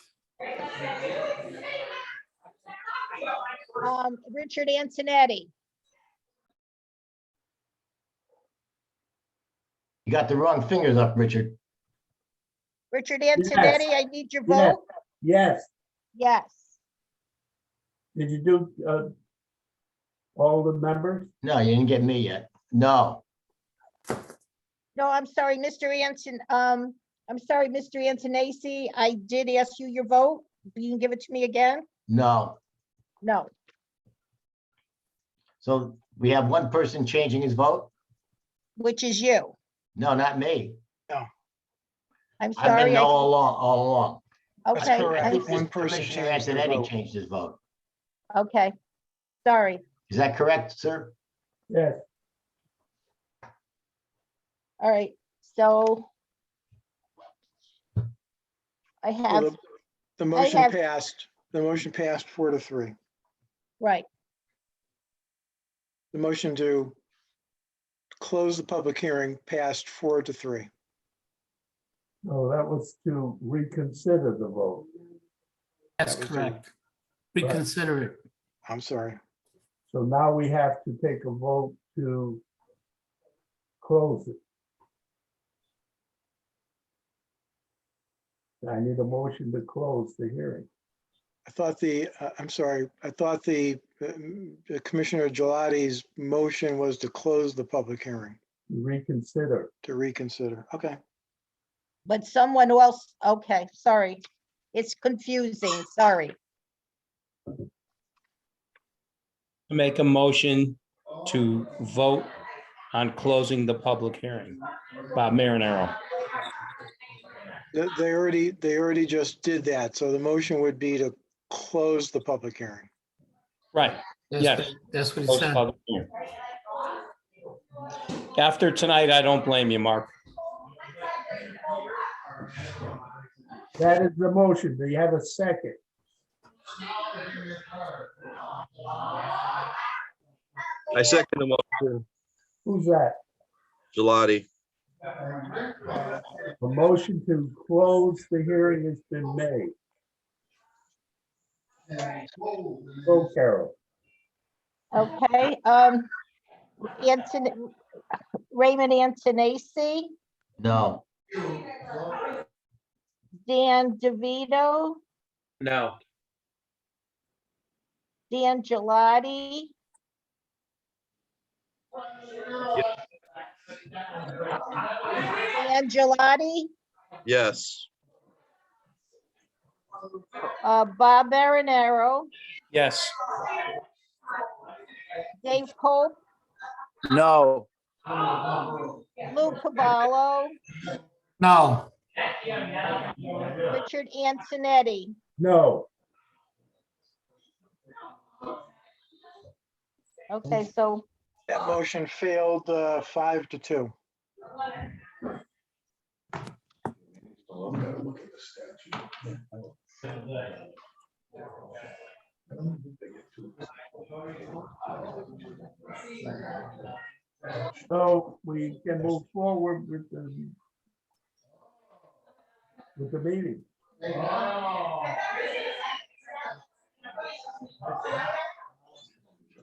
Richard Antonetti. You got the wrong fingers up, Richard. Richard Antonetti, I need your Yes. vote. Yes. Yes. Did you do all the members? No, you didn't get me yet. No. No, I'm sorry, Mr. Antonacci, I did ask you your vote. You can give it to me again? No. No. So we have one person changing his vote? Which is you. No, not me. I'm I've been sorry. no all along. Okay, I I'm- think One person Commissioner changed their Antonetti vote. changed his vote. okay, sorry. Is that correct, sir? Yes. All right, so I So have, The motion have- passed. The motion passed 4-3. right, The motion to close the public hearing passed 4-3. No, that was to reconsider the vote. that's That was correct. Reconsider it. I'm sorry. So now we have to take a vote to close it. I need a motion to close the hearing. I thought I'm sorry, I thought the Commissioner Gelati's motion was to close the public hearing, Reconsider. to reconsider. Okay. but someone else, okay, sorry. It's confusing, sorry. Make a motion to vote on closing the public hearing. Bob Marinaro. They already just did that. So the motion would be to close the public hearing. Right. Yes. That's what he Close the said. public hearing. After tonight, I don't blame you, Mark. That is the motion. Do you have a second? I second the motion. Who's that? Gelati. A motion to close the hearing has been made. Go, Carol. Okay, Raymond Antonacci, No. Dan DeVito, No. Dan Gelati, Dan Gelati, Yes. Bob Marinaro, Yes. Dave Pope, No. Lou Cavallo, No, Richard Antonetti. No. Okay, so That motion failed 5-2. Oh, I'm gonna look at the statute. I don't think they get too- So we can move forward with the meeting.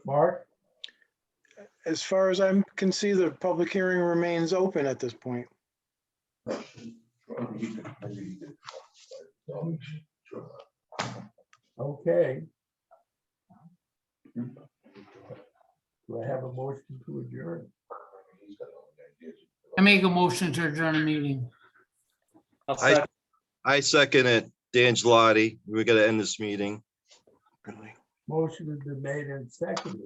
Mark, As far as I can see, the public hearing remains open at this point. okay. Do I have a motion to adjourn? I make a motion to adjourn the meeting. I second it. Dan Gelati. We gotta end this meeting. Motion has been made and seconded.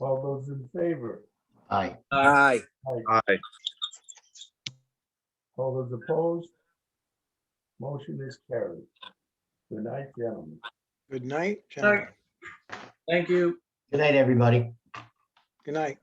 All those in favor? Aye. Aye. Aye. All those opposed? Motion is carried. Good night, gentlemen. Good night, gentlemen. Thank you. Good night, everybody. Good night.